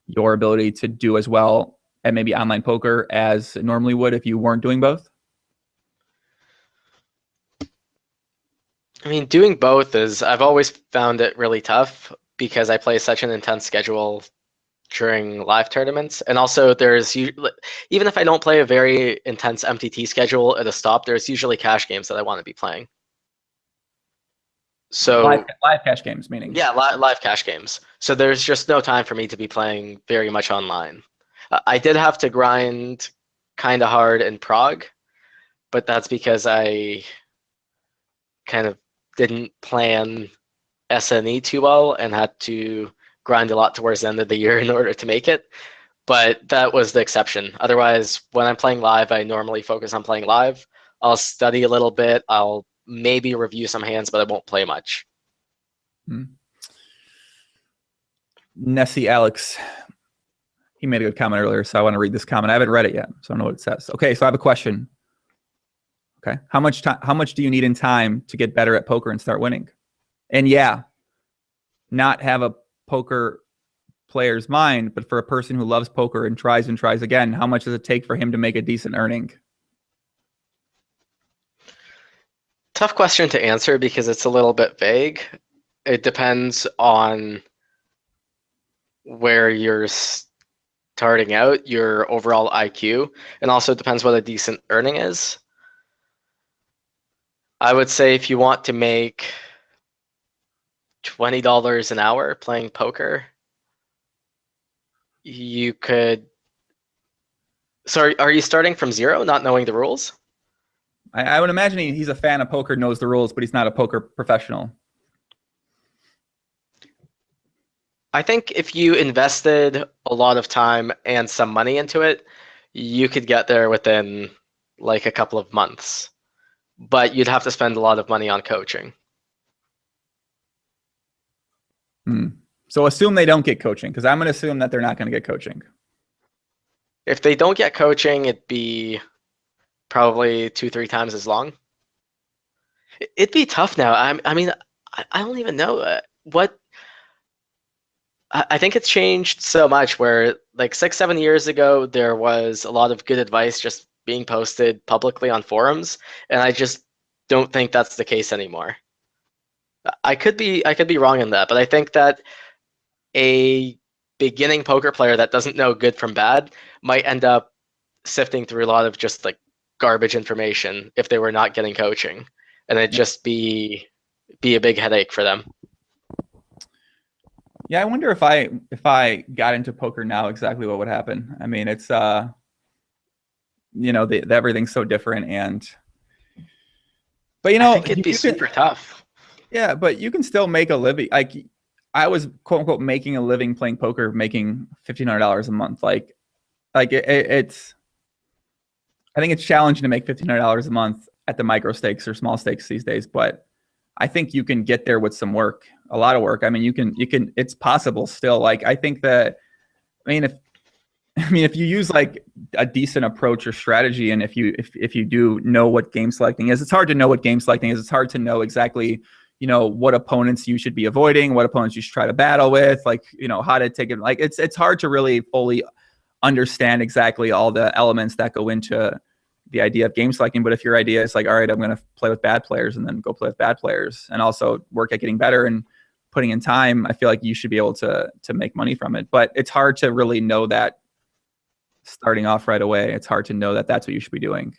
your ability to do as well at maybe online poker as it normally would if you weren't doing both? I mean, doing both I've always found it really tough because I play such an intense schedule during live tournaments. And also even if I don't play a very intense MTT schedule at a stop, there's usually cash games that I want to be playing. So live cash games, meaning. yeah, live cash games. So there's just no time for me to be playing very much online. I did have to grind kind of hard in Prague, but that's because I kind of didn't plan SNE too well and had to grind a lot towards the end of the year in order to make it. But that was the exception. Otherwise, when I'm playing live, I normally focus on playing live. I'll study a little bit. I'll maybe review some hands, but I won't play much. Nessie Alex, he made a good comment earlier, so I want to read this comment. I haven't read it yet, so I don't know what it says. Okay, so I have a question. Okay, how much do you need in time to get better at poker and start winning? And yeah, not have a poker player's mind, but for a person who loves poker and tries again, how much does it take for him to make a decent earning? Tough question to answer because it's a little bit vague. It depends on where you're starting out, your overall IQ, and also depends what a decent earning is. I would say if you want to make $20 an hour playing poker, you could. Sorry, are you starting from zero, not knowing the rules? I would imagine he's a fan of poker, knows the rules, but he's not a poker professional. I think if you invested a lot of time and some money into it, you could get there within like a couple of months. But you'd have to spend a lot of money on coaching. So assume they don't get coaching, because I'm going to assume that they're not going to get coaching. If they don't get coaching, it'd be probably 2-3 times as long. It'd be tough now. I mean, I don't even know what. I think it's changed so much where like 6-7 years ago, there was a lot of good advice just being posted publicly on forums. And I just don't think that's the case anymore. I could be wrong in that, but I think that a beginning poker player that doesn't know good from bad might end up sifting through a lot of just like garbage information if they were not getting coaching, and it'd just be a big headache for them. Yeah, I wonder if I got into poker now, exactly what would happen. I mean, it's everything's so different, but I think it'd be super tough. Yeah, but you can still make a living. Like I was quote unquote making a living playing poker, making $1,500 a month. It's. I think it's challenging to make $1,500 a month at the micro stakes or small stakes these days, but I think you can get there with some work, a lot of work. I mean, you can. It's possible still. Like I think that. If you use like a decent approach or strategy, and if you do know what game selecting is, it's hard to know what game selecting is. It's hard to know exactly, what opponents you should be avoiding, what opponents you should try to battle with, like, how to take it. Like it's hard to really fully understand exactly all the elements that go into the idea of game selecting. But if your idea is like, all right, I'm going to play with bad players and then go play with bad players and also work at getting better and putting in time, I feel like you should be able to make money from it. But it's hard to really know that starting off right away. It's hard to know that that's what you should be doing.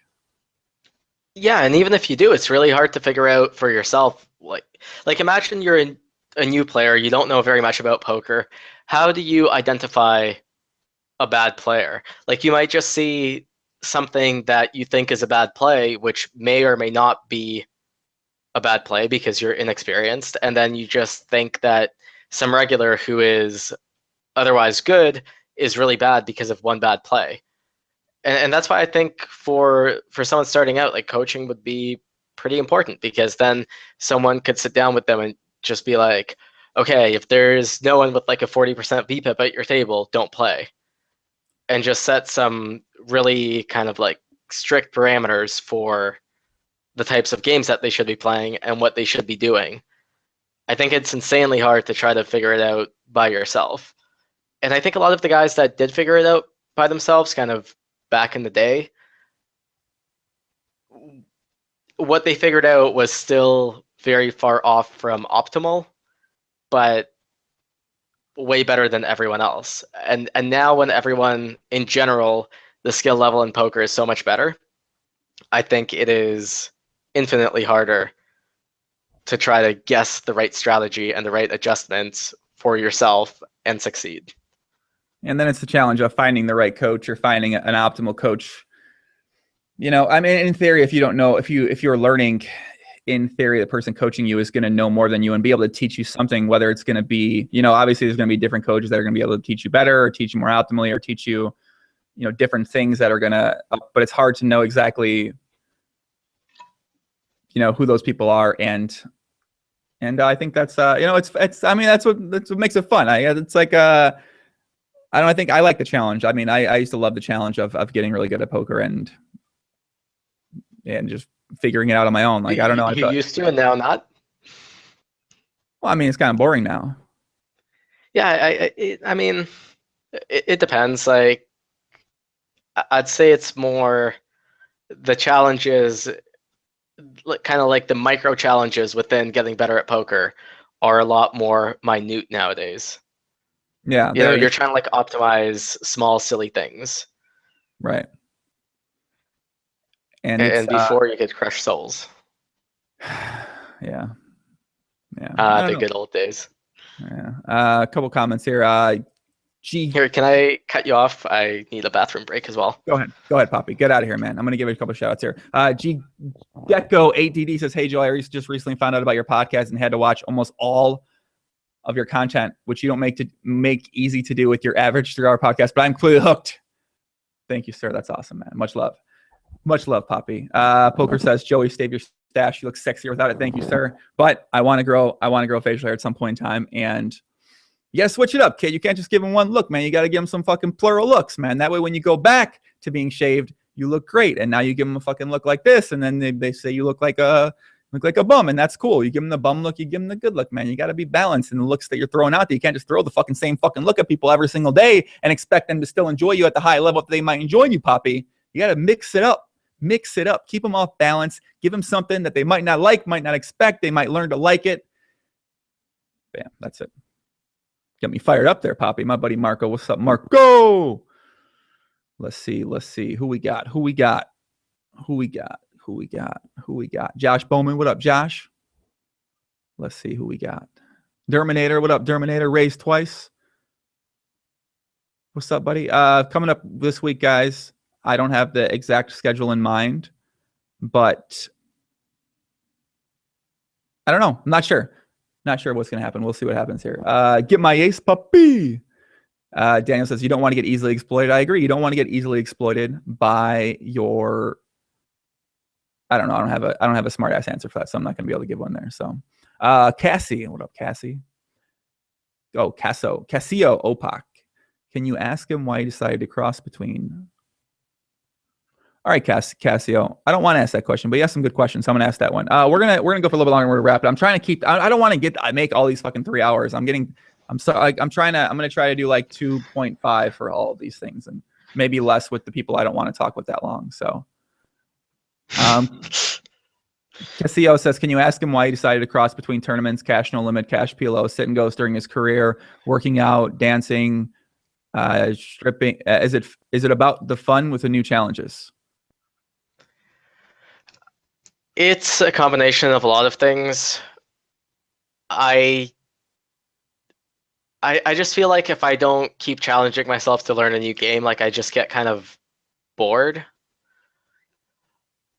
Yeah, and even if you do, it's really hard to figure out for yourself. Like imagine you're a new player, you don't know very much about poker. How do you identify a bad player? Like you might just see something that you think is a bad play, which may or may not be a bad play because you're inexperienced, and then you just think that some regular who is otherwise good is really bad because of one bad play. And that's why I think for someone starting out, like coaching would be pretty important, because then someone could sit down with them and just be like, okay, if there's no one with like a 40% VPIP at your table, don't play. And just set some really kind of like strict parameters for the types of games that they should be playing and what they should be doing. I think it's insanely hard to try to figure it out by yourself. And I think a lot of the guys that did figure it out by themselves kind of back in the day, what they figured out was still very far off from optimal, but way better than everyone else. And now when everyone in general, the skill level in poker is so much better, I think it is infinitely harder to try to guess the right strategy and the right adjustments for yourself and succeed. And then it's the challenge of finding the right coach or finding an optimal coach. You know, I mean, in theory, if you don't know, if you're learning, in theory, the person coaching you is going to know more than you and be able to teach you something, whether it's going to be, you know, obviously there's going to be different coaches that are going to be able to teach you better or teach you more optimally or teach you, you know, different things that are going to, but it's hard to know exactly, you know, who those people are. And I think that's, you know, I mean, that's what makes it fun. It's like, I don't know, I think I like the challenge. I mean, I used to love the challenge of getting really good at poker and just figuring it out on my own. Like, I don't know. You used to and now not? Well, I mean, it's kind of boring now. Yeah, I mean, it depends. Like, I'd say it's more the challenges, kind of like the micro challenges within getting better at poker are a lot more minute nowadays. Yeah. You know, you're trying to like optimize small, silly things. Right. And before you could crush souls. Yeah. Yeah. The good old days. Yeah. A couple comments here. G. Here, can I cut you off? I need a bathroom break as well. Go ahead, Poppy. Get out of here, man. I'm gonna give you a couple shout outs here. G. Gecko 8DD says, "Hey Joe, I just recently found out about your podcast and had to watch almost all of your content, which you don't make easy to do with your average 3-hour podcast, but I'm clearly hooked." Thank you, sir. That's awesome, man. Much love. Much love, Poppy. Poker says, "Joey, stave your stash. You look sexier without it." Thank you, sir. But I want to grow facial hair at some point in time, and you gotta switch it up, kid. You can't just give him one look, man. You gotta give him some fucking plural looks, man. That way, when you go back to being shaved, you look great. And now you give him a fucking look like this, and then they say you look like a bum, and that's cool. You give him the bum look, you give him the good look, man. You gotta be balanced in the looks that you're throwing out there. You can't just throw the fucking same fucking look at people every single day and expect them to still enjoy you at the high level that they might enjoy you, Poppy. You gotta mix it up. Mix it up. Keep them off balance. Give them something that they might not like, might not expect. They might learn to like it. Bam. That's it. Got me fired up there, Poppy. My buddy Marco. What's up, Marco? Let's see. Who we got? Josh Bowman. What up, Josh? Let's see who we got. Derminator. What up, Derminator? Raised twice. What's up, buddy? Coming up this week, guys. I don't have the exact schedule in mind, but I don't know. I'm not sure. Not sure what's going to happen. We'll see what happens here. Get my ace, puppy. Daniel says, you don't want to get easily exploited. I agree. You don't want to get easily exploited by your, I don't know. I don't have a smart ass answer for that. So I'm not going to be able to give one there. So, Cassie, what up, Cassie? Oh, Cassio Opak. Can you ask him why he decided to cross between? All right, Cassio. I don't want to ask that question, but he has some good questions. So I'm gonna ask that one. We're gonna go for a little bit longer. We're gonna wrap it. I'm trying to keep. I don't want to make all these fucking 3 hours. I'm gonna try to do like 2.5 for all of these things, and maybe less with the people I don't want to talk with that long. So, Cassio says, can you ask him why he decided to cross between tournaments, cash no limit, cash PLO, sit and goes during his career, working out, dancing, stripping? Is it about the fun with the new challenges? It's a combination of a lot of things. I just feel like if I don't keep challenging myself to learn a new game, like I just get kind of bored.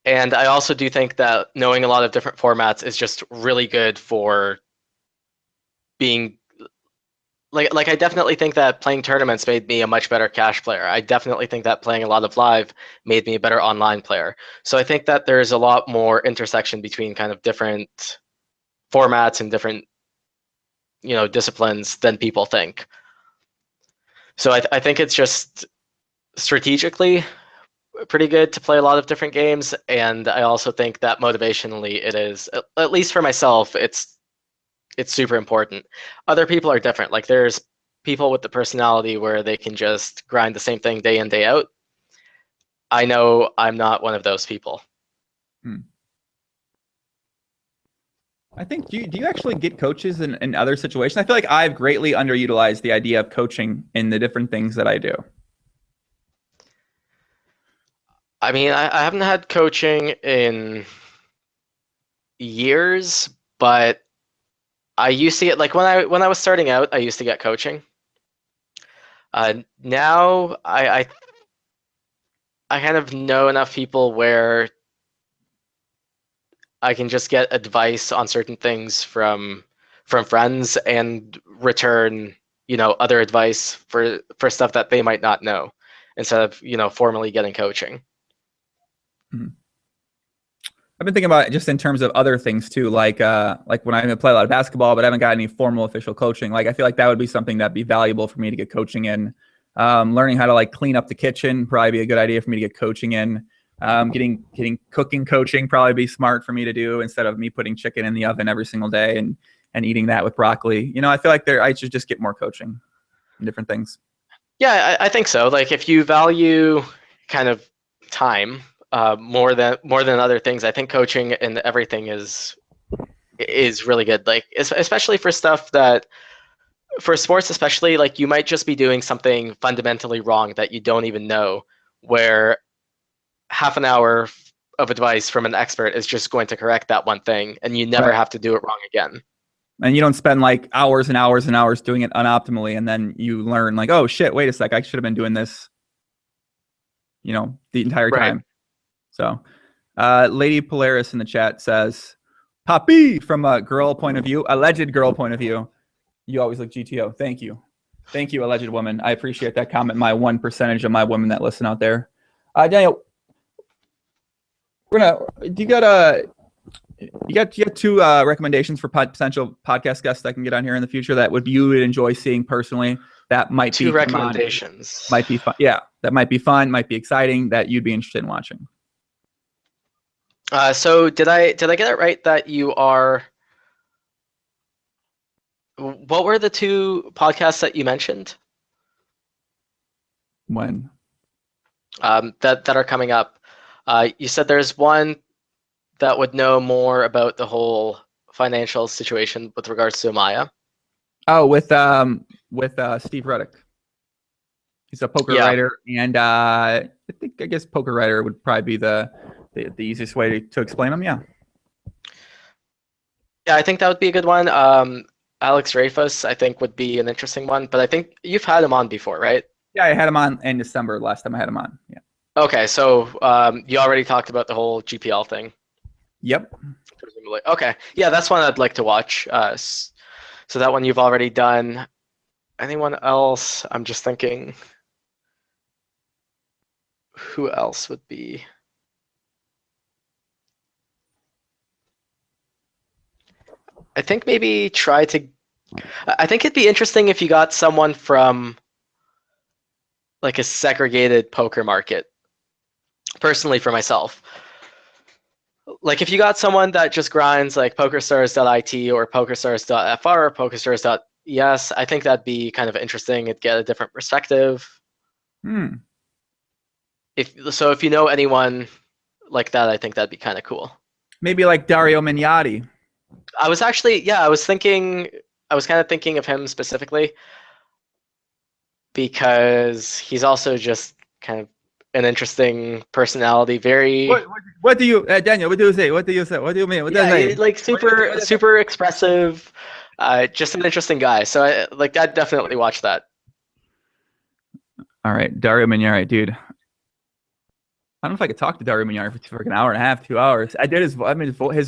And I also do think that knowing a lot of different formats is just really good for being like I definitely think that playing tournaments made me a much better cash player. I definitely think that playing a lot of live made me a better online player. So I think that there's a lot more intersection between kind of different formats and different, disciplines than people think. So I think it's just strategically pretty good to play a lot of different games, and I also think that motivationally it is, at least for myself, it's super important. Other people are different. Like there's people with the personality where they can just grind the same thing day in, day out. I know I'm not one of those people. I think, do you actually get coaches in other situations? I feel like I've greatly underutilized the idea of coaching in the different things that I do. I mean, I haven't had coaching in years, but I used to get like when I was starting out, I used to get coaching. Now I kind of know enough people where I can just get advice on certain things from friends and return, other advice for stuff that they might not know instead of, formally getting coaching. Mhm. I've been thinking about it just in terms of other things too, like when I play a lot of basketball, but I haven't got any formal official coaching. Like I feel like that would be something that'd be valuable for me to get coaching in. Learning how to like clean up the kitchen probably be a good idea for me to get coaching in. Getting cooking coaching probably be smart for me to do instead of me putting chicken in the oven every single day and eating that with broccoli. I feel like I should just get more coaching in different things. Yeah, I think so. Like if you value kind of time more than other things, I think coaching and everything is really good. Like especially for stuff that for sports, especially like you might just be doing something fundamentally wrong that you don't even know, where half an hour of advice from an expert is just going to correct that one thing, and you never have to do it wrong again. And you don't spend like hours and hours and hours doing it unoptimally, and then you learn like, oh shit, wait a sec, I should have been doing this, the entire time. So, Lady Polaris in the chat says, "Poppy from a girl point of view, alleged girl point of view. You always look GTO. Thank you, alleged woman. I appreciate that comment. My 1% of my women that listen out there. Daniel, you got two recommendations for potential podcast guests I can get on here in the future that you would enjoy seeing personally. That might be two recommendations. Might be fun. Yeah, that might be fun. Might be exciting. That you'd be interested in watching. So did I get it right that you are? What were the two podcasts that you mentioned? When? That are coming up. You said there's one that would know more about the whole financial situation with regards to Maya. Oh, with Steve Ruddick. He's a poker writer, and I guess poker writer would probably be the easiest way to explain him. Yeah. Yeah, I think that would be a good one. Alex Dreyfus, I think, would be an interesting one, but I think you've had him on before, right? Yeah, I had him on in December last time I had him on. Yeah. Okay, so you already talked about the whole GPL thing. Yep. Presumably. Okay, yeah, that's one I'd like to watch. So that one you've already done. Anyone else? I'm just thinking. Who else would be? I think maybe try to. I think it'd be interesting if you got someone from like a segregated poker market. Personally, for myself, like if you got someone that just grinds like PokerStars.it or PokerStars.fr or PokerStars.es, I think that'd be kind of interesting. It'd get a different perspective. If you know anyone like that, I think that'd be kind of cool. Maybe like Dario Mignotti. I was kind of thinking of him specifically because he's also just kind of an interesting personality. Very. What do you, Daniel? What do you say? What do you say? What do you mean? What does that mean? Like super expressive, just an interesting guy. So I'd definitely watch that. All right, Dario Mignotti, dude. I don't know if I could talk to Dario Mignotti for an hour and a half, 2 hours. His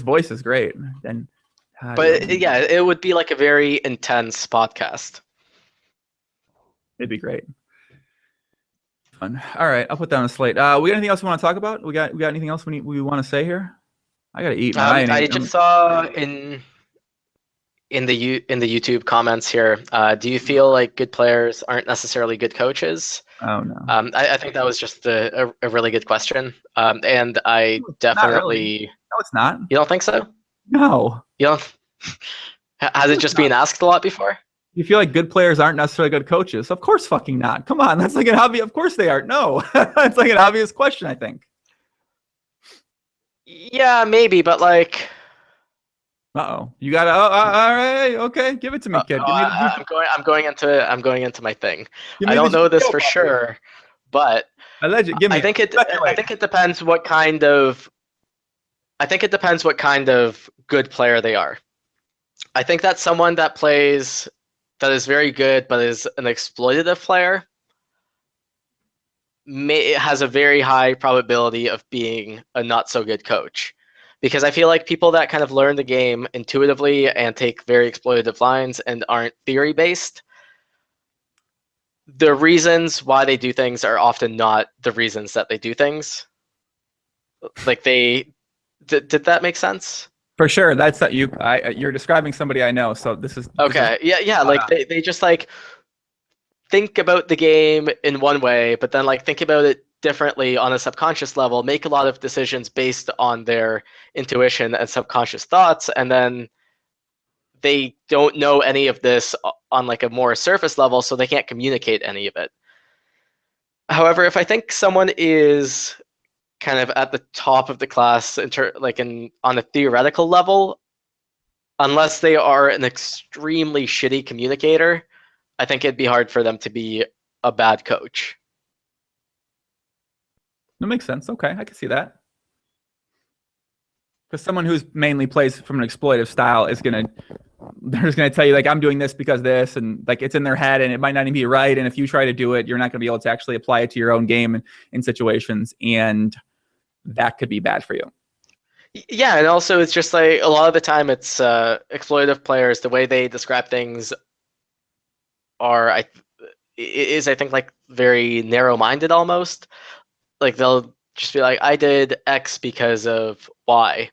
voice is great. But yeah, it would be like a very intense podcast. It'd be great. Fun. All right, I'll put that on the slate. We got anything else we want to talk about? We got anything else we want to say here? I gotta eat. I just saw in the YouTube comments here. Do you feel like good players aren't necessarily good coaches? Oh no. I think that was just a really good question. And I definitely. Really. No, it's not. You don't think so? No. You don't. Has it just been asked a lot before? You feel like good players aren't necessarily good coaches? Of course, fucking not. Come on, that's like an obvious. Of course they are. No, it's like an obvious question. I think. Yeah, maybe, but like. You gotta. All right. Okay, give it to me, kid. I'm going into my thing. I don't know this for sure, but alleged. Give me. I think it depends what kind of. I think it depends what kind of good player they are. I think that someone that is very good but is an exploitative player has a very high probability of being a not so good coach. Because I feel like people that kind of learn the game intuitively and take very exploitative lines and aren't theory based, the reasons why they do things are often not the reasons that they do things. Like did that make sense? For sure. That's that you're describing somebody I know. So this is Okay. Yeah. Like they just like think about the game in one way, but then like think about it differently on a subconscious level, make a lot of decisions based on their intuition and subconscious thoughts, and then they don't know any of this on like a more surface level, so they can't communicate any of it. However, if I think someone is kind of at the top of the class on a theoretical level, unless they are an extremely shitty communicator, I think it'd be hard for them to be a bad coach. That makes sense. Okay, I can see that. Because someone who's mainly plays from an exploitive style they're just gonna tell you like I'm doing this because this, and like it's in their head, and it might not even be right. And if you try to do it, you're not gonna be able to actually apply it to your own game in situations, and that could be bad for you. Yeah, and also it's just like a lot of the time it's exploitative players. The way they describe things I think like very narrow-minded almost. Like they'll just be like, I did X because of Y.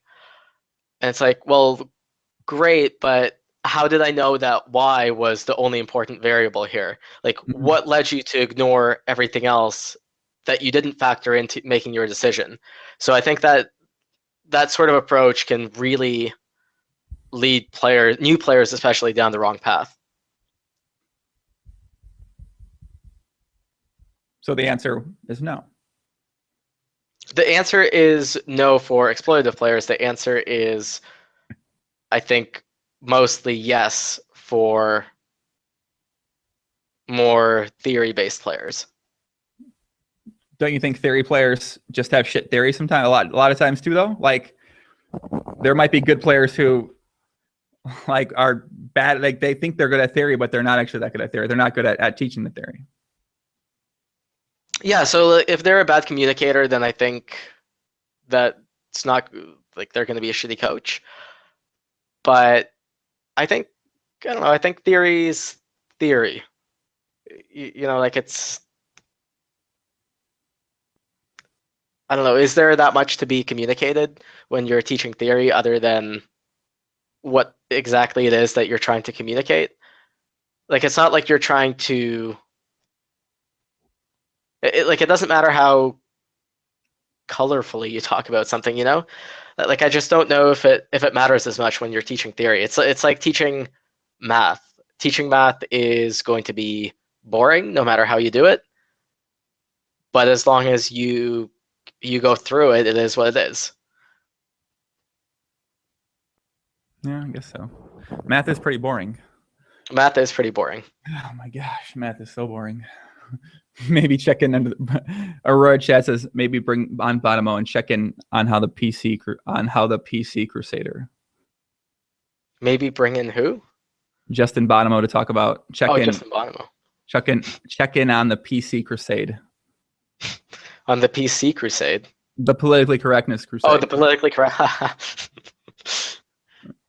And it's like, well, great, but how did I know that Y was the only important variable here? Like, what led you to ignore everything else that you didn't factor into making your decision? So I think that sort of approach can really lead new players especially, down the wrong path. So the answer is no. The answer is no for exploitative players. The answer is, I think, mostly yes for more theory-based players. Don't you think theory players just have shit theory sometimes? A lot of times too, though. Like there might be good players who like are bad. Like they think they're good at theory, but they're not actually that good at theory. They're not good at teaching the theory. Yeah, so if they're a bad communicator, then I think that it's not like they're going to be a shitty coach. But I don't know. I think theory is theory. Like it's. I don't know. Is there that much to be communicated when you're teaching theory, other than what exactly it is that you're trying to communicate? Like it's not like you're trying to. It doesn't matter how colorfully you talk about something, like I just don't know if it matters as much when you're teaching theory. It's like teaching math. Teaching math is going to be boring no matter how you do it, but as long as you go through it, it is what it is. Yeah, I guess so. Math is pretty boring. Math is pretty boring. Oh my gosh, math is so boring. Maybe check in under Aurora chat says maybe bring on Bonomo and check in on how the PC Crusader. Maybe bring in who? Justin Bonomo to talk about Justin Bonomo. Check in on the PC Crusade. On the PC Crusade. The politically correctness crusade. Oh, the politically correct.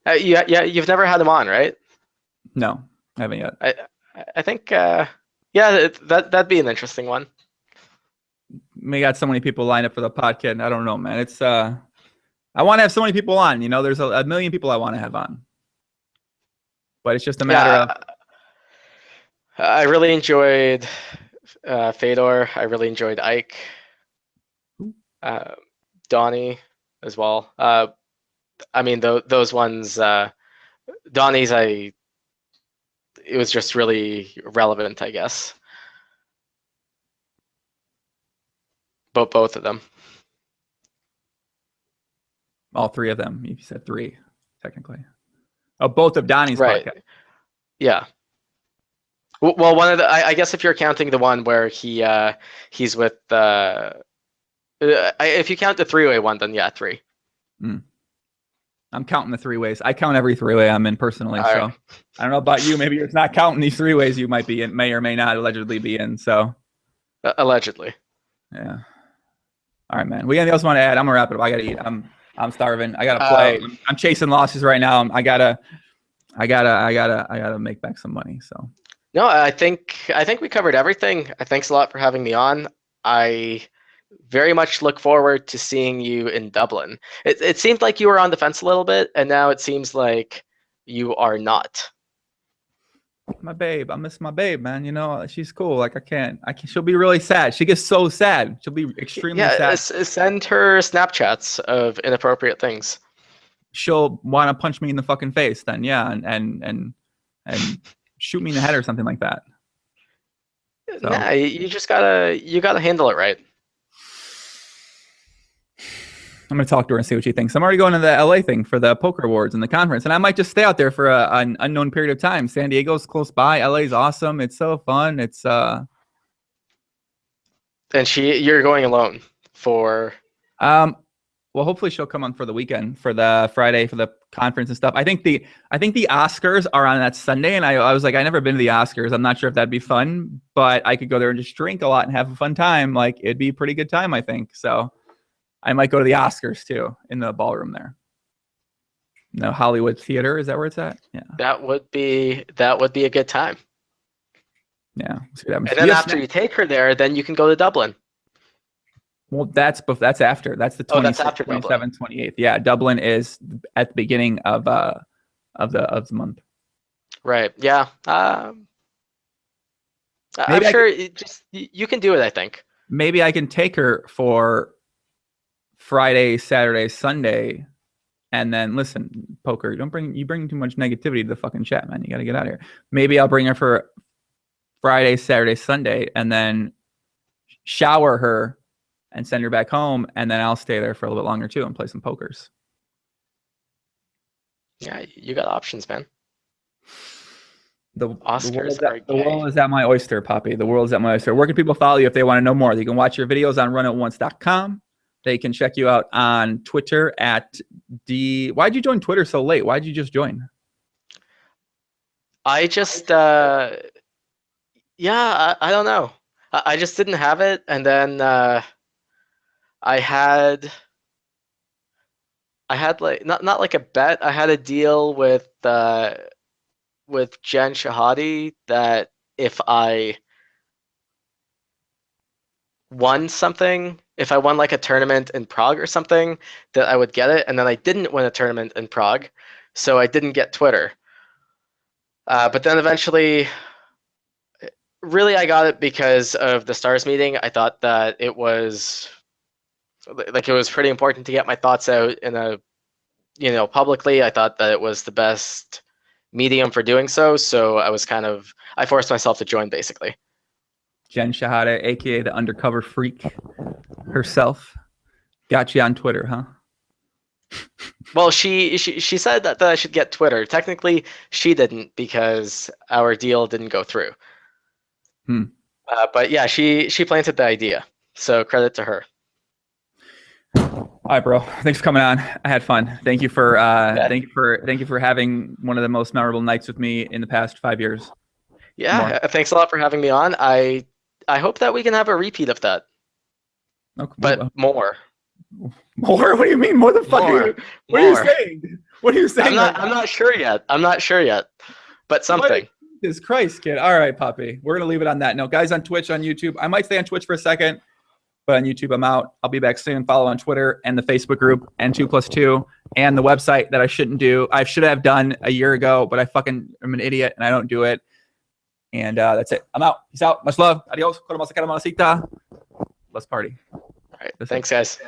You've never had him on, right? No, I haven't yet. I think. Yeah, that'd be an interesting one. We got so many people lined up for the podcast. I don't know, man. It's I want to have so many people on. There's a million people I want to have on, but it's just a matter of. I really enjoyed Fedor. I really enjoyed Ike, Donnie as well. I mean, those ones. Donnie's it was just really relevant, I guess. But both of them. All three of them. You said three, technically. Oh, both of Donnie's podcast. Yeah. Well, one of the. I guess if you're counting the one where he's with if you count the three-way one, then yeah, three. I'm counting the 3-ways. I count every 3-way I'm in personally. All So right. I don't know about you. Maybe you're not counting these 3-ways you might be in, may or may not allegedly be in. So Allegedly. yeah. All right, man. We got anything else want to add? I'm gonna wrap it up. I gotta eat. I'm starving. I gotta play. I'm chasing losses right now. I gotta make back some money. So No, I think we covered everything. Thanks a lot for having me on. I very much look forward to seeing you in Dublin. It seemed like you were on the fence a little bit, and now it seems like you are not. my babe, I miss my babe, man. You know, she's cool. Like I can't. She'll be really sad. She gets so sad. She'll be extremely sad. Send her Snapchats of inappropriate things. She'll want to punch me in the fucking face. Then yeah, and shoot me in the head or something like that. So. Nah, you just gotta handle it right. I'm gonna talk to her and see what she thinks. I'm already going to the LA thing for the poker awards and the conference, and I might just stay out there for an unknown period of time. San Diego's close by. LA's awesome. It's so fun. It's And you're going alone for. Well, hopefully she'll come on for the weekend, for the Friday, for the conference and stuff. I think the Oscars are on that Sunday, and I was like, I never been to the Oscars. I'm not sure if that'd be fun, but I could go there and just drink a lot and have a fun time. Like it'd be a pretty good time, I think. So I might go to the Oscars too in the ballroom there. No, Hollywood Theater, is that where it's at? Yeah. That would be a good time. Yeah. And then after you take her there, then you can go to Dublin. Well, that's after. That's the 26th, 27th, 28th. Yeah, Dublin is at the beginning of the month. Right. Yeah. I'm sure you can do it, I think. Maybe I can take her for Friday, Saturday, Sunday, and then listen, poker. You bring too much negativity to the fucking chat, man. You got to get out of here. Maybe I'll bring her for Friday, Saturday, Sunday, and then shower her and send her back home, and then I'll stay there for a little bit longer too and play some pokers. Yeah, you got options, man. The world is at my oyster, Poppy. The world is at my oyster. Where can people follow you if they want to know more? They can watch your videos on runatoonce.com. They can check you out on Twitter at Why'd you join Twitter so late? Why'd you just join? I just, I don't know. I just didn't have it, and then I had like not like a bet. I had a deal with Jen Shahadi that if I won something, if I won like a tournament in Prague or something, that I would get it. And then I didn't win a tournament in Prague, so I didn't get Twitter. But then eventually, really, I got it because of the Stars meeting. I thought that it was pretty important to get my thoughts out in publicly. I thought that it was the best medium for doing so. So I forced myself to join, basically. Jen Shahada, aka the undercover freak herself, got you on Twitter, huh? Well, she said that I should get Twitter. Technically, she didn't because our deal didn't go through. But yeah, she planted the idea. So credit to her. All right, bro. Thanks for coming on. I had fun. Thank you for thank you for having one of the most memorable nights with me in the past 5 years. Yeah, thanks a lot for having me on. I hope that we can have a repeat of that. Okay, but more. More? What do you mean? More the fuck? What are you saying? What are you saying? I'm not sure yet. But something. Jesus Christ, kid. All right, Poppy. We're gonna leave it on that note. Guys on Twitch, on YouTube. I might stay on Twitch for a second, but on YouTube, I'm out. I'll be back soon. Follow on Twitter and the Facebook group and 2+2 and the website that I shouldn't do. I should have done a year ago, but I fucking am an idiot and I don't do it. And that's it. I'm out. Peace out. Much love. Adios. Let's party. All right. Thanks, guys.